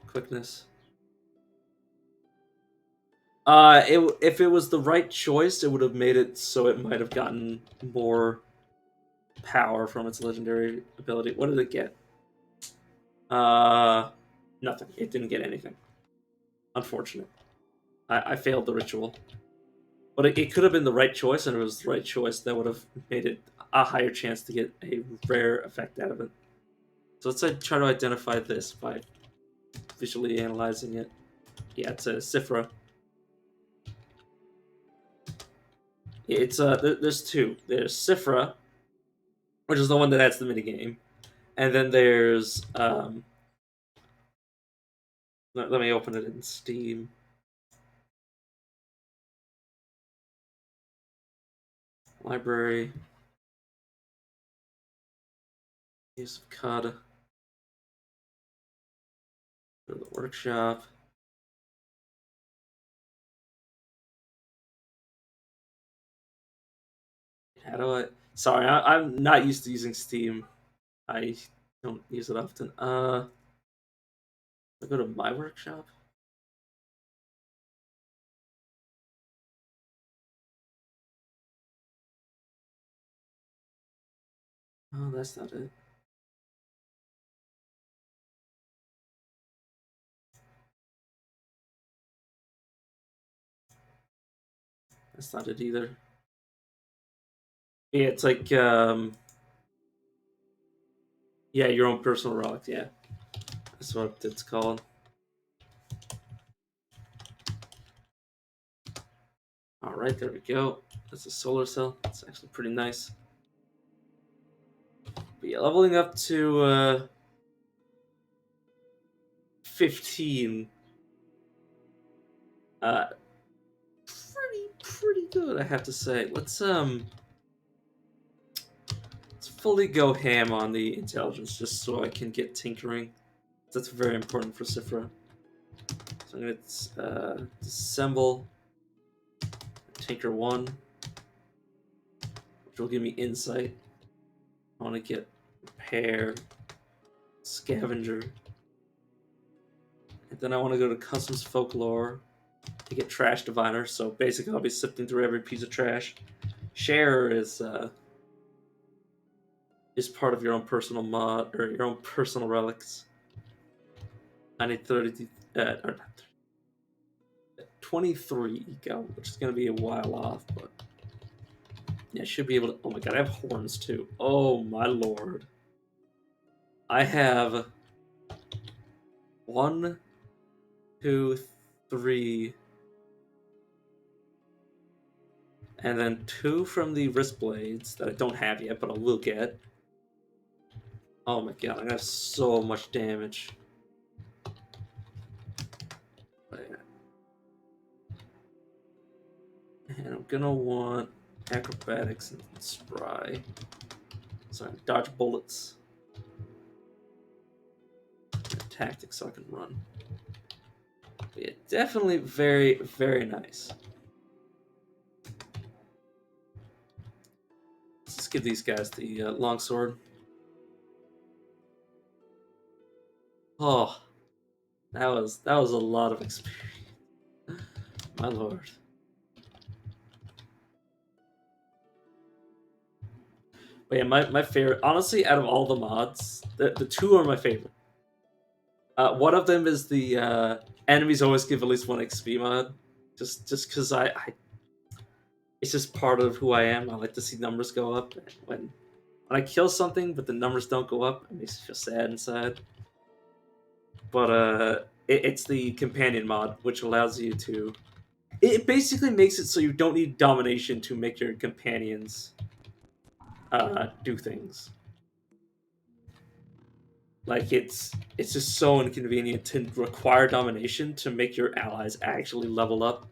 Quickness. If it was the right choice, it would have made it so it might have gotten more power from its legendary ability. What did it get? Nothing. It didn't get anything. Unfortunate. I failed the ritual. But it could have been the right choice, and it was the right choice that would have made it a higher chance to get a rare effect out of it. So let's try to identify this by visually analyzing it. Yeah, it's a Sifra. It's there's two. There's Sifra, which is the one that adds the minigame, and then there's let me open it in Steam. Library. Use of CUD. Go to the workshop. How do I? Sorry, I'm not used to using Steam. I don't use it often. I go to my workshop. Oh, that's not it. That's not it either. Yeah, it's like yeah, your own personal relic. Yeah, that's what it's called. All right, there we go. That's a solar cell. It's actually pretty nice. But yeah, leveling up to 15. Pretty good, I have to say. Let's fully go ham on the intelligence just so I can get tinkering. That's very important for Sifra. So I'm gonna disassemble Tinker 1, which will give me insight. I want to get Repair, Scavenger, and then I want to go to Customs Folklore to get Trash Diviner. So basically, I'll be sifting through every piece of trash. Share is part of your own personal mod or your own personal relics. I need 30, or 23 eco, which is going to be a while off, but yeah, I should be able to. Oh my god, I have horns too. Oh my lord. I have 1, 2, 3, and then 2 from the wrist blades that I don't have yet, but I will get. Oh my god, I'm gonna have so much damage. And I'm gonna want acrobatics and spry. So I can dodge bullets. And tactics so I can run. But yeah, definitely very, very nice. Let's just give these guys the longsword. Oh, that was a lot of experience. My lord. But yeah, my favorite, honestly, out of all the mods, the 2 are my favorite. One of them is the enemies always give at least 1 XP mod, just because I it's just part of who I am. I like to see numbers go up when I kill something, but the numbers don't go up. It makes me feel sad inside. But it's the companion mod, which allows you to. It basically makes it so you don't need domination to make your companions do things. Like it's just so inconvenient to require domination to make your allies actually level up.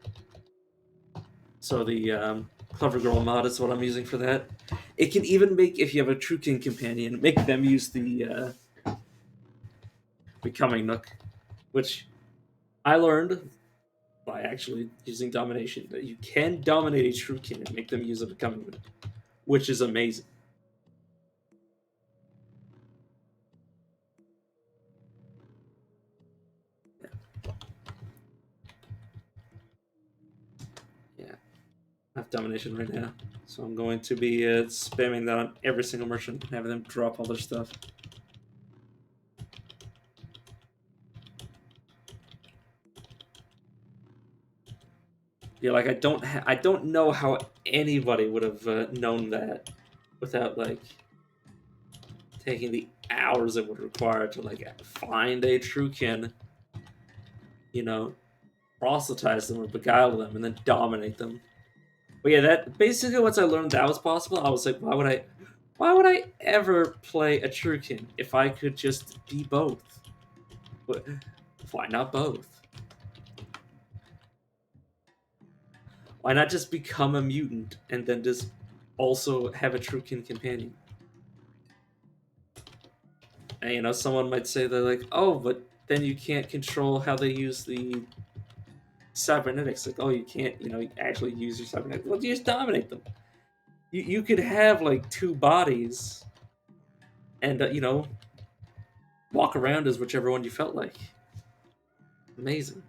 So the Clever Girl mod is what I'm using for that. It can even make, if you have a Truekin companion, make them use the Becoming Nook, which I learned by actually using domination that you can dominate a Truekin and make them use a Becoming Nook, which is amazing. Yeah, I have domination right now, so I'm going to be spamming that on every single merchant and having them drop all their stuff. Yeah, like I don't know how anybody would have known that without like taking the hours it would require to like find a Truekin, you know, proselytize them or beguile them, and then dominate them. But yeah, that basically once I learned that was possible, I was like, why would I ever play a Truekin if I could just be both? Why not both? Why not just become a mutant and then just also have a Truekin companion? And, you know, someone might say they're like, oh, but then you can't control how they use the cybernetics. Like, oh, you can't, you know, actually use your cybernetics. Well, you just dominate them. You could have like 2 bodies and, you know, walk around as whichever one you felt like. Amazing.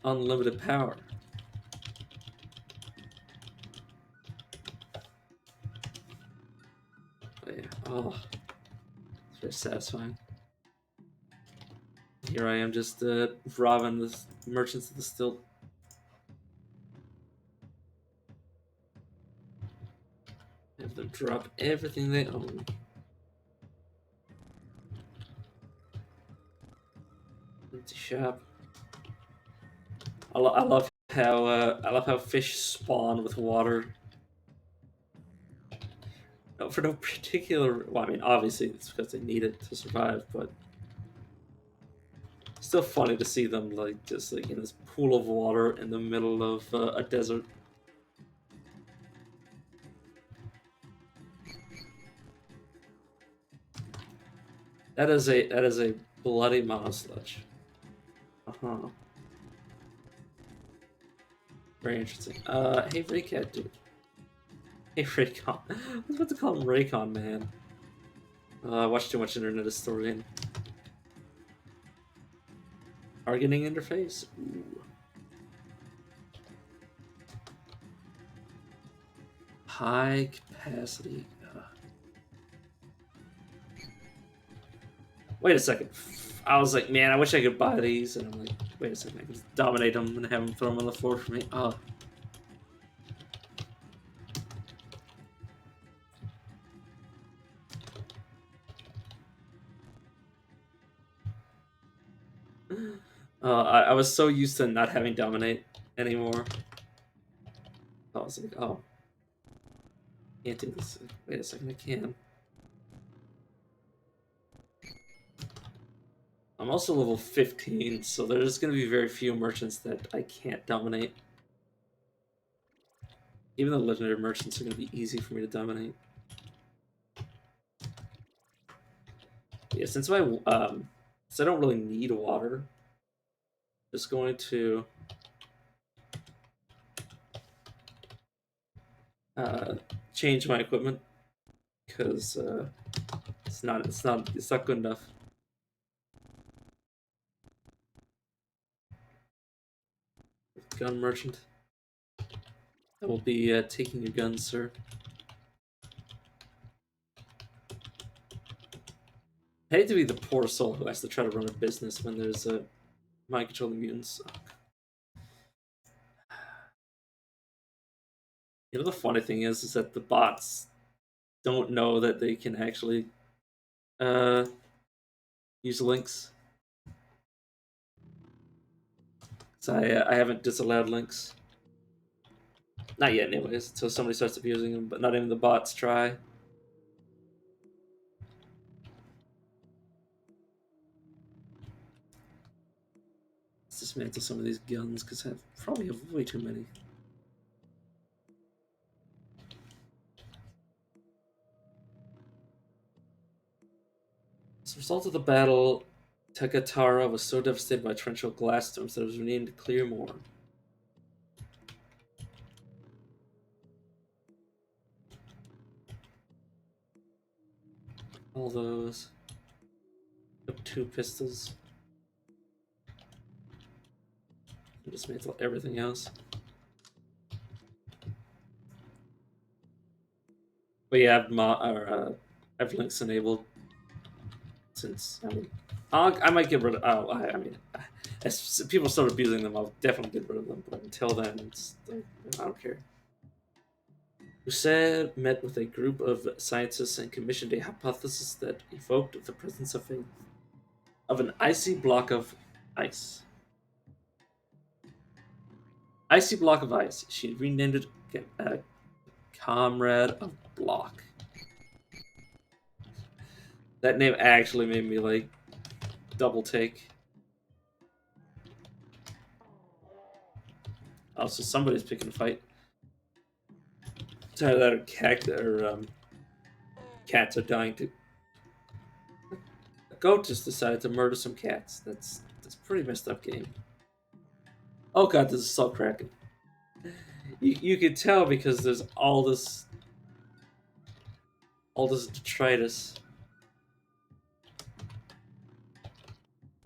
Unlimited power. But yeah, oh, it's very satisfying. Here I am just robbing the merchants of the stilt. Have them drop everything they own. Empty shop. I love how fish spawn with water. for no particular. Well, I mean, obviously it's because they need it to survive, but still funny to see them like just like in this pool of water in the middle of a desert. That is a bloody monosludge. Uh-huh. Very interesting. Hey Raycat dude. Hey Raycon. I was about to call him Raycon man. I watched too much Internet Historian. Targeting interface? Ooh. High capacity. Wait a second. I was like, man, I wish I could buy these. And I'm like, wait a second. I can just dominate them and have them throw them on the floor for me. Oh. I was so used to not having dominate anymore. I was like, oh. Can't do this. Wait a second, I can. I'm also level 15, so there's going to be very few merchants that I can't dominate. Even the legendary merchants are going to be easy for me to dominate. Yeah, since I don't really need water, just going to change my equipment because it's not good enough. Gun merchant. I will be taking your guns, sir. I hate to be the poor soul who has to try to run a business when there's mind controlling mutants. You know, the funny thing is that the bots don't know that they can actually use links. So I haven't disallowed links. Not yet, anyways, until somebody starts abusing them, but not even the bots try. Let's dismantle some of these guns, because I probably have way too many. As a result of the battle, Tagatara was so devastated by torrential glass storms that it was renamed Clearmoor. All those. Took 2 pistols. Dismantle everything else. But yeah, I have links enabled. Since I mean, I might get rid of. Oh, I mean, as people start abusing them, I'll definitely get rid of them. But until then, I don't care. Husserl met with a group of scientists and commissioned a hypothesis that evoked the presence of an icy block of ice. Icy block of ice. She renamed it Comrade of Block. That name actually made me like double take. Oh, so somebody's picking a fight. Sorry, that cats are dying too. A goat just decided to murder some cats. That's a pretty messed up game. Oh god, this is so cracking. You could tell because there's all this detritus.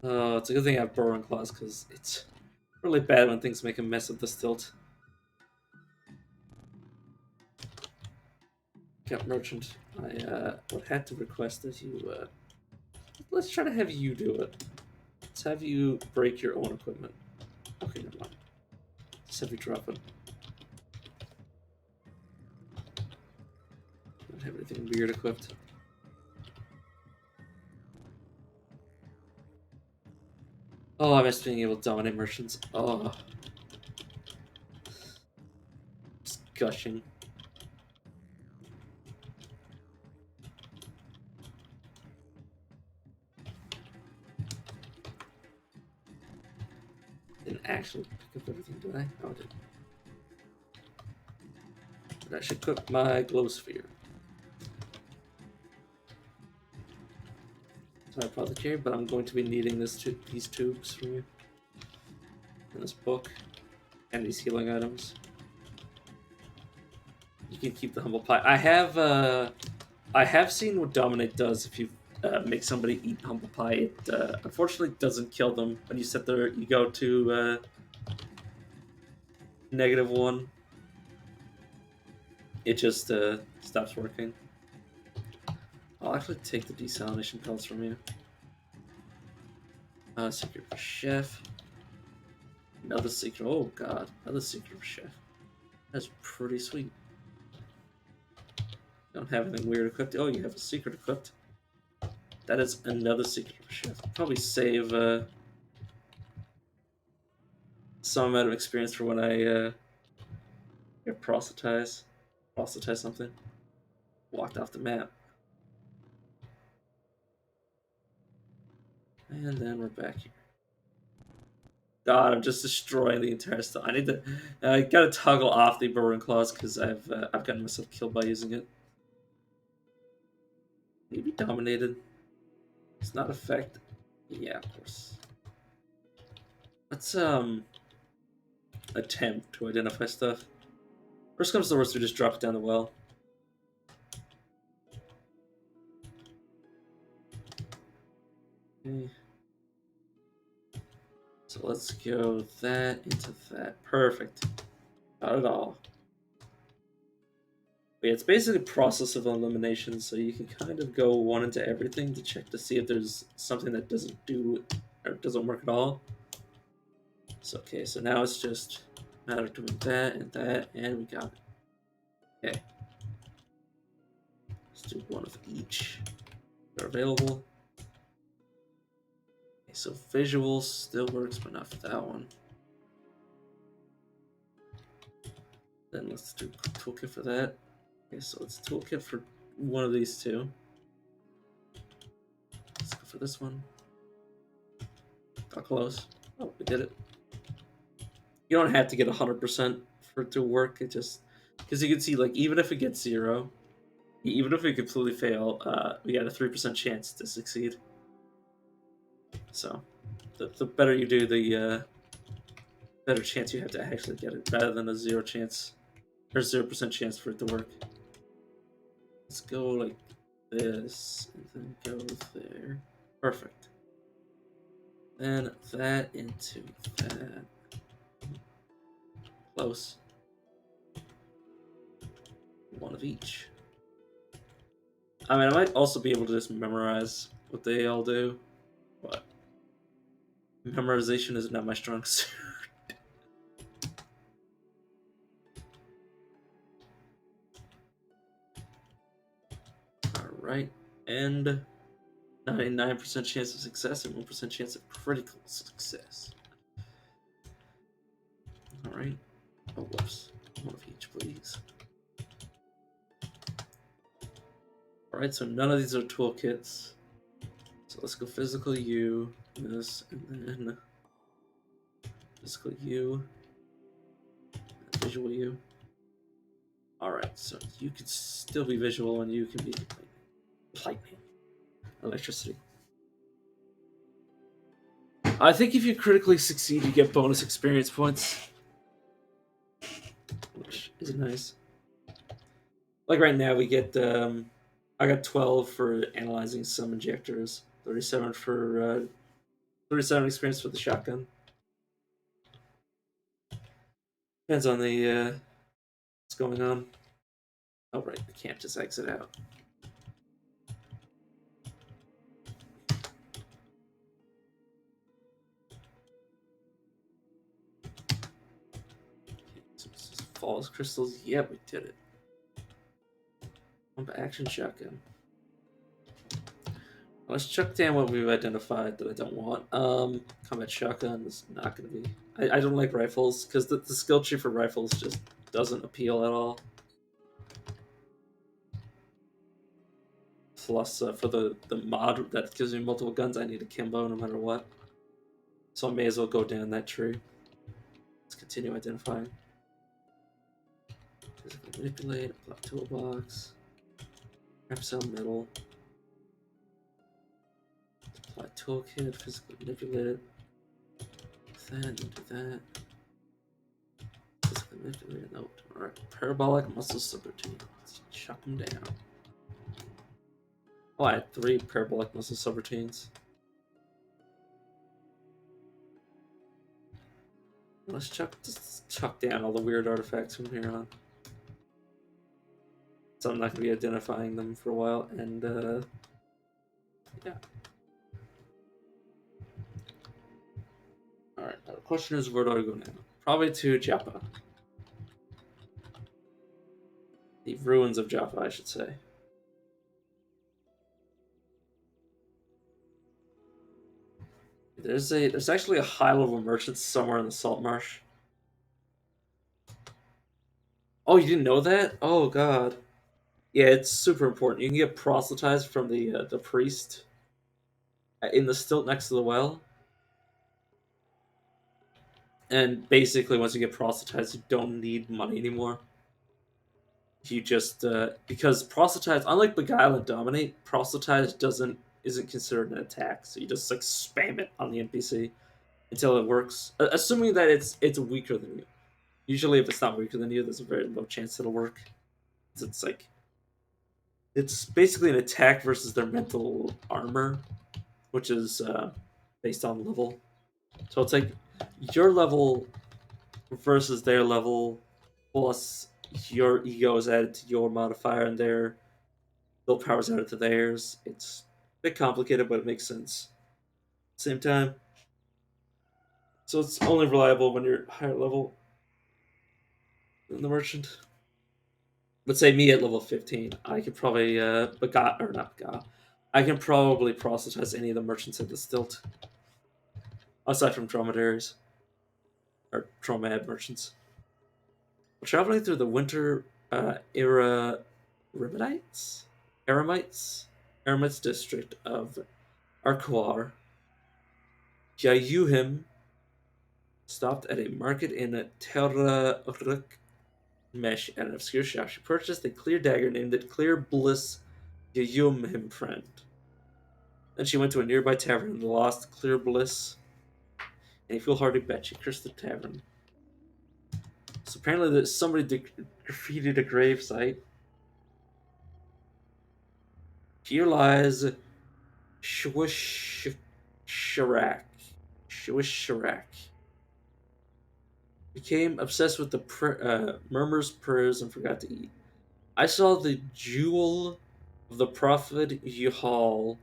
Oh, it's a good thing I have Burrowing Claws because it's really bad when things make a mess of the stilt. Cat Merchant, I would have to request that you let's try to have you do it. Let's have you break your own equipment. Okay, never mind. Just have you drop it. Don't have anything weird equipped. Oh, I miss being able to dominate merchants. Oh. It's gushing. actually pick up everything, did I? Oh, I did. But I should cook my glow sphere. Sorry, Apothecary, but I'm going to be needing these tubes from you. And this book. And these healing items. You can keep the humble pie. I have seen what Dominate does if you make somebody eat humble pie. It unfortunately doesn't kill them when you set their ego to -1. It just stops working. I'll actually take the desalination pellets from you. Secret for Chef. Another secret. Oh god, another secret for Chef. That's pretty sweet. Don't have anything weird equipped. Oh, you have a secret equipped. That is another secret for Chef. Probably save some amount of experience for when I get proselytize something. Walked off the map. And then we're back here. God, I'm just destroying the entire stuff. I need to. I gotta toggle off the Burrowing Claws because I've gotten myself killed by using it. Maybe Dominated. It's not effect. Yeah, of course. Let's attempt to identify stuff. Worst comes to worst, we just drop it down the well. Okay. So let's go that into that. Perfect. Not at all. But yeah, it's basically a process of elimination, so you can kind of go one into everything to check to see if there's something that doesn't do or doesn't work at all. So okay, so now it's just a matter of doing that, and we got it. Okay. Let's do one of each. They're available. Okay, so visual still works, but not for that one. Then let's do toolkit for that. Okay, so it's toolkit for one of these two. Let's go for this one. Got close. Oh, we did it. You don't have to get 100% for it to work. It just because you can see, like, even if it gets 0, even if we completely fail, we got a 3% chance to succeed. So, the better you do, the better chance you have to actually get it, rather than a 0 chance or 0% chance for it to work. Let's go like this, and then go there. Perfect. Then that into that. Close. One of each. I mean, I might also be able to just memorize what they all do, but memorization is not my strong suit. Alright, and 99% chance of success and 1% chance of critical success. Alright. Oh, whoops. One of each, please. Alright, so none of these are toolkits. So let's go physical U, this, and then physical U, and visual U. Alright, so you can still be visual and you can be lightning, electricity. I think if you critically succeed, you get bonus experience points, which is nice. Like right now, we get I got 12 for analyzing some injectors, 37 for 37 experience for the shotgun. Depends on the what's going on. Oh right, we can't just exit out. Falls crystals. Yep, we did it. Pump action shotgun. Let's chuck down what we've identified that I don't want. Combat shotgun is not going to be. I don't like rifles because the skill tree for rifles just doesn't appeal at all. Plus, for the mod that gives me multiple guns, I need a Kimbo no matter what. So I may as well go down that tree. Let's continue identifying. Physically manipulate, apply toolbox. Wrap cell metal. Apply toolkit, physically manipulate it. Do that, do that. Physically manipulate it, nope. Alright, parabolic muscle subroutine. Let's chuck them down. Oh, I had 3 parabolic muscle subroutines. Let's chuck down all the weird artifacts from here on. So I'm not going to be identifying them for a while, and yeah. Alright, now the question is, where do I go now? Probably to Joppa. The ruins of Joppa, I should say. There's actually a high level merchant somewhere in the salt marsh. Oh, you didn't know that? Oh god. Yeah, it's super important. You can get proselytized from the priest in the stilt next to the well. And basically, once you get proselytized, you don't need money anymore. You just because proselytize, unlike beguile and dominate, proselytize isn't considered an attack. So you just like spam it on the NPC until it works. Assuming that it's weaker than you. Usually, if it's not weaker than you, there's a very low chance it'll work. It's like it's basically an attack versus their mental armor, which is based on level. So it's like your level versus their level plus your ego is added to your modifier and their willpower is added to theirs. It's a bit complicated, but it makes sense. Same time. So it's only reliable when you're higher level than the merchant. Let's say me at level 15, I could probably begot or not begot. I can probably proselytize any of the merchants at the stilt. Aside from dromedaries. Or dromad merchants. Traveling through the winter era Eremites district of Arquar, Yayuhim stopped at a market in Terra Uruk Mesh at an obscure shop. She purchased a clear dagger named it Clear Bliss Yayumhim Friend. Then she went to a nearby tavern and lost Clear Bliss. And you feel hard to bet she cursed the tavern. So apparently that somebody graffitied a gravesite. Here lies Shwish Sharak. Became obsessed with the murmurs, prayers, and forgot to eat. I saw the jewel of the prophet Yehal.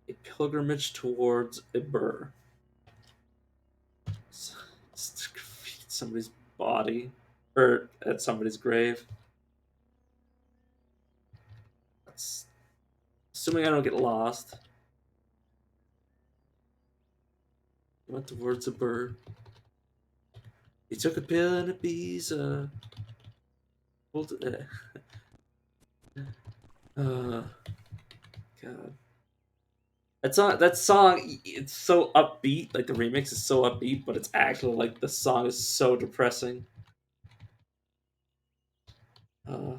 A pilgrimage towards Ibur. Somebody's body. Or at somebody's grave. That's, assuming I don't get lost. Went towards Ibur. He took a pill and a Ibiza. God. That song, it's so upbeat. Like the remix is so upbeat, but it's actually like the song is so depressing. Uh,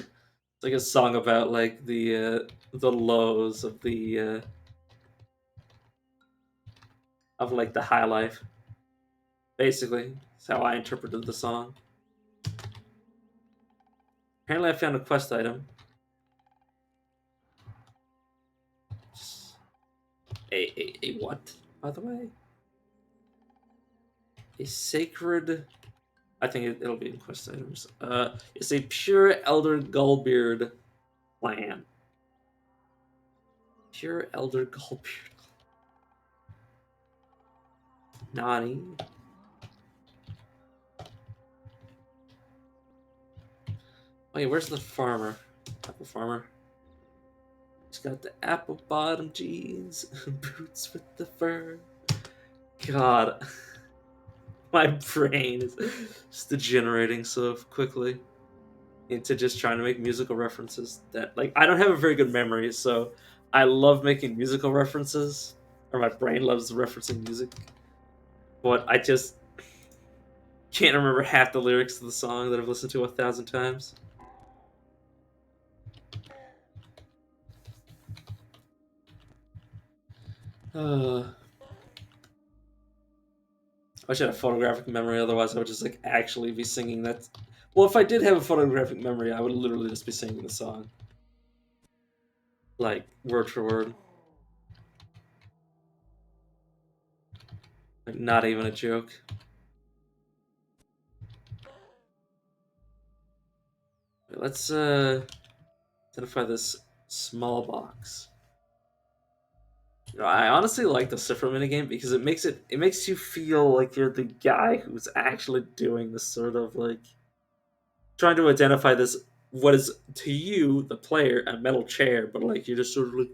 it's like a song about like the lows of like the high life. Basically, that's how I interpreted the song. Apparently, I found a quest item. A what, by the way? A sacred. I think it'll be in quest items. It's a pure Elder Gullbeard plan. Pure Elder Gullbeard. Nani. Wait, where's the farmer? Apple farmer. She's got the apple bottom jeans, boots with the fur. God, my brain is just degenerating so quickly into just trying to make musical references that, like, I don't have a very good memory, so I love making musical references, or my brain loves referencing music, but I just can't remember half the lyrics to the song that I've listened to 1,000 times. I should have photographic memory, otherwise I would just like actually be singing that. Well, if I did have a photographic memory, I would literally just be singing the song, like word for word, like not even a joke. Let's identify this small box. You know, I honestly like the Cipher minigame because it makes you feel like you're the guy who's actually doing this sort of like trying to identify this what is to you the player a metal chair, but like you're just sort of like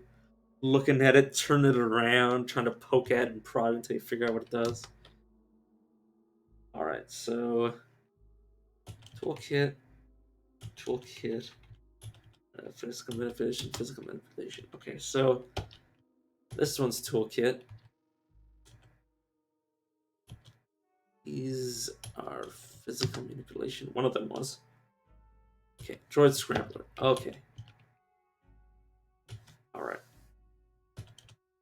looking at it, turning it around, trying to poke at it and prod until you figure out what it does. All right, so toolkit, toolkit, physical manipulation, physical manipulation. Okay, so this one's toolkit. These are physical manipulation. One of them was. Okay, droid scrambler. Okay. All right.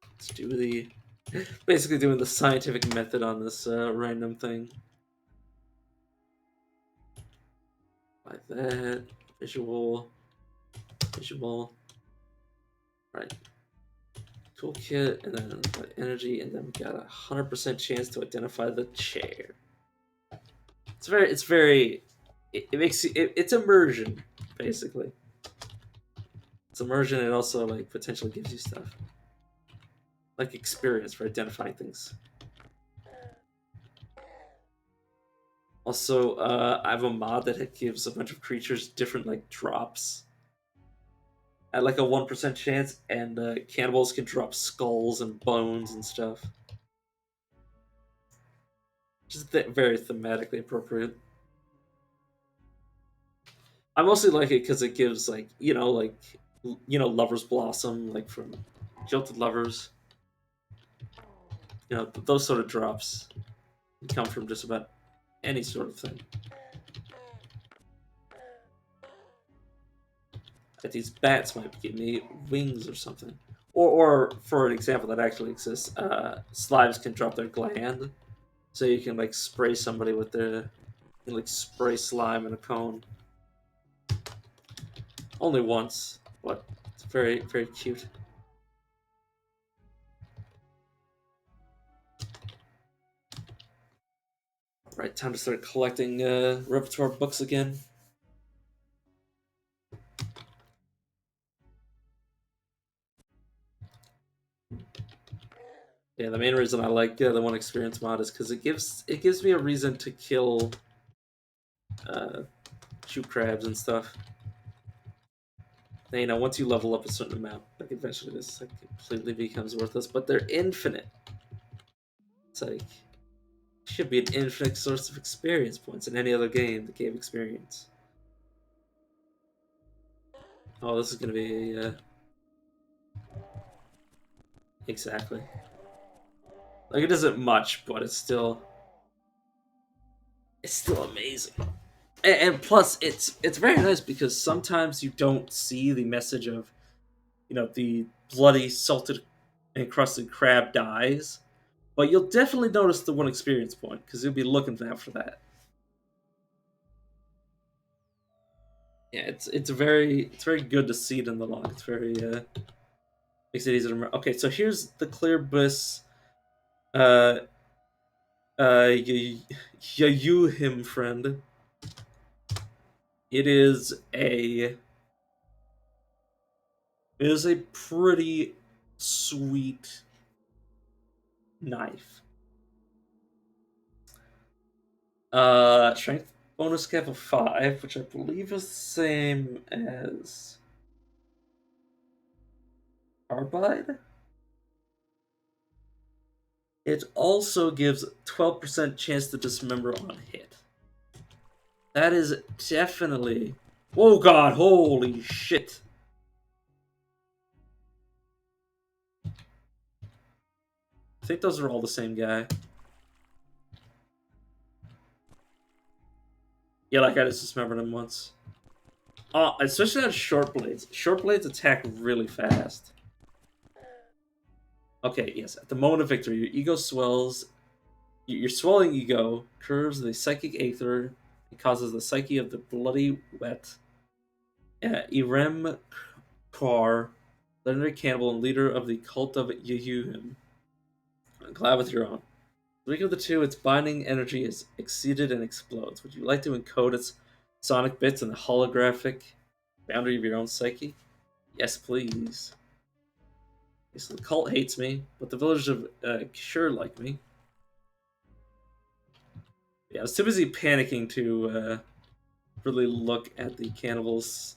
Let's do the basically doing the scientific method on this random thing. Like that. Visual. Visual. Right. Toolkit, and then energy, and then we got 100% chance to identify the chair. It's very, it makes it's immersion, basically. It's immersion, and also like potentially gives you stuff like experience for identifying things. Also, I have a mod that gives a bunch of creatures different like drops at like a 1% chance, and cannibals can drop skulls and bones and stuff. Just very thematically appropriate. I mostly like it because it gives like lovers blossom like from Jilted Lovers. You know those sort of drops come from just about any sort of thing. Like these bats might give me wings or something. Or for an example that actually exists, slimes can drop their gland, so you can like spray somebody with like spray slime in a cone. Only once, but it's very very cute. Right, time to start collecting repertoire books again. Yeah, the main reason I like the one experience mod is because it gives me a reason to kill, uh, shoot crabs and stuff. And, once you level up a certain amount, like eventually this like, completely becomes worthless. But they're infinite. It's like should be an infinite source of experience points in any other game that gave experience. Oh, this is gonna be exactly like it isn't much, but it's still amazing. And plus, it's very nice because sometimes you don't see the message of the bloody salted encrusted crab dies, but you'll definitely notice the one experience point because you'll be looking for that. Yeah, it's very good to see it in the log. It's very makes it easy to remember. Okay, so here's the clear bliss. Uh, you him friend. It is a pretty sweet knife. Strength bonus cap of 5, which I believe is the same as Carbide? It also gives 12% chance to dismember on hit. That is definitely... Oh god, holy shit. I think those are all the same guy. Yeah, like I just dismembered him once. Especially on short blades. Short blades attack really fast. Okay, yes. At the moment of victory, your ego swells. Your swelling ego curves the psychic aether. It causes the psyche of the bloody wet. Irem Kaur, legendary cannibal and leader of the cult of Yuhum. I'm glad with your own. Speaking of the two, its binding energy is exceeded and explodes. Would you like to encode its sonic bits in the holographic boundary of your own psyche? Yes, please. Okay, so the cult hates me, but the villagers of Kishur like me. Yeah, I was too busy panicking to really look at the cannibals'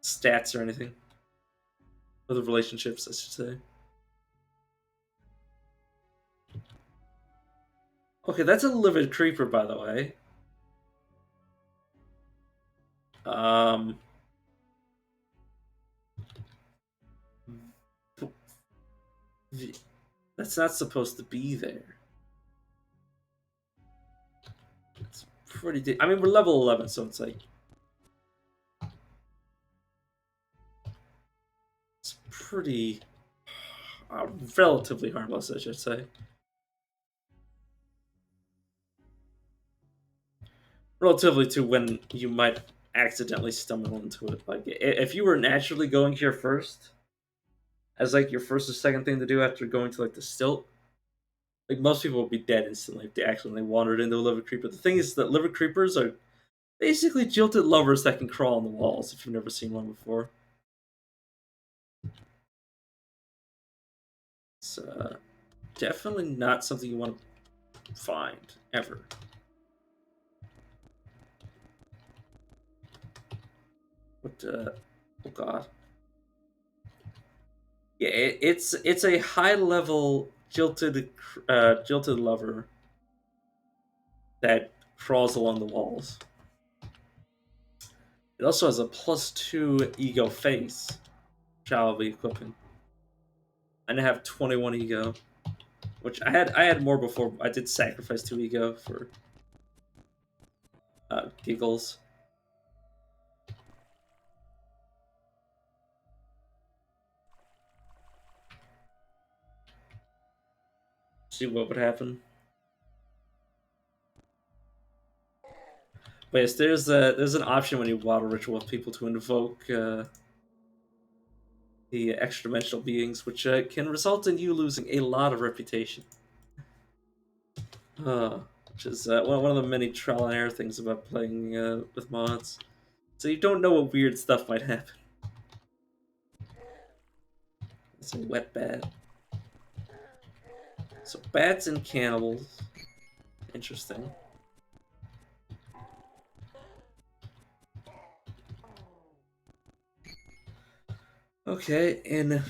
stats or anything. Or the relationships, I should say. Okay, that's a livid creeper, by the way. Um, that's not supposed to be there. It's pretty. I mean, we're level 11, so it's like it's pretty relatively harmless, I should say. Relatively to when you might accidentally stumble into it. Like if you were naturally going here first, as like your first or second thing to do after going to like the stilt, like most people would be dead instantly if they accidentally wandered into a liver creeper. The thing is that liver creepers are basically jilted lovers that can crawl on the walls. If you've never seen one before, it's definitely not something you want to find ever. But oh god, yeah, it's a high level jilted lover that crawls along the walls. It also has a +2 ego face, which I'll be equipping. And I have 21 ego, which I had more before. I did sacrifice 2 ego for giggles. See what would happen. But yes, there's an option when you water ritual with people to invoke the extra dimensional beings, which can result in you losing a lot of reputation. Which is one of the many trial and error things about playing with mods. So you don't know what weird stuff might happen. It's a wet bat. So bats and cannibals. Interesting. Okay, in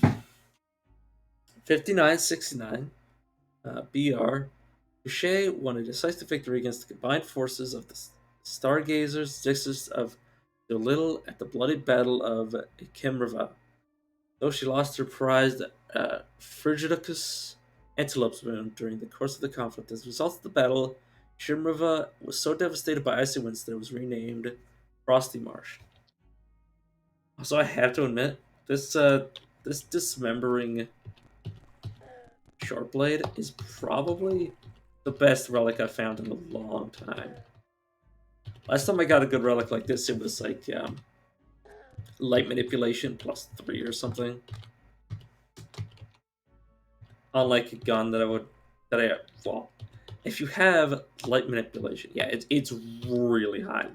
5969, BR, Boucher won a decisive victory against the combined forces of the Stargazers, Dixis of Dolittle at the bloody Battle of Kimriva. Though she lost her prized Frigidicus antelope's wound during the course of the conflict, as a result of the battle, Kimriva was so devastated by icy winds that it was renamed Frosty Marsh. So I have to admit, this dismembering Shortblade is probably the best relic I've found in a long time. Last time I got a good relic like this, it was like light manipulation +3 or something. Unlike a gun well, if you have light manipulation, yeah, it's really high.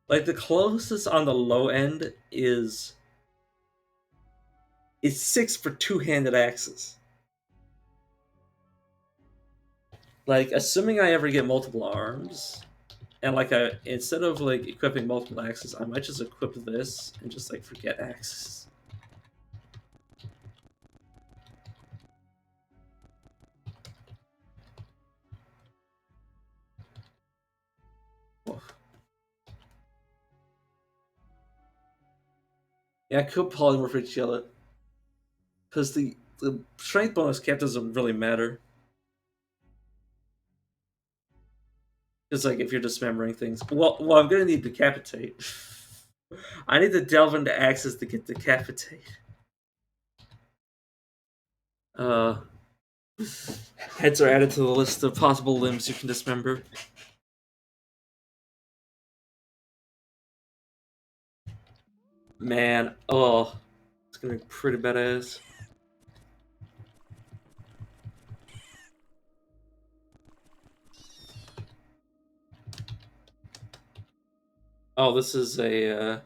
Like the closest on the low end is 6 for two-handed axes. Like, assuming I ever get multiple arms, And like instead of like equipping multiple axes, I might just equip this and just like forget axes. Oof. Yeah, I could polymorphic gel it. Because the strength bonus cap doesn't really matter. It's like if you're dismembering things. Well, I'm gonna need decapitate. I need to delve into axes to get decapitate. Uh, Heads are added to the list of possible limbs you can dismember. Man, oh, it's gonna be pretty badass. Oh, this is a.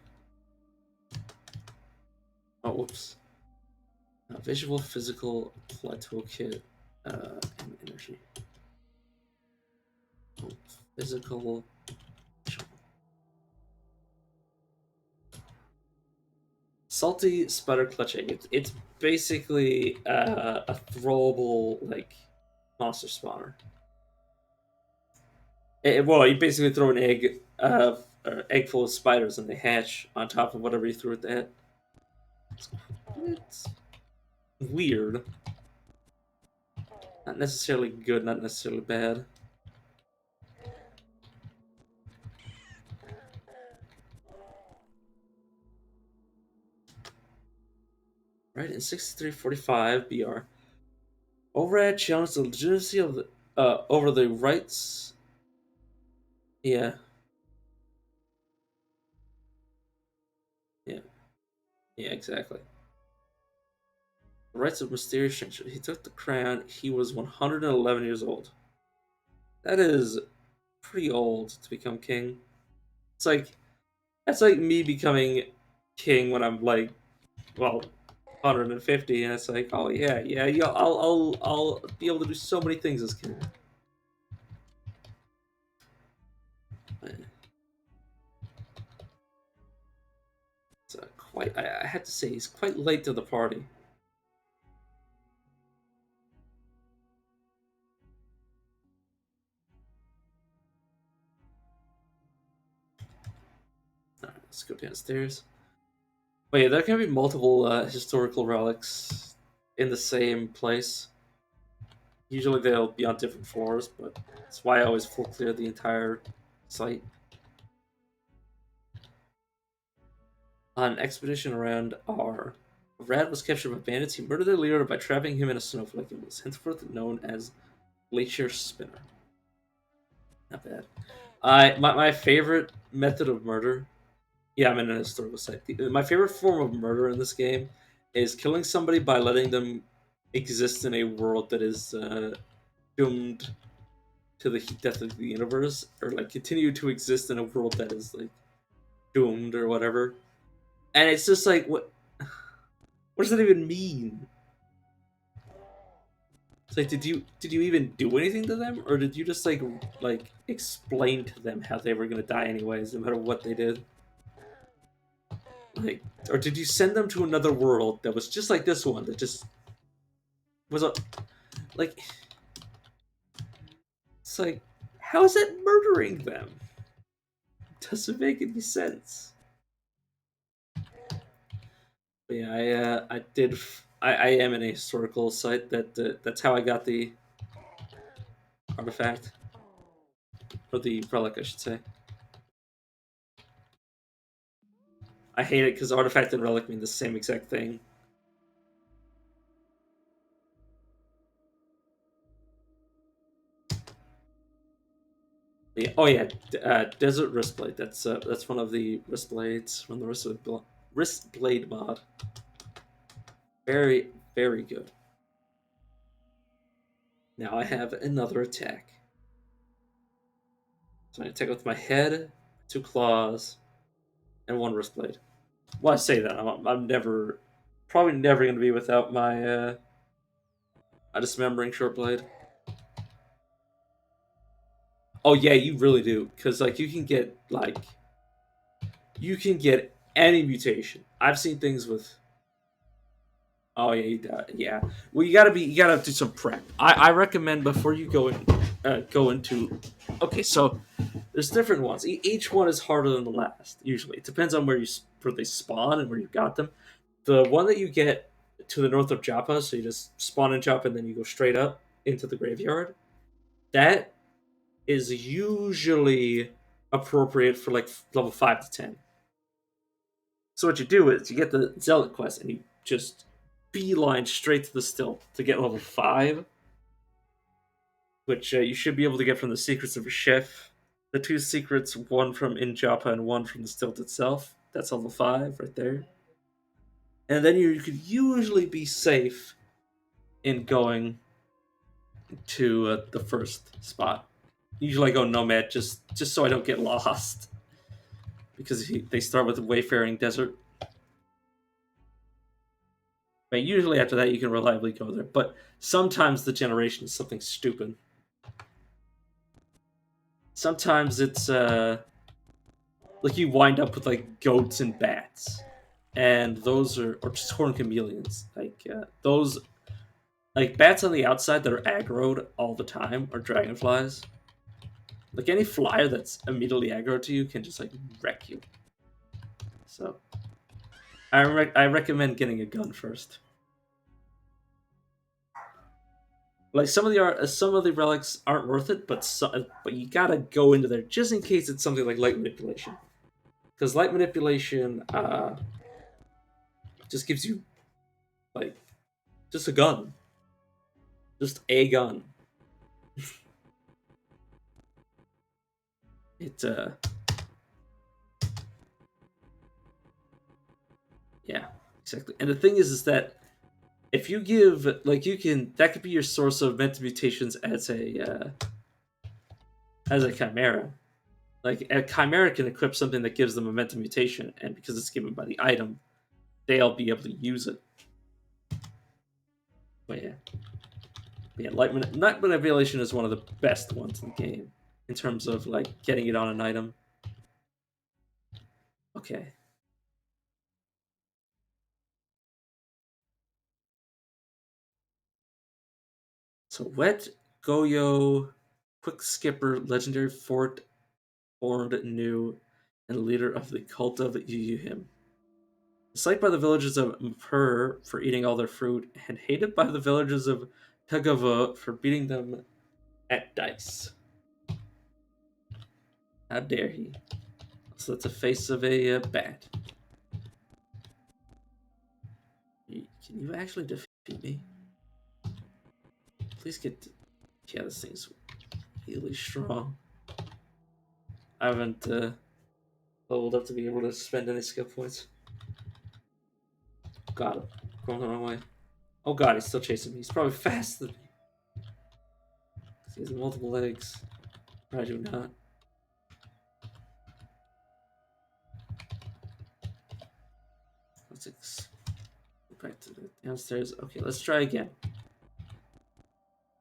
Oh, whoops. Visual physical plateau kit. And energy. Oh, physical. Salty spider clutch egg. It's basically a throwable like monster spawner. Well, you basically throw an egg full of spiders, and they hatch on top of whatever you threw at that. It's weird. Not necessarily good, not necessarily bad. Right, in 6345 BR. Overhead challenged the legitimacy of the over the rights. Yeah. Yeah. Yeah, exactly. The rights of mysterious stranger. He took the crown. He was 111 years old. That is pretty old to become king. It's like that's like me becoming king when I'm like, well, 150, and it's like, oh yeah, I'll be able to do so many things as king. It's quite. I had to say he's quite late to the party. All right, let's go downstairs. But yeah, there can be multiple historical relics in the same place. Usually they'll be on different floors, but that's why I always full clear the entire site. On an expedition around R, Rad was captured by bandits. He murdered their leader by trapping him in a snowflake and was henceforth known as Glacier Spinner. Not bad. My favorite method of murder. Yeah, I'm in a historical site. My favorite form of murder in this game is killing somebody by letting them exist in a world that is doomed to the death of the universe, or like continue to exist in a world that is like doomed or whatever. And it's just like, what does that even mean? It's like, did you even do anything to them, or did you just like explain to them how they were gonna die anyways, no matter what they did? Like, or did you send them to another world that was just like this one, that just was a like? It's like, how is that murdering them? Doesn't make any sense. But yeah, I did. I am in a historical site that's how I got the artifact, or the relic, I should say. I hate it because artifact and relic mean the same exact thing. Yeah, oh yeah, desert wristblade. That's one of the wrist blades from the wrist blade mod. Very very good. Now I have another attack. So I attack with my head, two claws, and one wrist blade. Well, I say that I'm never, probably never going to be without my a dismembering short blade. Oh yeah, you really do, because like you can get any mutation. I've seen things with. Oh yeah, yeah. Well, you gotta do some prep. I recommend before you go into. Okay, so there's different ones. Each one is harder than the last. Usually, it depends on where they spawn and where you got them. The one that you get to the north of Joppa, so you just spawn in Joppa and then you go straight up into the graveyard. That is usually appropriate for like level 5 to 10. So what you do is you get the Zealot quest and you just beeline straight to the still to get level 5, which you should be able to get from the Secrets of a Chef. The two secrets, one from In Joppa and one from the stilt itself. That's level 5 right there. And then you could usually be safe in going to the first spot. Usually I go Nomad just so I don't get lost. Because they start with the Wayfaring Desert. But usually after that you can reliably go there. But sometimes the generation is something stupid. Sometimes it's like you wind up with like goats and bats. And those are or just horned chameleons. Like those like bats on the outside that are aggroed all the time or dragonflies. Like any flyer that's immediately aggro to you can just like wreck you. So I recommend getting a gun first. Like some of the relics aren't worth it, but you gotta go into there just in case it's something like light manipulation, because light manipulation just gives you like just a gun, just a gun. It yeah, exactly. And the thing is that if you give like you can that could be your source of mental mutations as a chimera. Like a chimera can equip something that gives them a mental mutation, and because it's given by the item, they'll be able to use it. But yeah, Light Manipulation is one of the best ones in the game in terms of like getting it on an item. Okay. So Wet Goyo, Quick Skipper, Legendary Fort, Horned New, and leader of the cult of Yuyuhim. Disliked by the villagers of Mpur for eating all their fruit, and hated by the villagers of Tagava for beating them at dice. How dare he? So that's the face of a bat. Can you actually defeat me? Please get. Yeah, this thing's really strong. I haven't leveled up to be able to spend any skill points. Got him. Going the wrong way. Oh god, he's still chasing me. He's probably faster than me. He has multiple legs. Or I do not. Let's go back to the downstairs. Okay, let's try again.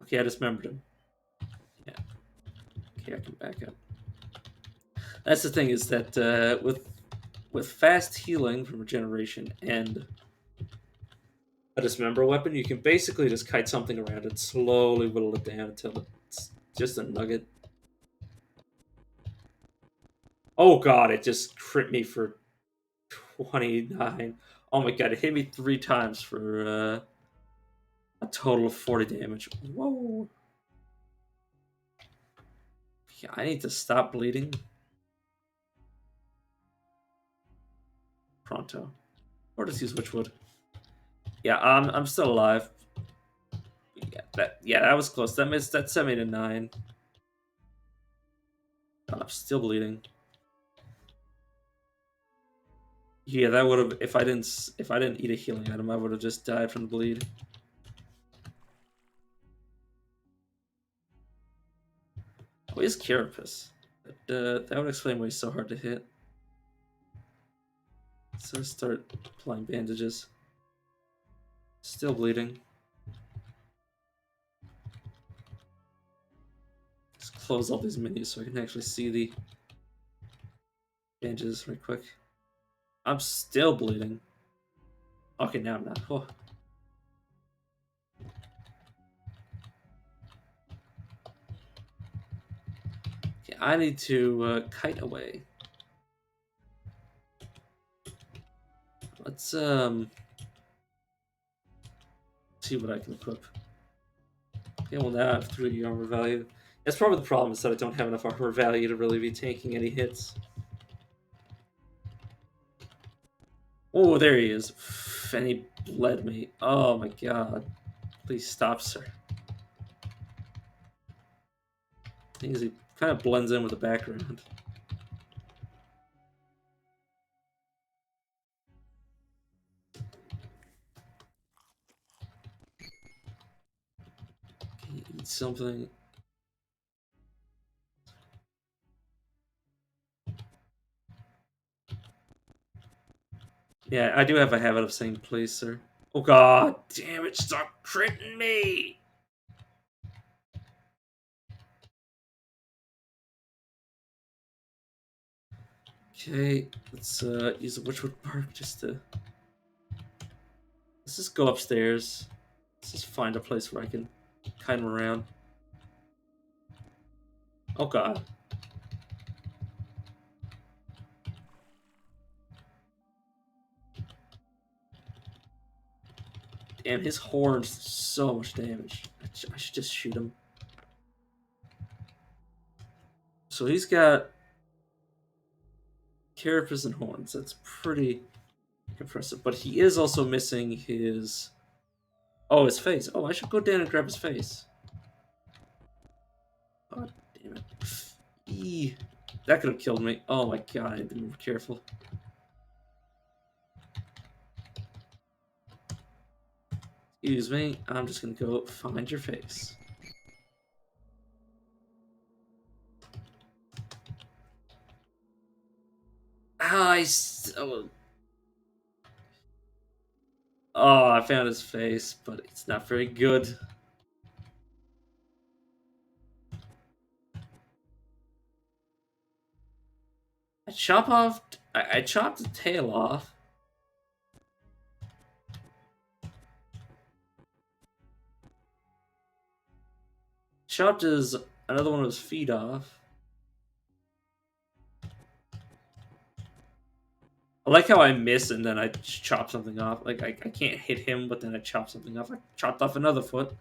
Okay, I just remembered him. Yeah. Okay, I can back up. That's the thing is that with fast healing from regeneration and a dismember weapon, you can basically just kite something around and slowly whittle it down until it's just a nugget. Oh god, it just crit me for 29. Oh my god, it hit me 3 times for a total of 40 damage. Whoa. Yeah, I need to stop bleeding. Pronto. Or just use Witchwood. Yeah, I'm still alive. Yeah, that was close. That sent me to 9. God, I'm still bleeding. Yeah, that would have if I didn't eat a healing item, I would have just died from the bleed. Oh, he's Carapace. That would explain why he's so hard to hit. So start applying bandages. Still bleeding. It's close all these menus so I can actually see the bandages right quick. I'm still bleeding. Okay, now I'm not. Oh. Okay, I need to kite away. Let's see what I can equip. Okay, well now I have 3 armor value. That's probably the problem, is that I don't have enough armor value to really be taking any hits. Oh, there he is. And he bled me. Oh my god. Please stop, sir. Thing is, he kind of blends in with the background. Can you eat something? Yeah, I do have a habit of saying please, sir. Oh god damn it, stop critting me! Okay, let's use the Witchwood Bark just to... Let's just go upstairs. Let's just find a place where I can kite him around. Oh god. Damn, his horns do so much damage. I should just shoot him. So he's got carapace and horns. That's pretty impressive. But he is also missing his... Oh, his face. Oh, I should go down and grab his face. God damn it. Eee. That could have killed me. Oh my god, I need to be more careful. Excuse me, I'm just gonna go find your face. Oh, I found his face, but it's not very good. I chopped the tail off. Chopped another one of his feet off. I like how I miss and then I chop something off. Like, I can't hit him, but then I chop something off. I chopped off another foot.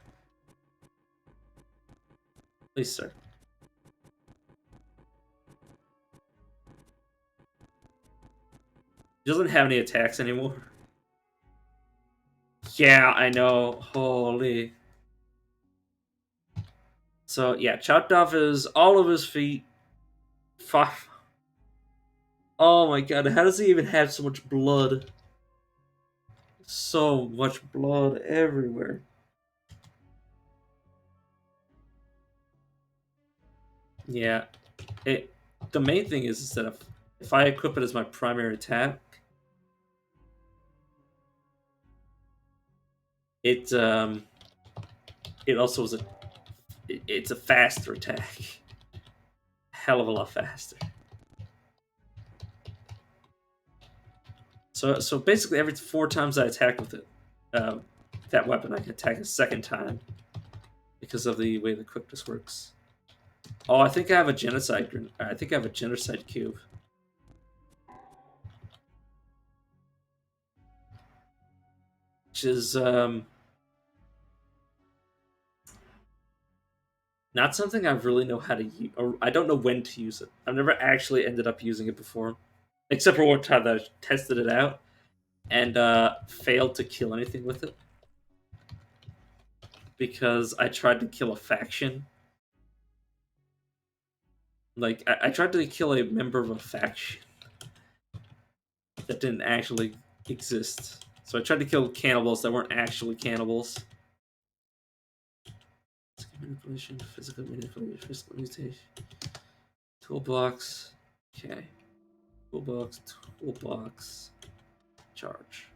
Please, sir. He doesn't have any attacks anymore. Yeah, I know. Holy. So, yeah, chopped off all of his feet. Fuck. Oh my god, how does he even have so much blood? So much blood everywhere. Yeah. The main thing is that if I equip it as my primary attack, it also is it's a faster attack. Hell of a lot faster. So basically every 4 times I attack with it, that weapon, I can attack a second time because of the way the quickness works. Oh, I think I have a genocide. I think I have a genocide cube. Which is not something I really know how to use, or I don't know when to use it. I've never actually ended up using it before, except for one time that I tested it out and failed to kill anything with it because I tried to kill a faction. Like, I tried to kill a member of a faction that didn't actually exist. So I tried to kill cannibals that weren't actually cannibals. Manipulation, physical mutation. Toolbox. Okay. Toolbox. Charge.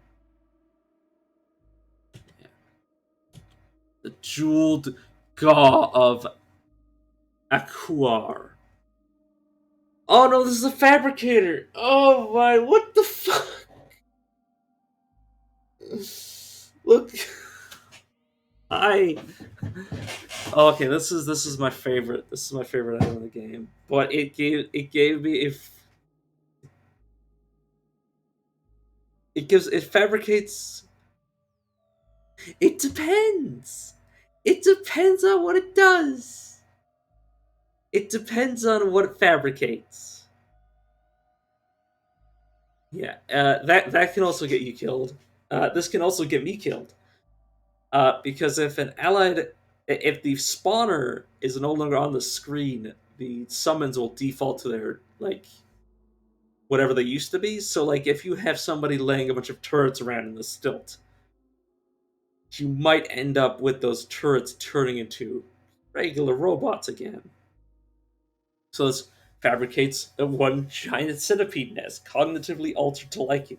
Yeah. The jeweled Gaw of Akuar. Oh no, this is a fabricator! Oh my, what the fuck? Look. I. Oh, okay, this is my favorite. This is my favorite item in the game. But it gave me if it fabricates. It depends. It depends on what it does. It depends on what it fabricates. Yeah, that can also get you killed. This can also get me killed. Because if the spawner is no longer on the screen, the summons will default to their like whatever they used to be. So like if you have somebody laying a bunch of turrets around in the stilt, you might end up with those turrets turning into regular robots again. So this fabricates a one giant centipede nest, cognitively altered to like you.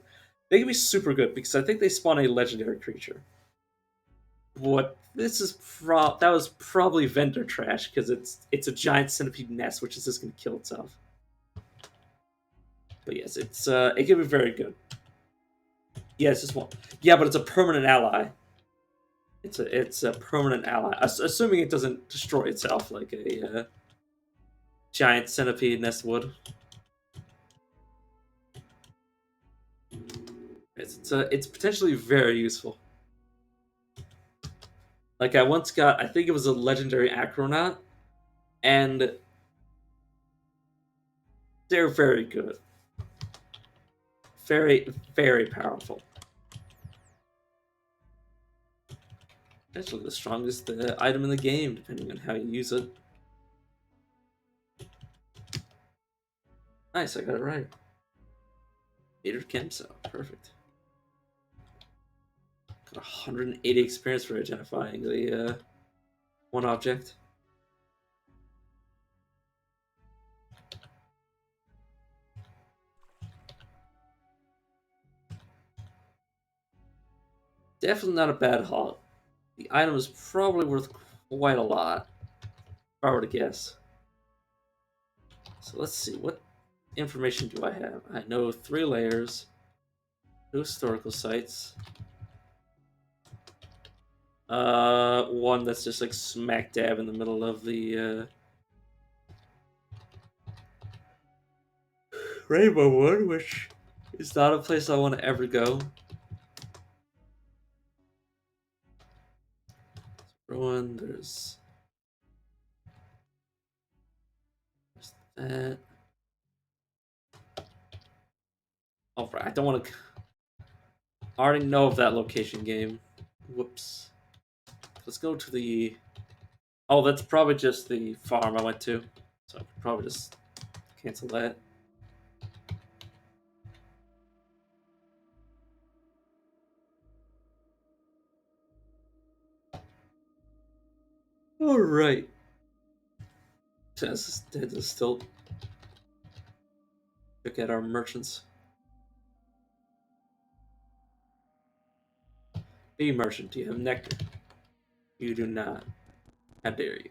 They can be super good because I think they spawn a legendary creature. What this is that was probably vendor trash because it's a giant centipede nest which is just gonna kill itself. But yes, it can be very good. Yeah, it's just one. Yeah, but it's a permanent ally. It's a permanent ally, assuming it doesn't destroy itself like a giant centipede nest would. It's potentially very useful. Like I once got, I think it was a legendary acronaut, and they're very good, very very powerful. Actually, the strongest item in the game, depending on how you use it. Nice, I got it right. Peter Kemso, perfect. Got 180 experience for identifying the one object. Definitely not a bad haul. The item is probably worth quite a lot, if I were to guess. So let's see, what information do I have? I know 3 layers, 2 historical sites, one that's just like smack dab in the middle of the Rainbow Wood, which is not a place I want to ever go. Ruin, there's that. Oh, right, I don't want to. I already know of that location game. Whoops. Let's go to the. Oh, that's probably just the farm I went to. So I could probably just cancel that. Alright. Let's still look at our merchants. Hey, merchant, do you have nectar? You do not. How dare you?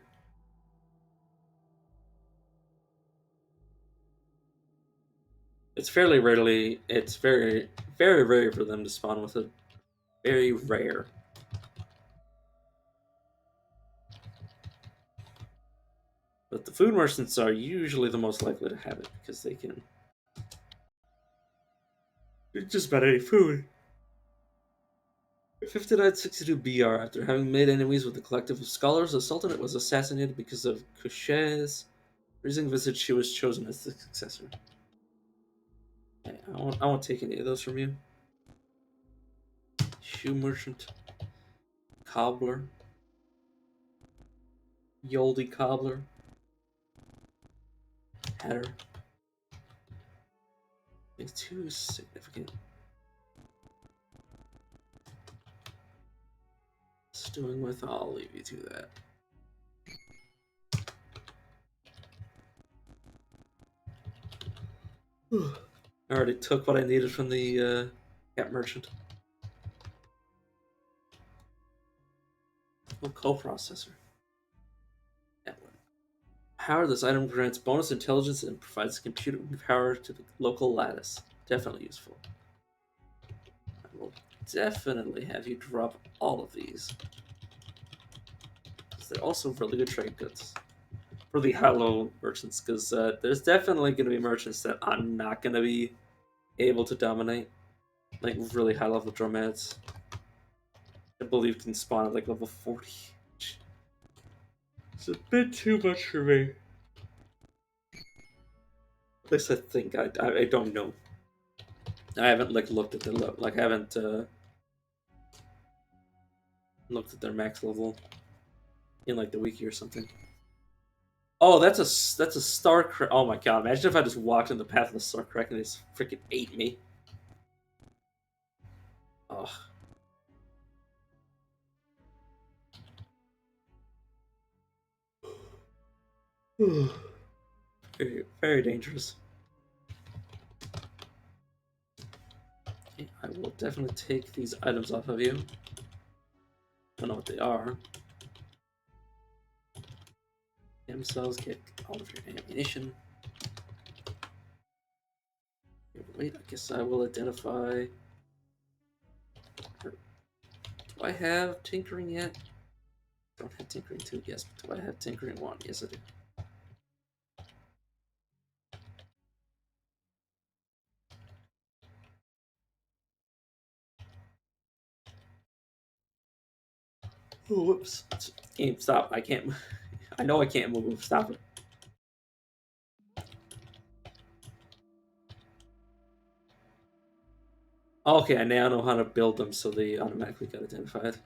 It's fairly rarely. It's very, very rare for them to spawn with it. Very rare. But the food merchants are usually the most likely to have it because they can do just about any food. 5962 BR. After having made enemies with the collective of scholars, the Sultanate was assassinated because of Kushay's freezing visit. She was chosen as the successor. Okay, I won't take any of those from you. Shoe merchant, cobbler, Yoldi cobbler, hatter. It's too significant. Stewing with, I'll leave you to that. I already took what I needed from the cat merchant. Oh, co-processor. That one. Power. This item grants bonus intelligence and provides computing power to the local lattice. Definitely useful. I will definitely have you drop all of these. They're also really good trade goods for the high-low merchants, because there's definitely going to be merchants that I'm not going to be able to dominate, like really high-level dromeds. I believe can spawn at like level 40. It's a bit too much for me. At least I think. I don't know. I haven't like looked at the I haven't looked at their max level in like the wiki or something. Oh, that's a star. Oh my god! Imagine if I just walked in the path of the star crack and it just freaking ate me. Oh. Very, very dangerous. Okay, I will definitely take these items off of you. Don't know what they are. Stem cells, get all of your ammunition. Wait, I guess I will identify. Do I have tinkering yet? Don't have tinkering 2, yes, but do I have tinkering 1? Yes, I do. Oh, whoops. Game, stop. I can't. I know I can't move. Stop it. Okay, I now know how to build them so they automatically get identified.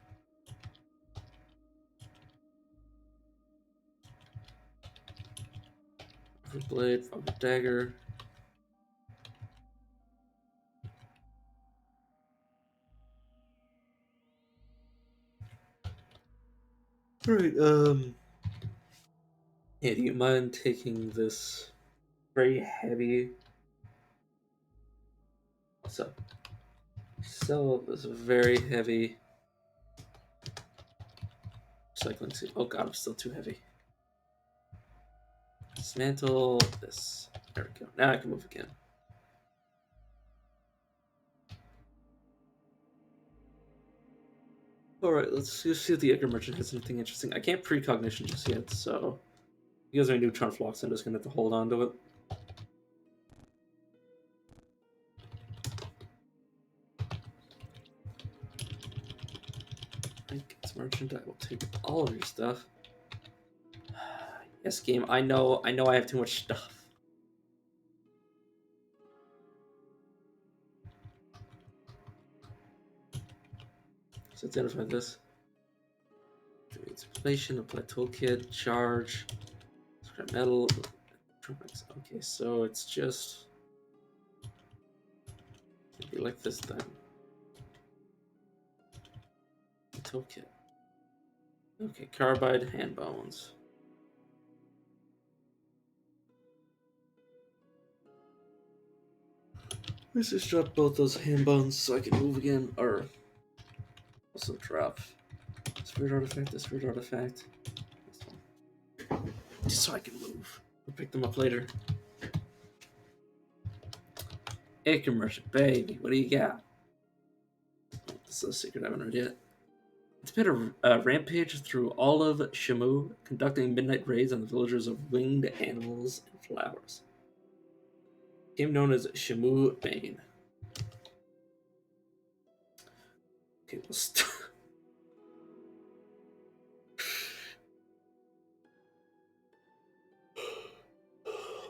Blade, dagger. Alright, yeah, do you mind taking this very heavy... So this very heavy recycling suit. Oh god, I'm still too heavy. Dismantle this. There we go. Now I can move again. Alright, let's see if the Edgar Merchant has anything interesting. I can't precognition just yet, so because I neutron flux, I'm just gonna have to hold on to it. It's merchant, I will take all of your stuff. Yes, game, I know I have too much stuff. Let's identify this. Installation, apply toolkit, charge, scrap metal. Okay, so it's just it'd be like this then. Toolkit. Okay, carbide, hand bones. Let's just drop both those hand bones so I can move again, or also drop spirit artifact, the spirit artifact. Just so I can move. We'll pick them up later. Acre Merchant, baby, what do you got? Oh, this is a secret I haven't read yet. It's been a rampage through all of Shamu, conducting midnight raids on the villagers of winged animals and flowers. Became known as Shamu Bane. Okay, we'll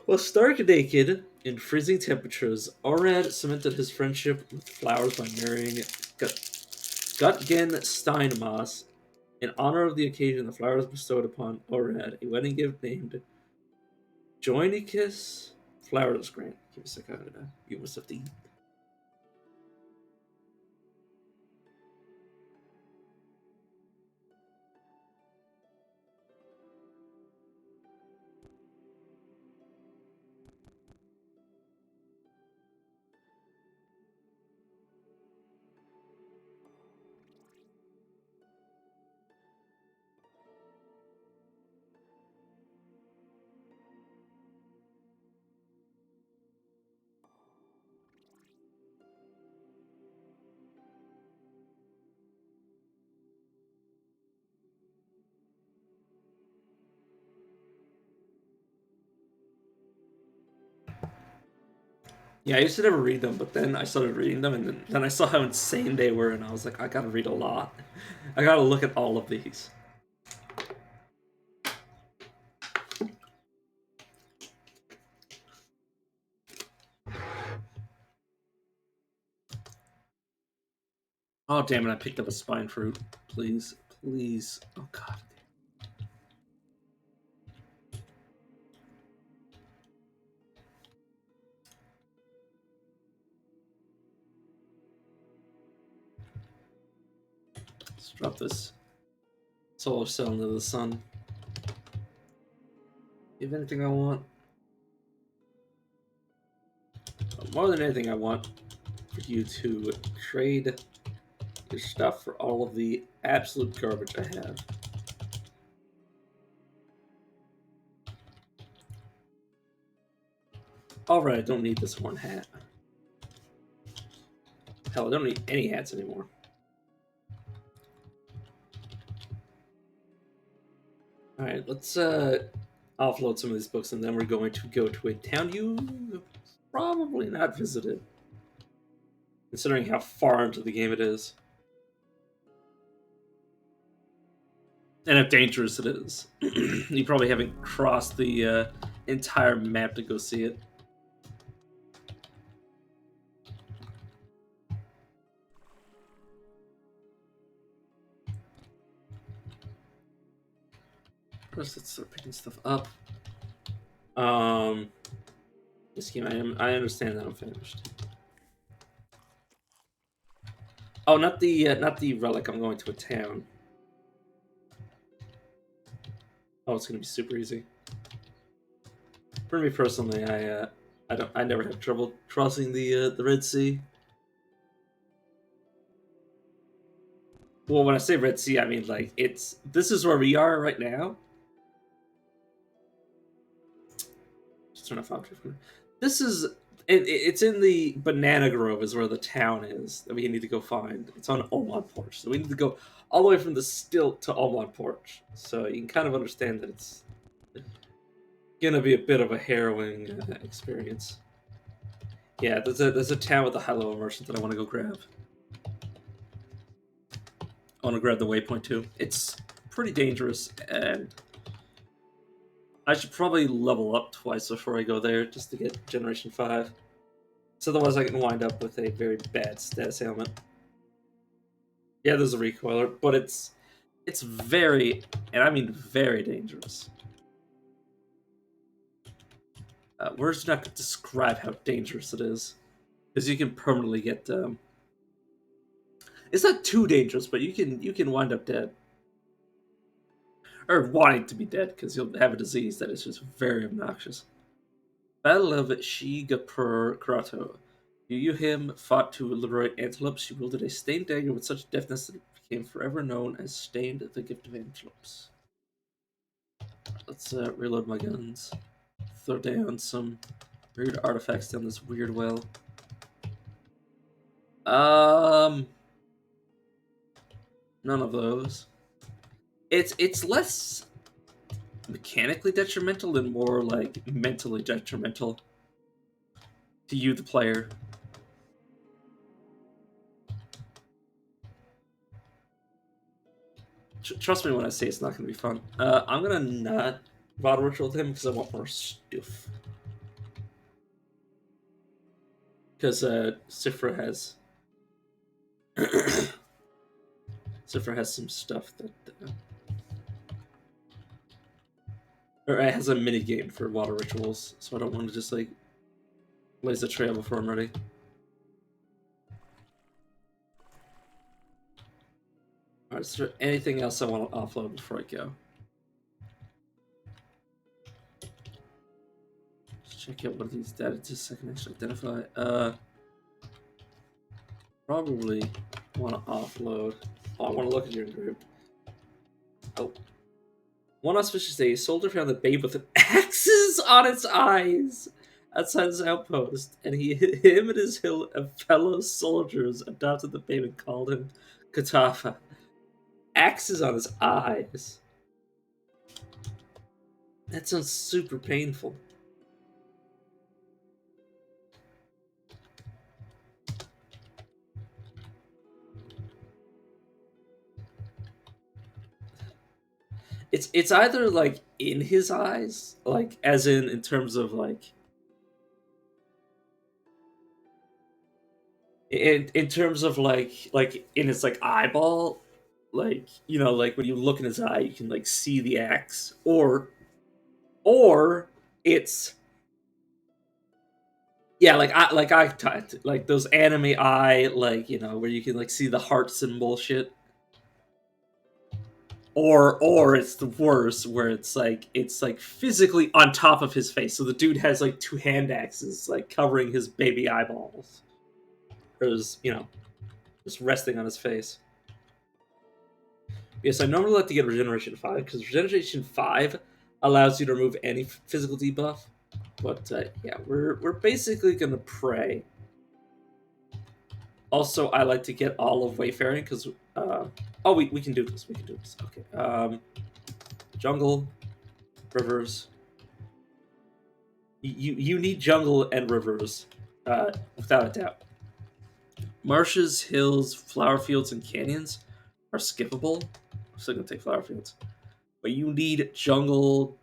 Well, stark naked in freezing temperatures, Orad cemented his friendship with flowers by marrying Gutgen Steinmaß. In honor of the occasion, the flowers bestowed upon Orad a wedding gift named Joinicus Flowerless Grant. Give me a second, I'm gonna use myself to eat. Yeah, I used to never read them, but then I started reading them, and then I saw how insane they were, and I was like, I gotta read a lot. I gotta look at all of these. Oh, damn it, I picked up a spine fruit. Please, please. Oh, God. Let's drop this solar cell into the sun. You have anything I want? More than anything, I want for you to trade your stuff for all of the absolute garbage I have. Alright, I don't need this horn hat. Hell, I don't need any hats anymore. Alright, let's offload some of these books, and then we're going to go to a town you probably not visited, considering how far into the game it is. And how dangerous it is. You probably haven't crossed the entire map to go see it. First, let's start picking stuff up. This game, I understand that I'm finished. Oh, not the relic. I'm going to a town. Oh, it's gonna be super easy. For me personally, I never have trouble crossing the Red Sea. Well, when I say Red Sea, I mean like this is where we are right now. Just turn off object. This is it's in the Banana Grove is where the town is that we need to go find. It's on Oman Porch, so we need to go all the way from the stilt to Oman Porch. So you can kind of understand that it's gonna be a bit of a harrowing experience. Yeah, there's a town with a high level merchant that I want to go grab. I want to grab the waypoint too. It's pretty dangerous, and I should probably level up twice before I go there just to get Generation 5. So otherwise I can wind up with a very bad status ailment. Yeah, there's a recoiler, but it's very, and I mean very dangerous. Words do not describe how dangerous it is, because you can permanently get. It's not too dangerous, but you can wind up dead, or wanting to be dead, because you'll have a disease that is just very obnoxious. Battle of Shigapur Karato. Yu him fought to liberate antelopes. She wielded a stained dagger with such deftness that it became forever known as Stained the Gift of Antelopes. Let's reload my guns. Throw down some weird artifacts down this weird well. None of those. It's less mechanically detrimental and more like mentally detrimental to you, the player. Trust me when I say it's not going to be fun. I'm going to not Vada Ritual with him because I want more stuff. Because Sifra has... Sifra has some stuff that... or it has a mini game for water rituals, so I don't want to just like blaze the trail before I'm ready. Alright, is there anything else I want to offload before I go? Let's check out what of these data disks I can actually identify. Probably want to offload. Oh, I want to look at your group. Oh. One auspicious day, a soldier found the babe with axes on its eyes outside his outpost, and him and his fellow soldiers adopted the babe and called him Katafa. Axes on his eyes. That sounds super painful. It's either like in his eyes, like as in terms of like in terms of like in his like eyeball, like like when you look in his eye you can like see the axe, or it's yeah, like I typed like those anime eye, like where you can like see the heart symbol shit, or it's the worst where it's like physically on top of his face, so the dude has like two hand axes like covering his baby eyeballs, or just resting on his face. Yes, I normally like to get Regeneration 5 because Regeneration 5 allows you to remove any physical debuff. But yeah, we're basically gonna pray. Also, I like to get all of Wayfaring because oh, we can do this. We can do this. Okay. Jungle, rivers. You need jungle and rivers, without a doubt. Marshes, hills, flower fields, and canyons are skippable. I'm still gonna take flower fields. But uh, you need jungle,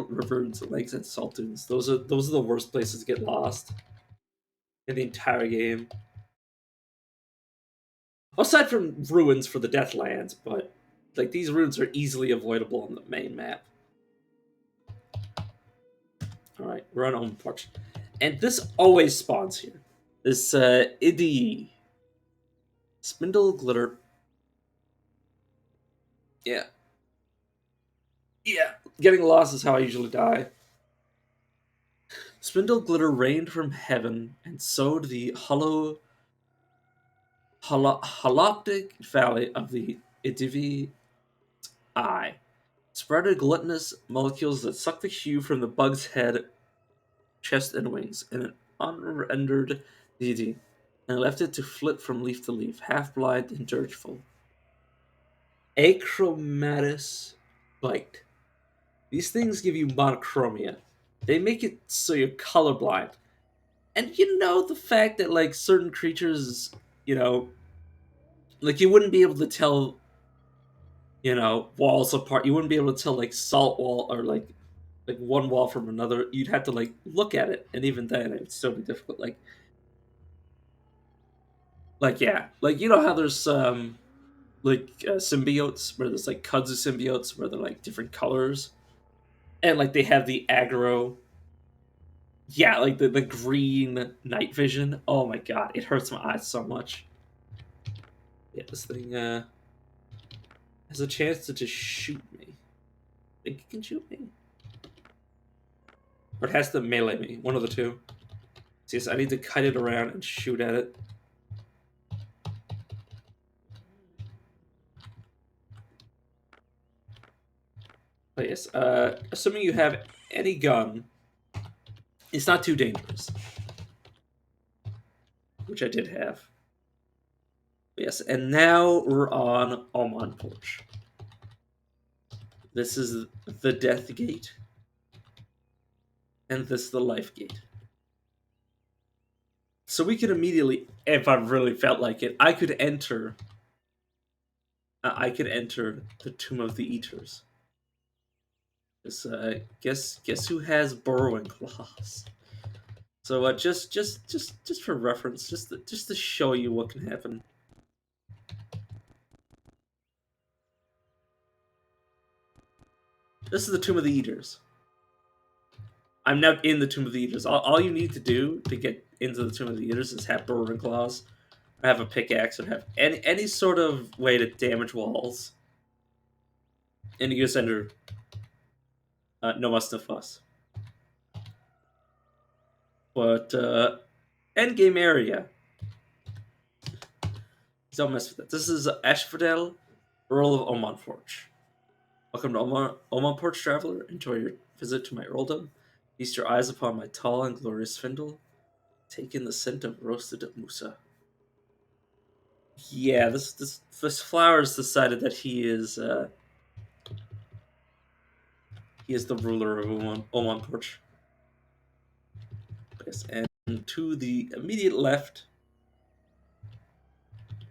rivers, lakes, and salt dunes. Those are the worst places to get lost in the entire game. Aside from ruins for the Deathlands, but like these ruins are easily avoidable on the main map. All right, we're on home porch, and this always spawns here. This Idi Spindle Glitter. Yeah, yeah. Getting lost is how I usually die. Spindle Glitter rained from heaven and sowed the holoptic valley of the Idivi eye. Spreaded glutinous molecules that suck the hue from the bug's head, chest, and wings in an unrendered deity, and left it to flit from leaf to leaf, half blind and dirgeful. Achromatus bite. These things give you monochromia. They make it so you're colorblind. And the fact that like certain creatures, you know, like you wouldn't be able to tell, walls apart. You wouldn't be able to tell like salt wall or like one wall from another. You'd have to like look at it, and even then it'd still be difficult. Like yeah, like how there's like symbiotes where there's like kudzu symbiotes where they're like different colors, and like they have the aggro. Yeah, like the green night vision. Oh my god, it hurts my eyes so much. Yeah, this thing has a chance to just shoot me. I think it can shoot me. Or it has to melee me. One of the two. So yes, I need to kite it around and shoot at it. But yes, assuming you have any gun, it's not too dangerous. Which I did have. But yes, and now we're on Oman Porch. This is the Death Gate. And this is the Life Gate. So we could immediately, if I really felt like it, I could enter the Tomb of the Eaters. This, guess who has burrowing claws? So just for reference, just to show you what can happen. This is the Tomb of the Eaters. I'm now in the Tomb of the Eaters. All you need to do to get into the Tomb of the Eaters is have burrowing claws, or have a pickaxe, or have any sort of way to damage walls, and you just enter No Must No Fuss. But end game area. Don't mess with that. This is Ashfordel, Earl of Oman Porch. Welcome to Oman Porch, traveler. Enjoy your visit to my earldom. Feast your eyes upon my tall and glorious spindle. Take in the scent of roasted musa. Yeah, this flower's decided that he is the ruler of Oman Porch. Yes, and to the immediate left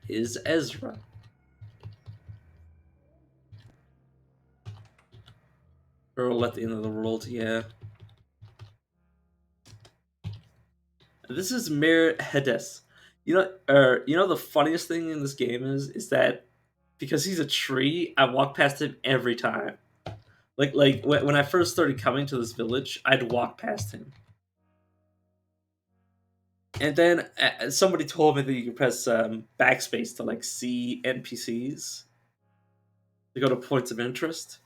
is Ezra. Earl at the end of the world, yeah. This is Mayor Hades. You know the funniest thing in this game is that because he's a tree, I walk past him every time. Like when I first started coming to this village, I'd walk past him. And then somebody told me that you can press backspace to like see NPCs to go to points of interest,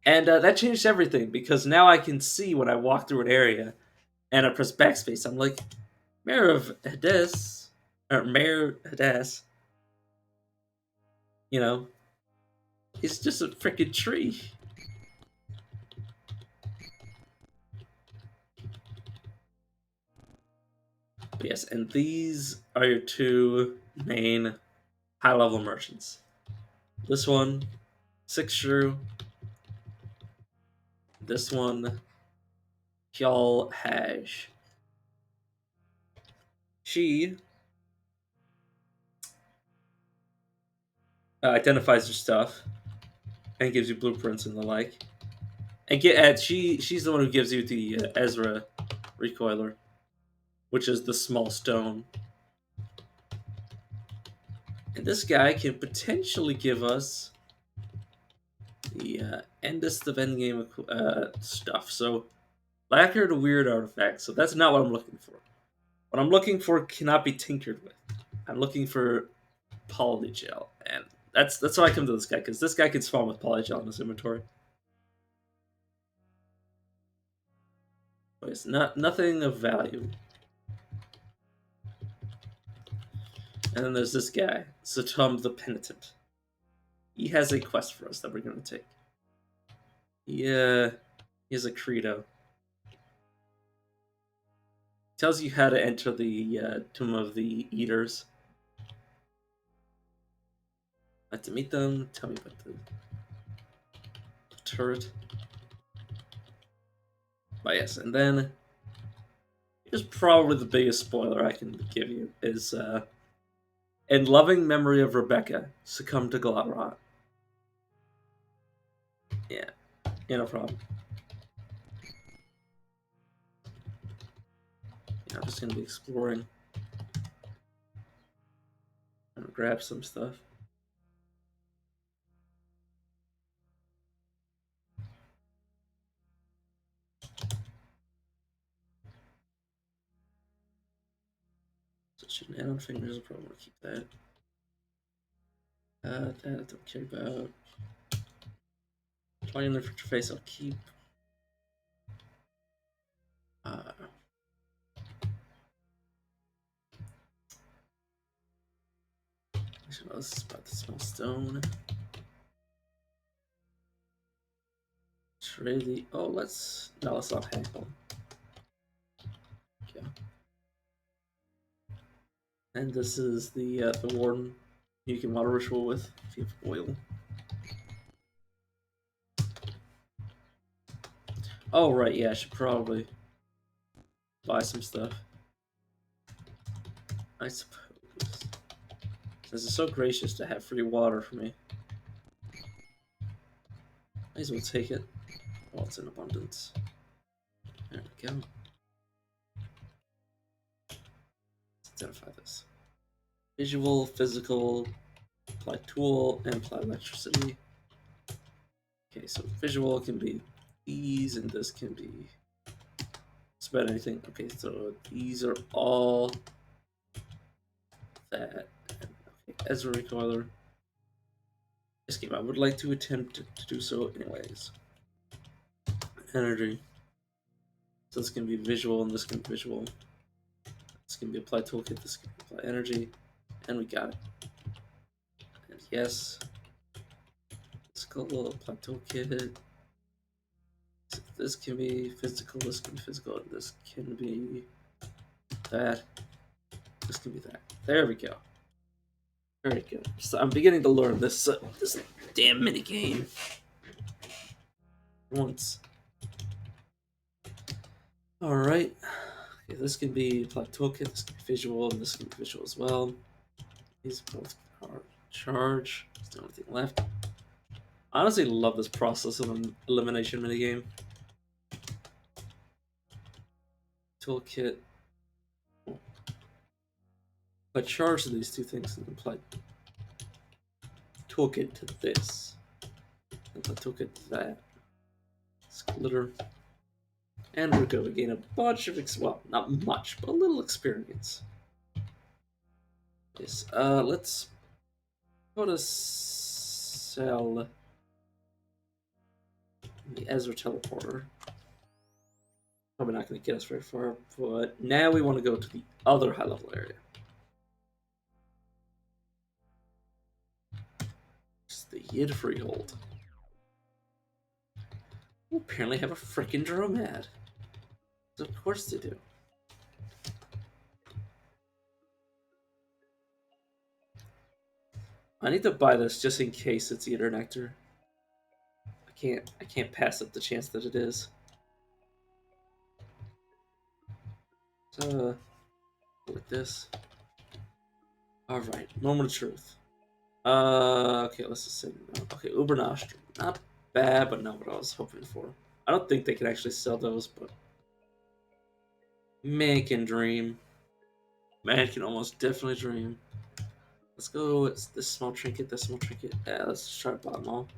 and that changed everything because now I can see when I walk through an area and I press backspace. I'm like, Mayor of Hades, or Mayor Hades, you know, he's just a freaking tree. But yes, and these are your two main high-level merchants. This one, Six Shrew. This one, Kjall Haj. She identifies your stuff and gives you blueprints and the like. And she's the one who gives you the Ezra recoiler, which is the small stone. And this guy can potentially give us the endest of endgame stuff. So, lacquered weird artifacts. So that's not what I'm looking for. What I'm looking for cannot be tinkered with. I'm looking for polygel, and that's why I come to this guy, because this guy can spawn with polygel in his inventory. But it's nothing of value. And then there's this guy, Zatum the Penitent. He has a quest for us that we're going to take. He has a credo. Tells you how to enter the Tomb of the Eaters. Like to meet them. Tell me about the turret. But yes, and then here's probably the biggest spoiler I can give you is in loving memory of Rebecca, succumb to Glot. Yeah, no problem. Yeah, I'm just gonna be exploring. I'm gonna grab some stuff. Such an add-on fingers, I'll probably want to keep that. That I don't care about. Play in the face, I'll keep. Actually, no, this is about the small stone. Trade the. Oh, let's not hack them. Okay. And this is the warden you can water ritual with if you have oil. Oh right, yeah, I should probably buy some stuff. I suppose. Since it's so gracious to have free water for me. Might as well take it while it's in abundance. There we go. Let's identify this. Visual, physical, apply tool, and apply electricity. Okay, so visual can be these, and this can be just about anything. Okay, so these are all that. Okay, Ezra recoiler. This game, I would like to attempt to do so anyways. Energy. So this can be visual, and this can be visual. This can be apply toolkit, this can be apply energy, and we got it. And yes, physical, apply toolkit. This can be physical, this can be physical, and this can be that. This can be that. There we go. Very good. So I'm beginning to learn this this damn mini game. Once. All right. Okay, this can be apply toolkit. This can be visual, and this can be visual as well. These both are charge. There's no anything left. I honestly love this process of an elimination minigame. Toolkit. If I charge these two things and apply toolkit to this, and apply toolkit to that, glitter, and we're going to gain a bunch of well, not much, but a little experience. Yes, let's put a cell in the Ezra teleporter. Probably not going to get us very far, but now we want to go to the other high level area. It's the Yid Freehold. We apparently have a freaking Dromad. Of course they do. I need to buy this just in case it's Eater Nectar. I can't pass up the chance that it is. So, with this. Alright, moment of truth. Okay, let's just say no. Okay, Uber Nostrum. Not bad, but not what I was hoping for. I don't think they can actually sell those, but man can dream. Man can almost definitely dream. Let's go. It's this small trinket, this small trinket. Yeah, let's try bottom all.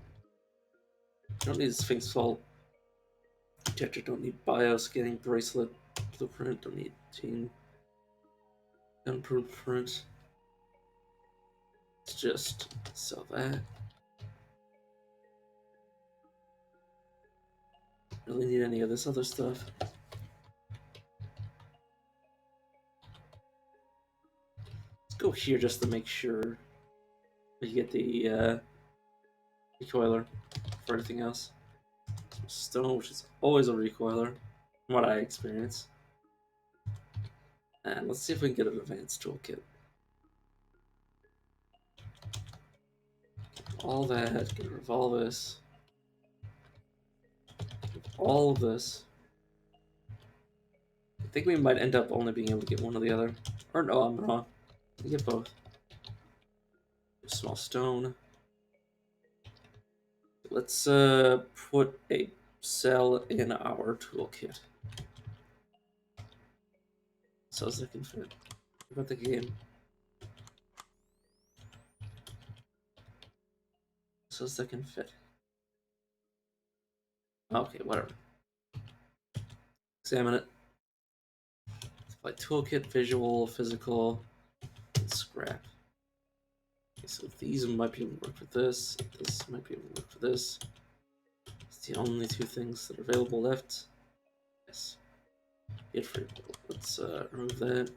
Don't need Sphinx Fault. Detector, don't need Bioscanning Bracelet. Blueprint, don't need Team Gun Blueprint. Let's just sell that. Really need any of this other stuff. Let's go here just to make sure we get the recoiler for everything else. Some stone, which is always a recoiler, from what I experience. And let's see if we can get an advanced toolkit. All that, get rid of all this. All of this. I think we might end up only being able to get one or the other. Or no, I'm wrong. We get both. A small stone. Let's put a cell in our toolkit. So as they can fit. About the game. So as they can fit. Okay, whatever. Examine it. Apply toolkit, visual, physical, and scrap. Okay, so these might be able to work for this. This might be able to work for this. It's the only two things that are available left. Yes. Get free. Let's remove that.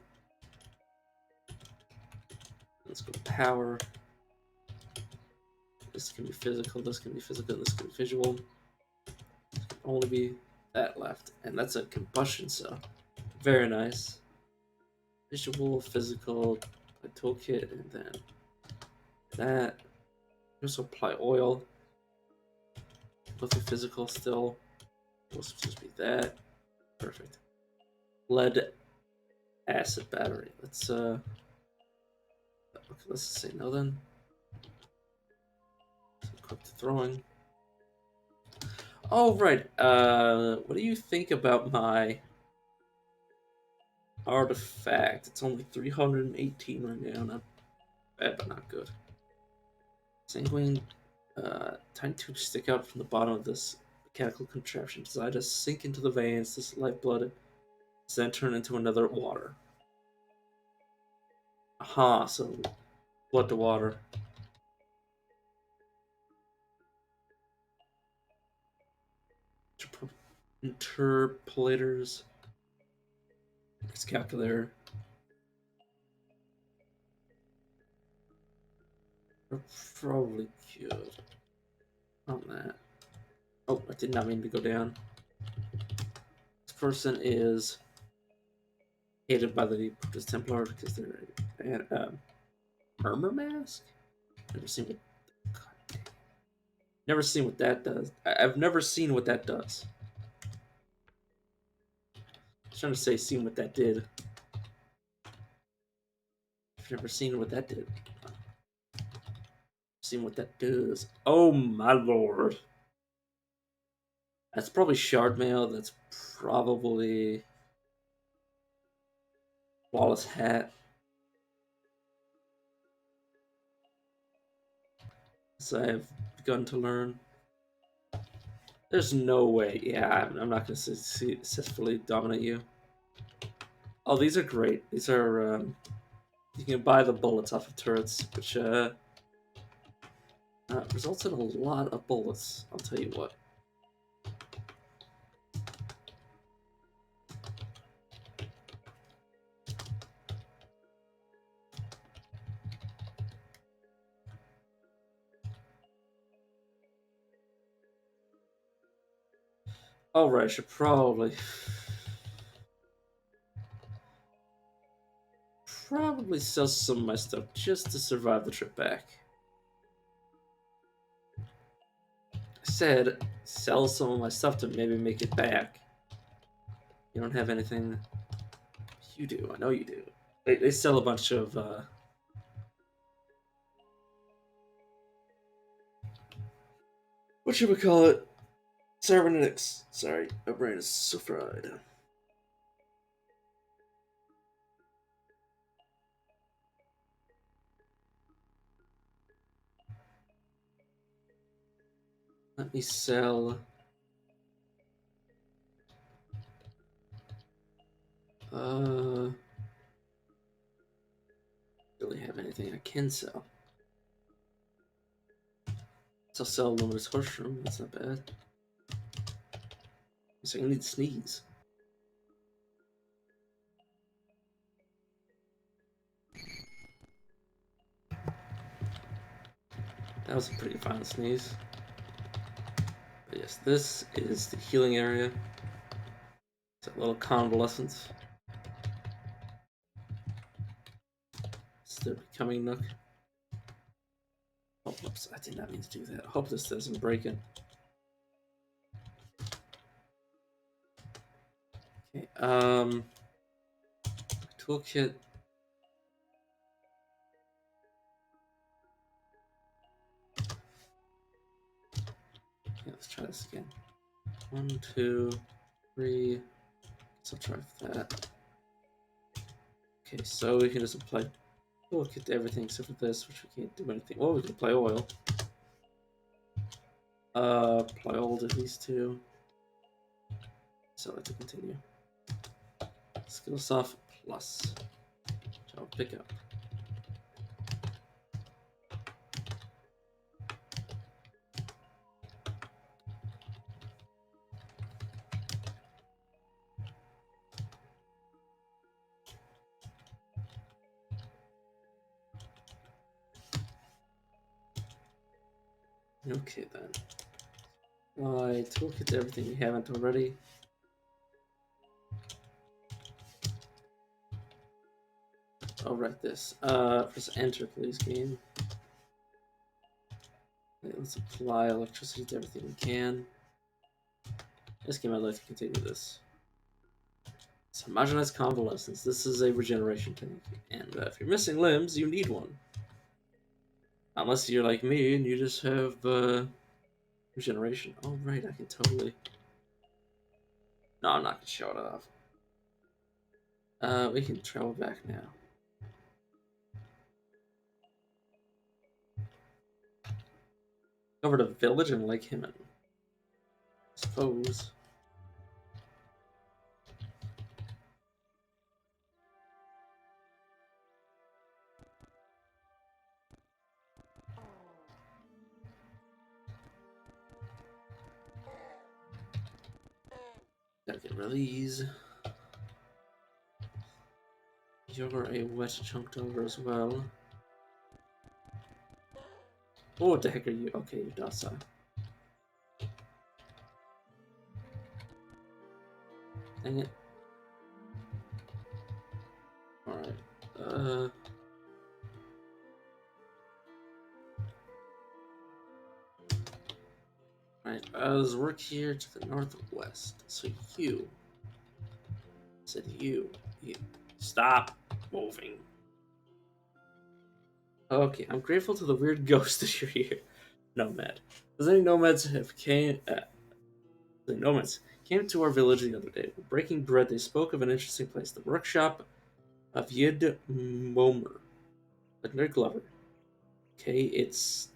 Let's go power. This can be physical, this can be physical, this can be visual. This can only be that left. And that's a combustion cell. Very nice. Visual, physical, apply toolkit, and then that. Also apply oil. Both be physical still. Will just be that. Perfect. Lead acid battery. Let's okay, let's say no then. Equip the throwing. Oh right. What do you think about my artifact? It's only 318 right now. Not bad, but not good. Sanguine, tiny tubes stick out from the bottom of this mechanical contraption designed to sink into the veins. This lifeblood is then turned into another water. Aha, so blood to water. Interpolators. Next calculator. We're probably good on that. Oh, I did not mean to go down. This person is hated by the Buddhist Templar because they're armor mask. Never seen what. Never seen what that does. I've never seen what that does. I was trying to say, seen what that did. I've never seen what that did. seeing what that does. Oh my lord. That's probably shard mail. That's probably flawless hat. As I've begun to learn. There's no way. Yeah, I'm not going to successfully dominate you. Oh, these are great. These are, you can buy the bullets off of turrets, which results in a lot of bullets, I'll tell you what. Alright, I should probably sell some of my stuff just to survive the trip back. I said sell some of my stuff to maybe make it back. You don't have anything. You do. I know you do. They sell a bunch of what should we call it? Cybernetics. Sorry, my brain is so fried. Let me sell. Really have anything I can sell? So I'll sell Luminous Horseshoe. That's not bad. So I need to sneeze. That was a pretty fine sneeze. But yes, this is the healing area. It's a little convalescence. It's the becoming nook. Oh, whoops, I did not mean to do that. I hope this doesn't break it. Okay, toolkit. Yeah, let's try this again. 1, 2, 3. So I'll try that. Okay, so we can just apply toolkit to everything except for this, which we can't do anything. Well, we can apply oil. Apply oil to these two. So let's continue. Skillsoft plus. Which I'll pick up. Okay then. Toolkit to everything you haven't already. I'll write this. Press enter, please, game. Okay, let's apply electricity to everything we can. This game I'd like to continue this. It's homogenized convalescence. This is a regeneration technique. And if you're missing limbs, you need one. Unless you're like me and you just have regeneration. Oh, right, I can totally. No, I'm not going to show it off. We can travel back now. Over to village and Lake Hyman. Suppose. Gotta get rid of these. You're a wet chunked over as well. Oh, what the heck are you? Okay, you're docile. Dang it. Alright. Alright, let's work here to the northwest. So you. Said you. Stop moving. Okay, I'm grateful to the weird ghost that you're here. Nomad. Does any nomads have came? The nomads came to our village the other day. Breaking bread, they spoke of an interesting place, the workshop of Yid Momer. Legendary Glover. Okay, it's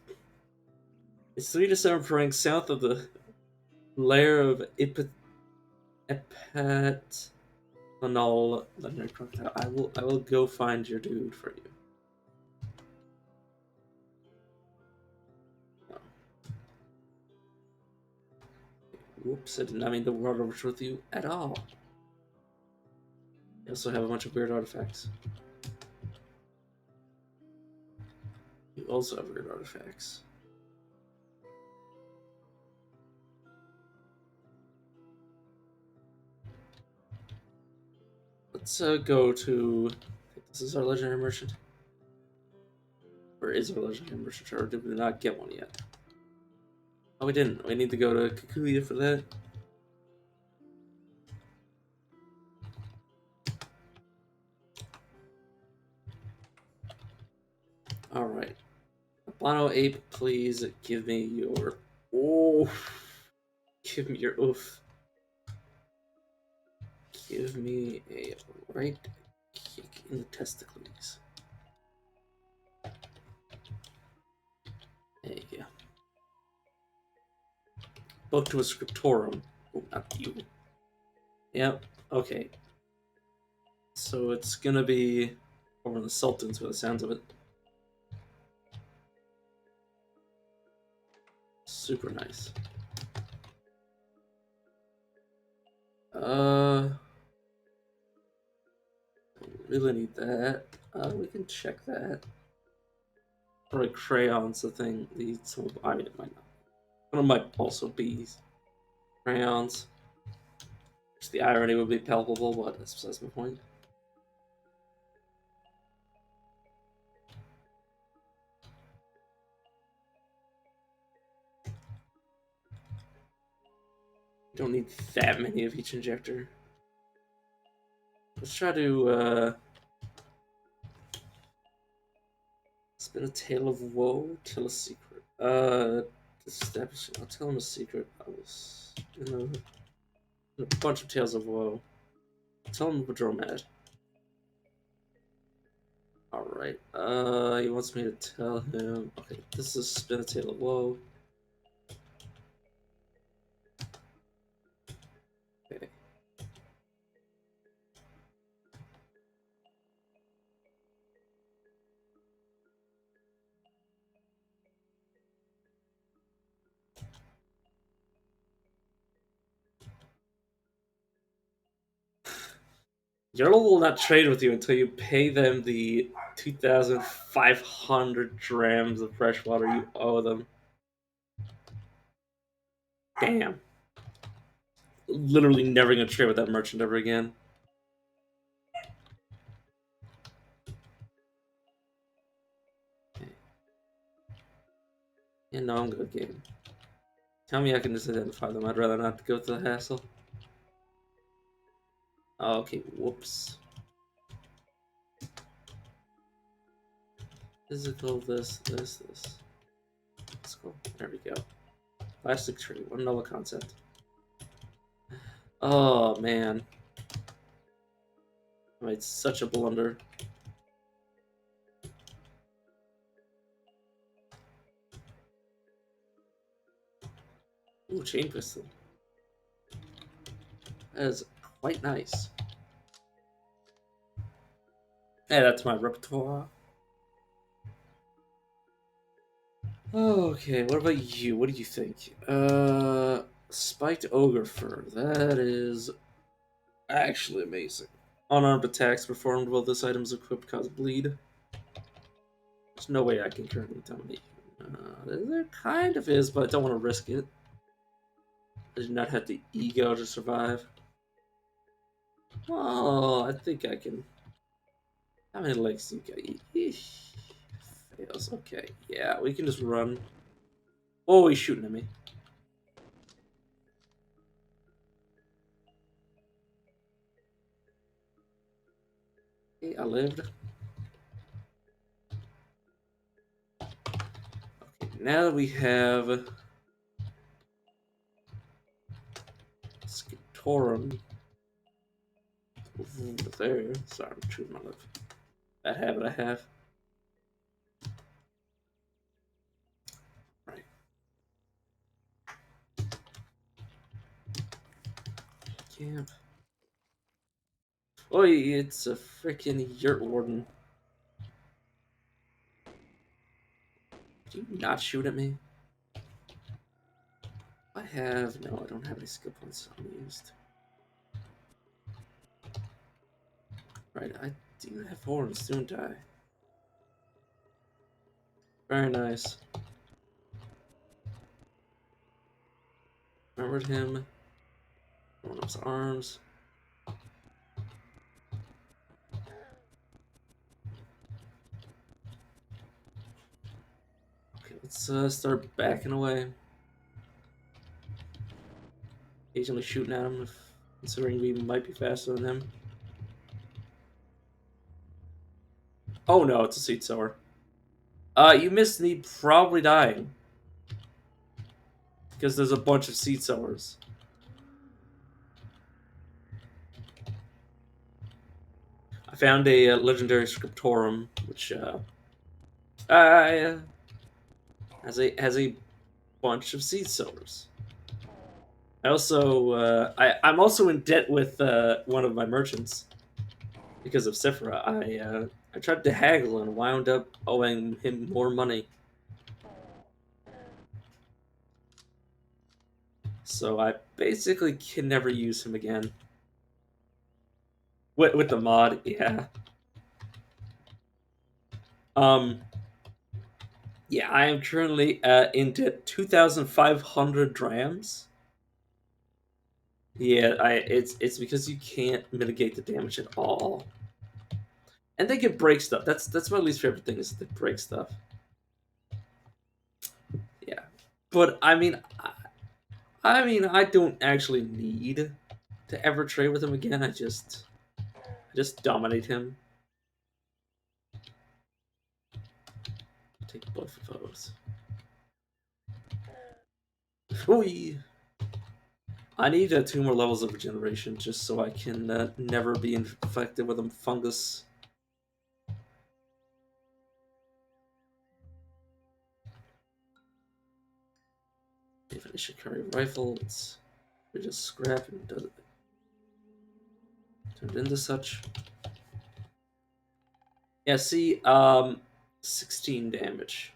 3 to 7 ranks south of the lair of Epet Lanol Legendary Crocodile. I will go find your dude for you. Oh, whoops, I did not mean to run over with you at all. You also have a bunch of weird artifacts. You also have weird artifacts. Let's go to. This is our legendary merchant. Or is our legendary merchant? Or did we not get one yet? Oh, we didn't. We need to go to Kikuya for that. Alright. Albano Ape, please give me your. Oh! Give me your oof. Give me a right kick in the testicles. There you go. Book to a scriptorum. Oh, not you. Yep, okay. So it's gonna be over in the Sultans by the sounds of it. Super nice. Don't really need that. We can check that. Probably crayons, the thing. I mean, it might not. But it might also be crayons. Which the irony would be palpable, but that's my point. Don't need that many of each injector. Let's try to spin a tale of woe, tell a secret. Establish. I'll tell him a secret. I will spin a bunch of tales of woe. Tell him we're mad. Alright. He wants me to tell him. Okay, this is spin a tale of woe. Okay. Yertle will not trade with you until you pay them the 2,500 drams of fresh water you owe them. Damn. Literally never gonna trade with that merchant ever again. Okay. Yeah, no, I'm good game. Tell me I can just identify them. I'd rather not go through the hassle. Oh, okay, whoops. Physical, this. Let's go. There we go. Plastic tree, what another concept. Oh, man. I made such a blunder. Ooh, chain pistol. That is quite nice. Hey, that's my repertoire. Okay, what about you? What do you think? Spiked ogre fur. That is actually amazing. Unarmed attacks performed while this item is equipped cause bleed. There's no way I can currently dominate you. There kind of is, but I don't want to risk it. I do not have the ego to survive. Well, I think I can. How many legs do you got? Fails. Okay, yeah, we can just run. Oh, he's shooting at me. Okay, I lived. now that we have Skitorum over there. Sorry, I'm chewing my lip. That habit I have. Right. Camp. Oh, it's a freaking Yurt Warden. Do you not shoot at me? I have... No, I don't have any skill points unused. Right, I do have horns, don't I? Very nice. Remembered him. One of his arms. Okay, let's start backing away. Occasionally shooting at him, considering we might be faster than him. Oh no, it's a seed sower. You missed me probably dying. Because there's a bunch of seed sowers. I found a legendary Scriptorum, which has a bunch of seed sowers. I also I'm also in debt with one of my merchants because of Sifra. I tried to haggle and wound up owing him more money. So I basically can never use him again. With the mod, yeah. Yeah, I am currently into 2,500 drams. Yeah, it's because you can't mitigate the damage at all, and they can break stuff. That's my least favorite thing is they break stuff. Yeah, but I don't actually need to ever trade with him again. I just dominate him. Take both of those. Ooh. I need 2 more levels of regeneration just so I can never be infected with a fungus. If I should carry a rifle, we just scrap and does it. Turned into such. Yeah, see, 16 damage.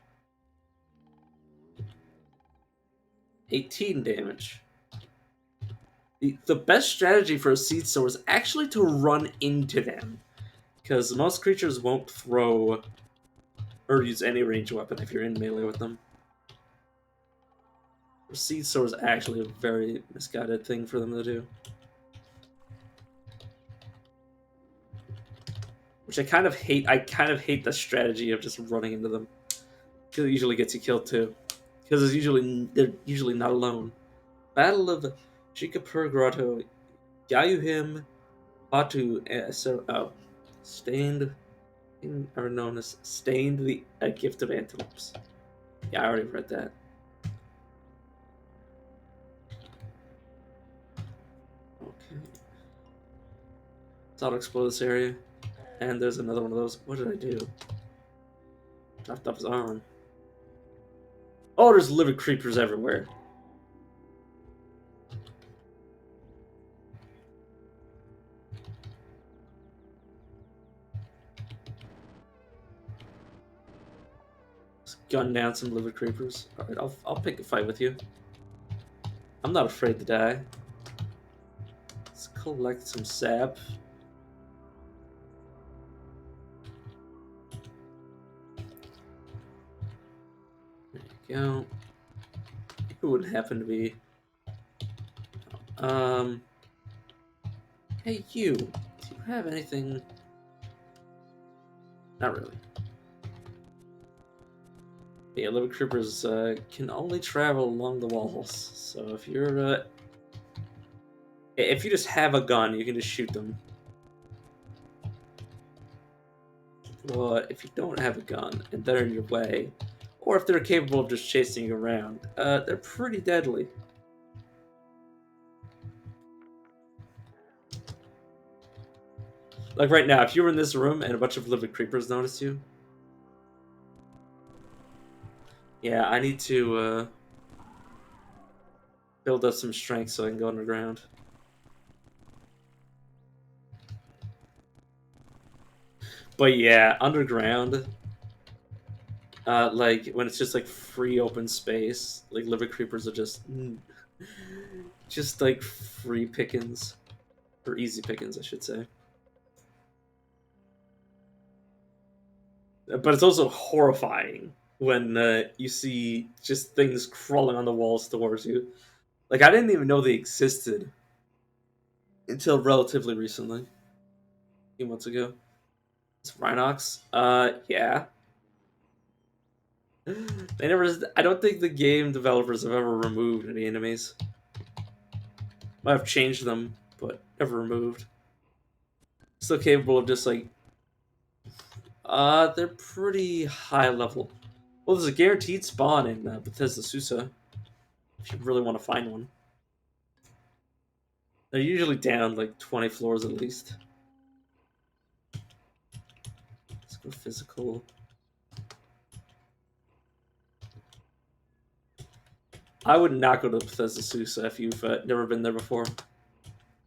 18 damage. The best strategy for a seed sower is actually to run into them. Because most creatures won't throw or use any ranged weapon if you're in melee with them. A seed sower is actually a very misguided thing for them to do. Which I kind of hate. I kind of hate the strategy of just running into them. Because it usually gets you killed too. Because they're usually not alone. Battle of Shikapur Grotto. Yayuhim Batu Stained, or known as Stained the Gift of Antelopes. Yeah, I already read that. Okay. Let's auto-explode this area. And there's another one of those. What did I do? Dropped off his armor. Oh, there's living creepers everywhere. Let's gun down some living creepers. Alright, I'll pick a fight with you. I'm not afraid to die. Let's collect some sap. There you go. Who would happen to be? Hey you. Do you have anything? Not really. Yeah, living creepers can only travel along the walls. So if you're if you just have a gun, you can just shoot them. But if you don't have a gun and they're in your way, or if they're capable of just chasing you around, they're pretty deadly. Like right now, if you were in this room and a bunch of living creepers noticed you, yeah, I need to build up some strength so I can go underground. But yeah, underground, like when it's just like free open space, like living creepers are just like free pickings, or easy pickings, I should say. But it's also horrifying when you see just things crawling on the walls towards you. Like I didn't even know they existed until relatively recently, a few months ago. It's Rhinox. Yeah. They never. I don't think the game developers have ever removed any enemies. Might have changed them, but never removed. Still capable of just like. They're pretty high level. Well, there's a guaranteed spawn in Bethesda Susa. If you really want to find one, they're usually down like 20 floors at least. Let's go physical. I would not go to Bethesda Susa if you've never been there before.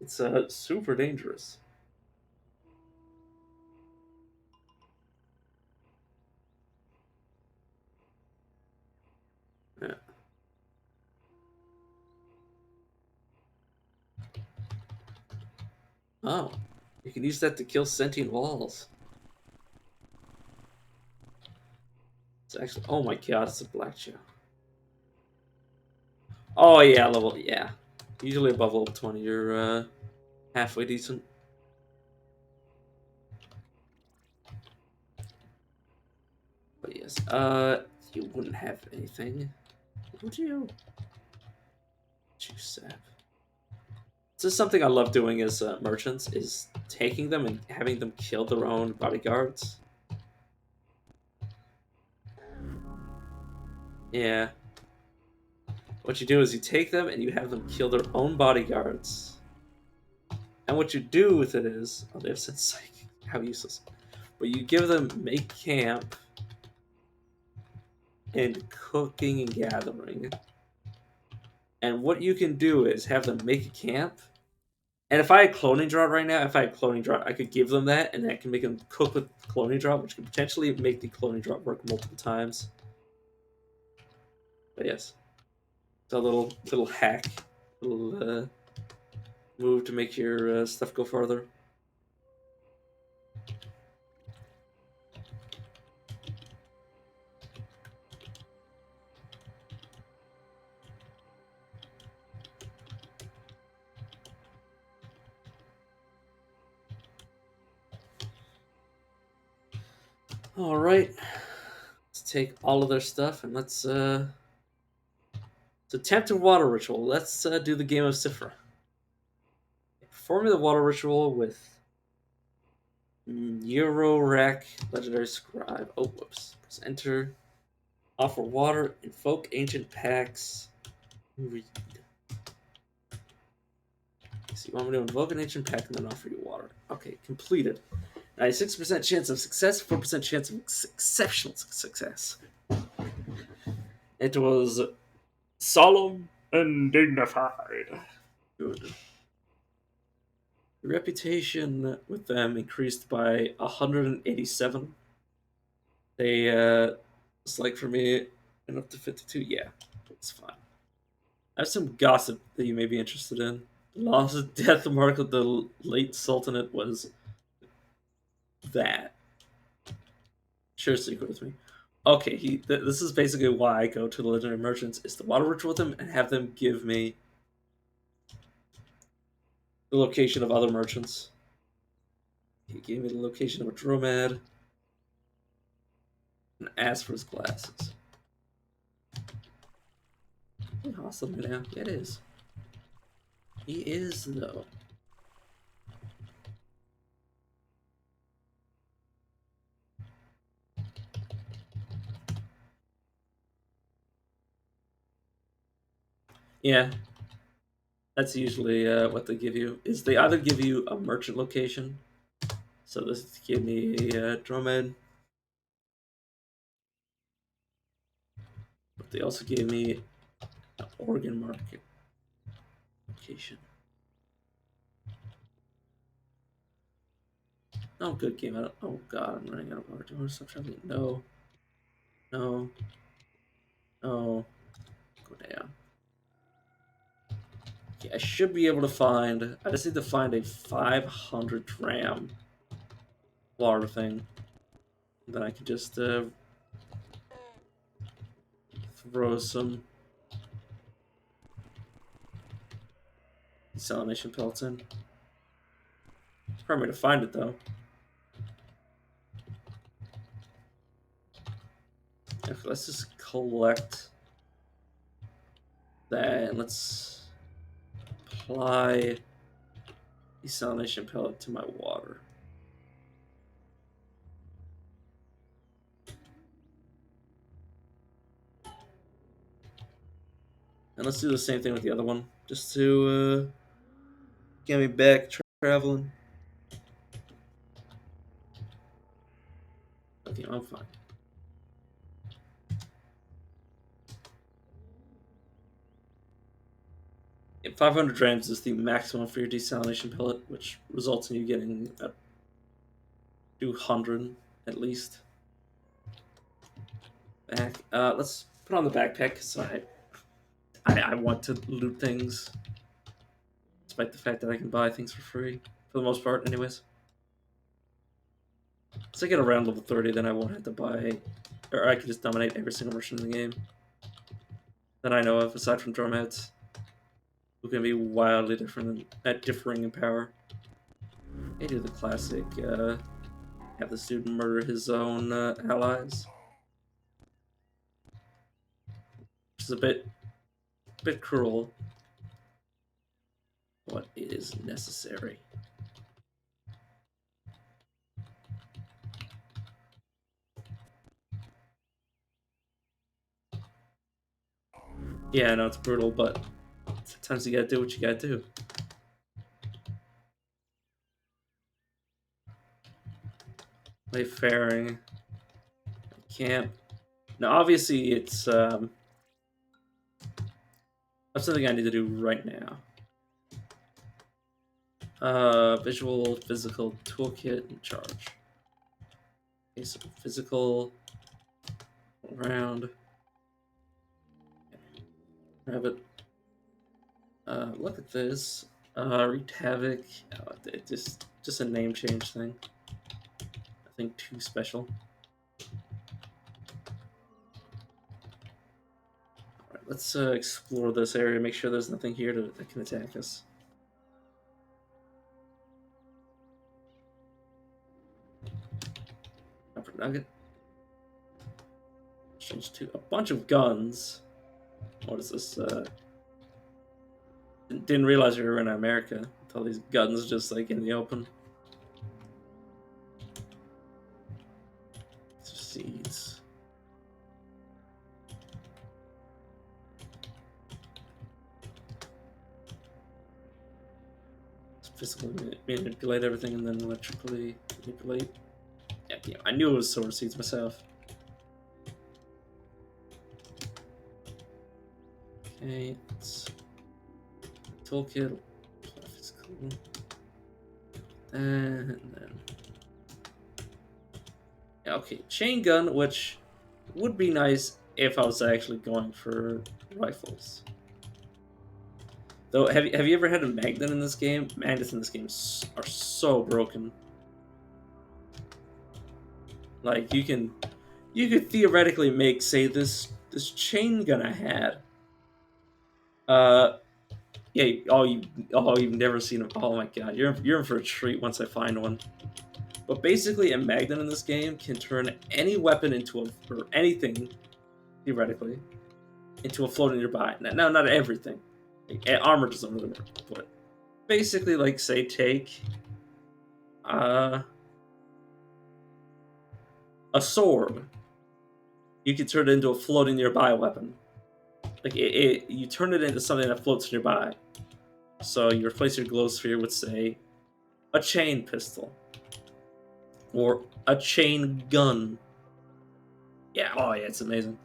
It's super dangerous. Yeah. Oh, you can use that to kill sentient walls. It's actually. Oh my god, it's a black gem. Oh yeah, level yeah. Usually above level 20, you're halfway decent. But yes, you wouldn't have anything, would you? Juice sap. This is something I love doing as merchants, is taking them and having them kill their own bodyguards. Yeah. What you do is you take them and you have them kill their own bodyguards. And what you do with it is, oh, they have said psychic. How useless. But you give them make camp and cooking and gathering. And what you can do is have them make a camp. And if I had cloning drop right now, if I had cloning drop, I could give them that, and that can make them cook with cloning drop, which could potentially make the cloning drop work multiple times. But yes, it's a little hack, little move to make your stuff go farther. All right, let's take all of their stuff and let's attempt a water ritual. Let's do the game of Sifra. Performing the water ritual with Neurorack Legendary Scribe. Oh, whoops. Press enter. Offer water. Invoke ancient packs. Read. So you want me to invoke an ancient pack and then offer you water. Okay, completed. 96% chance of success, 4% chance of exceptional success. It was solemn and dignified. Good. The reputation with them increased by 187. They dislike for me and up to 52. Yeah, it's fine. I have some gossip that you may be interested in. The lost death mark of the late Sultanate was that. Share a secret with me. Okay, this is basically why I go to the legendary merchants, is to water ritual with them and have them give me the location of other merchants. He gave me the location of a dromad and asked for his glasses. Pretty hostile now. Yeah, it is. He is, though. Yeah, that's usually what they give you. Is they either give you a merchant location, so this gave me a Dromed, but they also gave me an organ market location. Oh, good game. Oh god, I'm running out of water. Do I want to stop traveling? No. No. No. Go down. Okay, I should be able to find. I just need to find a 500 dram water thing. Then I can just throw some desalination pellets in. It's hard for me to find it though. Okay, let's just collect that and let's apply desalination pellet to my water. And let's do the same thing with the other one, just to get me back traveling. Okay, I'm fine. Yeah, 500 drams is the maximum for your desalination pellet, which results in you getting 200 at least. Back. Let's put on the backpack because I want to loot things, despite the fact that I can buy things for free for the most part, anyways. Once I get around level 30, then I won't have to buy, or I can just dominate every single merchant in the game that I know of, aside from Dromheads, who can be wildly different at differing in power. They do the classic, have the student murder his own allies, which is a bit cruel, but it is necessary. Yeah, I know it's brutal, but sometimes you gotta do what you gotta do. Wayfaring. Camp. Now, obviously, it's that's something I need to do right now. Visual, physical, toolkit, and charge. Okay, so physical, around. Have it. Look at this. Wreaked havoc. Oh, just a name change thing. Nothing too special. Alright, let's explore this area. Make sure there's nothing here that can attack us. Upper nugget. Change to a bunch of guns. What is this? Didn't realize we were in America. With all these guns just like in the open. Seeds. Physically manipulate everything and then electrically manipulate. Yeah, damn, I knew it was sword seeds myself. Okay, let's toolkit. Physical. And then yeah, okay, chain gun, which would be nice if I was actually going for rifles. Though, have you ever had a magnet in this game? Magnets in this game are so broken. Like you could theoretically make, say, this chain gun I had. Yeah. You've never seen them. Oh my god, you're in for a treat once I find one. But basically, a magnet in this game can turn any weapon into or anything, theoretically, into a floating nearby. Now, not everything. Like, armor doesn't really work, but basically, like, say, take uh, a sword. You can turn it into a floating nearby weapon. Like you turn it into something that floats nearby. So you replace your glow sphere with, say, a chain pistol or a chain gun. Yeah, oh yeah, it's amazing.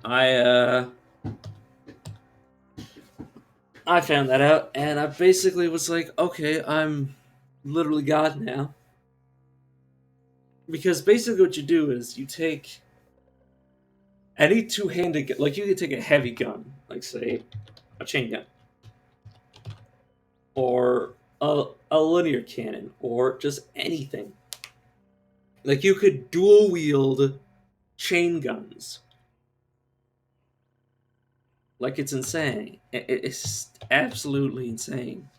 I found that out, and I basically was like, okay, I'm literally God now. Because basically, what you do is you take any two-handed gun, like you could take a heavy gun, like say a chain gun, or a linear cannon, or just anything. Like you could dual wield chain guns. Like it's insane. It's absolutely insane.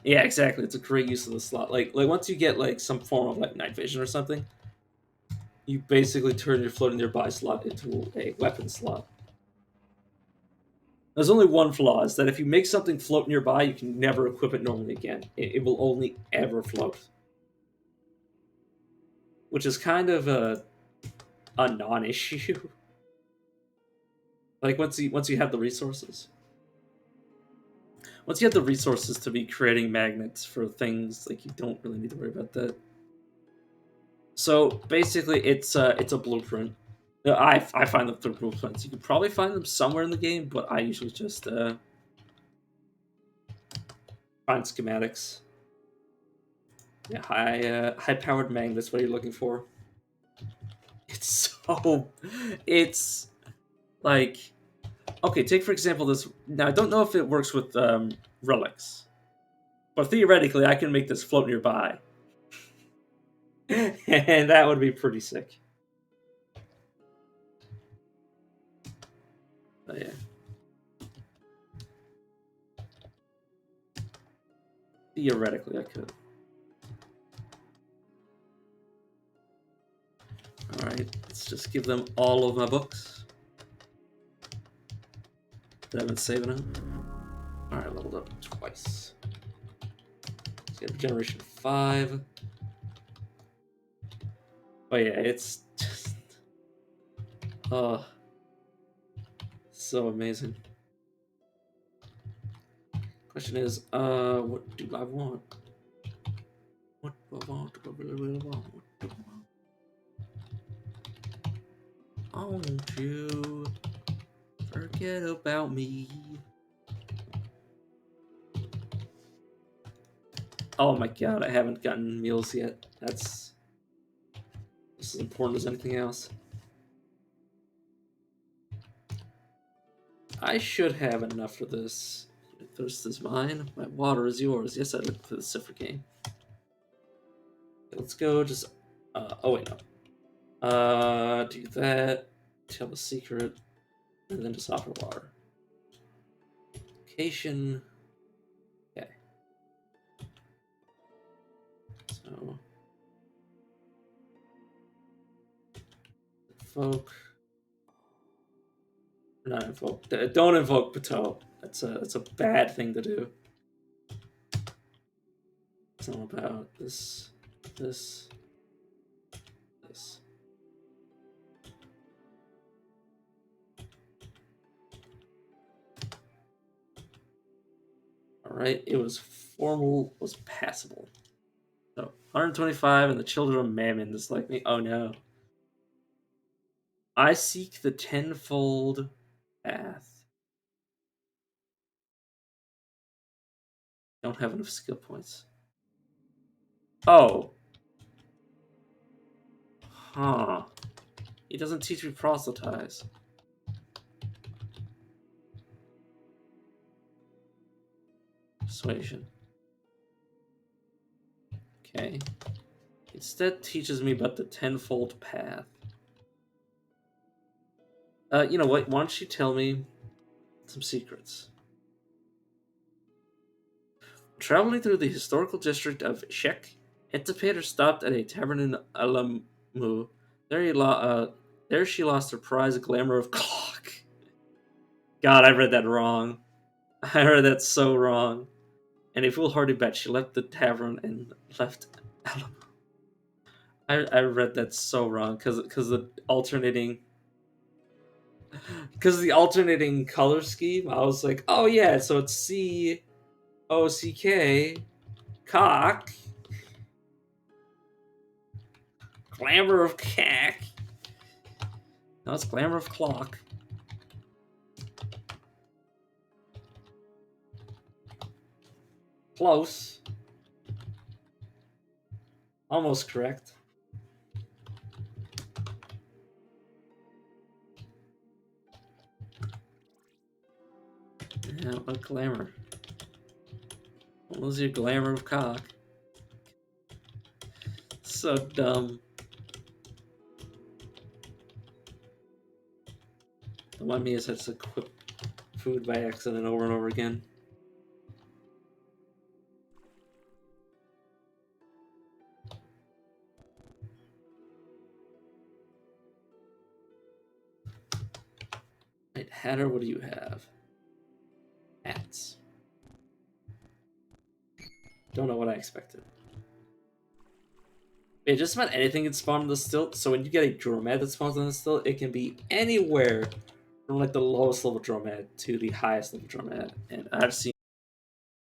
Yeah, exactly. It's a great use of the slot. Like once you get like some form of like night vision or something, you basically turn your floating nearby slot into a weapon slot. There's only one flaw, is that if you make something float nearby, you can never equip it normally again. It will only ever float. Which is kind of a non-issue. Like once you have the resources. Once you have the resources to be creating magnets for things, like you don't really need to worry about that. So basically, it's a blueprint. I find them through blueprints. You could probably find them somewhere in the game, but I usually just find schematics. Yeah, high powered magnets. What are you looking for? It's so, it's like, okay. Take for example this. Now I don't know if it works with relics, but theoretically I can make this float nearby, and that would be pretty sick. But yeah. Theoretically, I could. Alright, let's just give them all of my books that I've been saving up. Alright, leveled up twice. Let's get Generation 5. Oh yeah, it's just... Oh, so amazing. Question is, what do I want? What do I want? What do I really want? What do I want? Won't you forget about me? Oh my god, I haven't gotten meals yet. That's just as important as anything else. I should have enough for this. My thirst is mine. My water is yours. Yes, I looked for the Cipher game. Okay, let's go. Just. Oh wait, no. Do that. Tell the secret, and then just offer water. Location. Okay. So. Invoke. Not invoke. Don't invoke Bateau. That's a bad thing to do. It's all about this. This. Alright, it was formal, was passable. So 125 and the children of Mammon dislike me. Oh no. I seek the tenfold path. Don't have enough skill points. Oh. Huh. He doesn't teach me proselytize. Persuasion. Okay. Instead teaches me about the tenfold path. You know what? Why don't you tell me some secrets? Traveling through the historical district of Shek, Antipater stopped at a tavern in Alamu. There she lost her prize, Glamour of Clock. God, I read that wrong. I read that so wrong. And a foolhardy bet, she left the tavern and left Alamu. I read that so wrong because the alternating. Because the alternating color scheme, I was like, oh yeah, so it's COCK, cock, glamour of cack. No, it's glamour of clock. Close. Almost correct. Yeah, what glamour? What was your glamour of cock? So dumb. The one me is just equip food by accident over and over again. Right, Hatter, what do you have? Hats. Don't know what I expected. It just about anything can spawn in the stilt, so when you get a Dromed that spawns in the stilt, it can be anywhere from like the lowest level Dromed to the highest level Dromed. And I've seen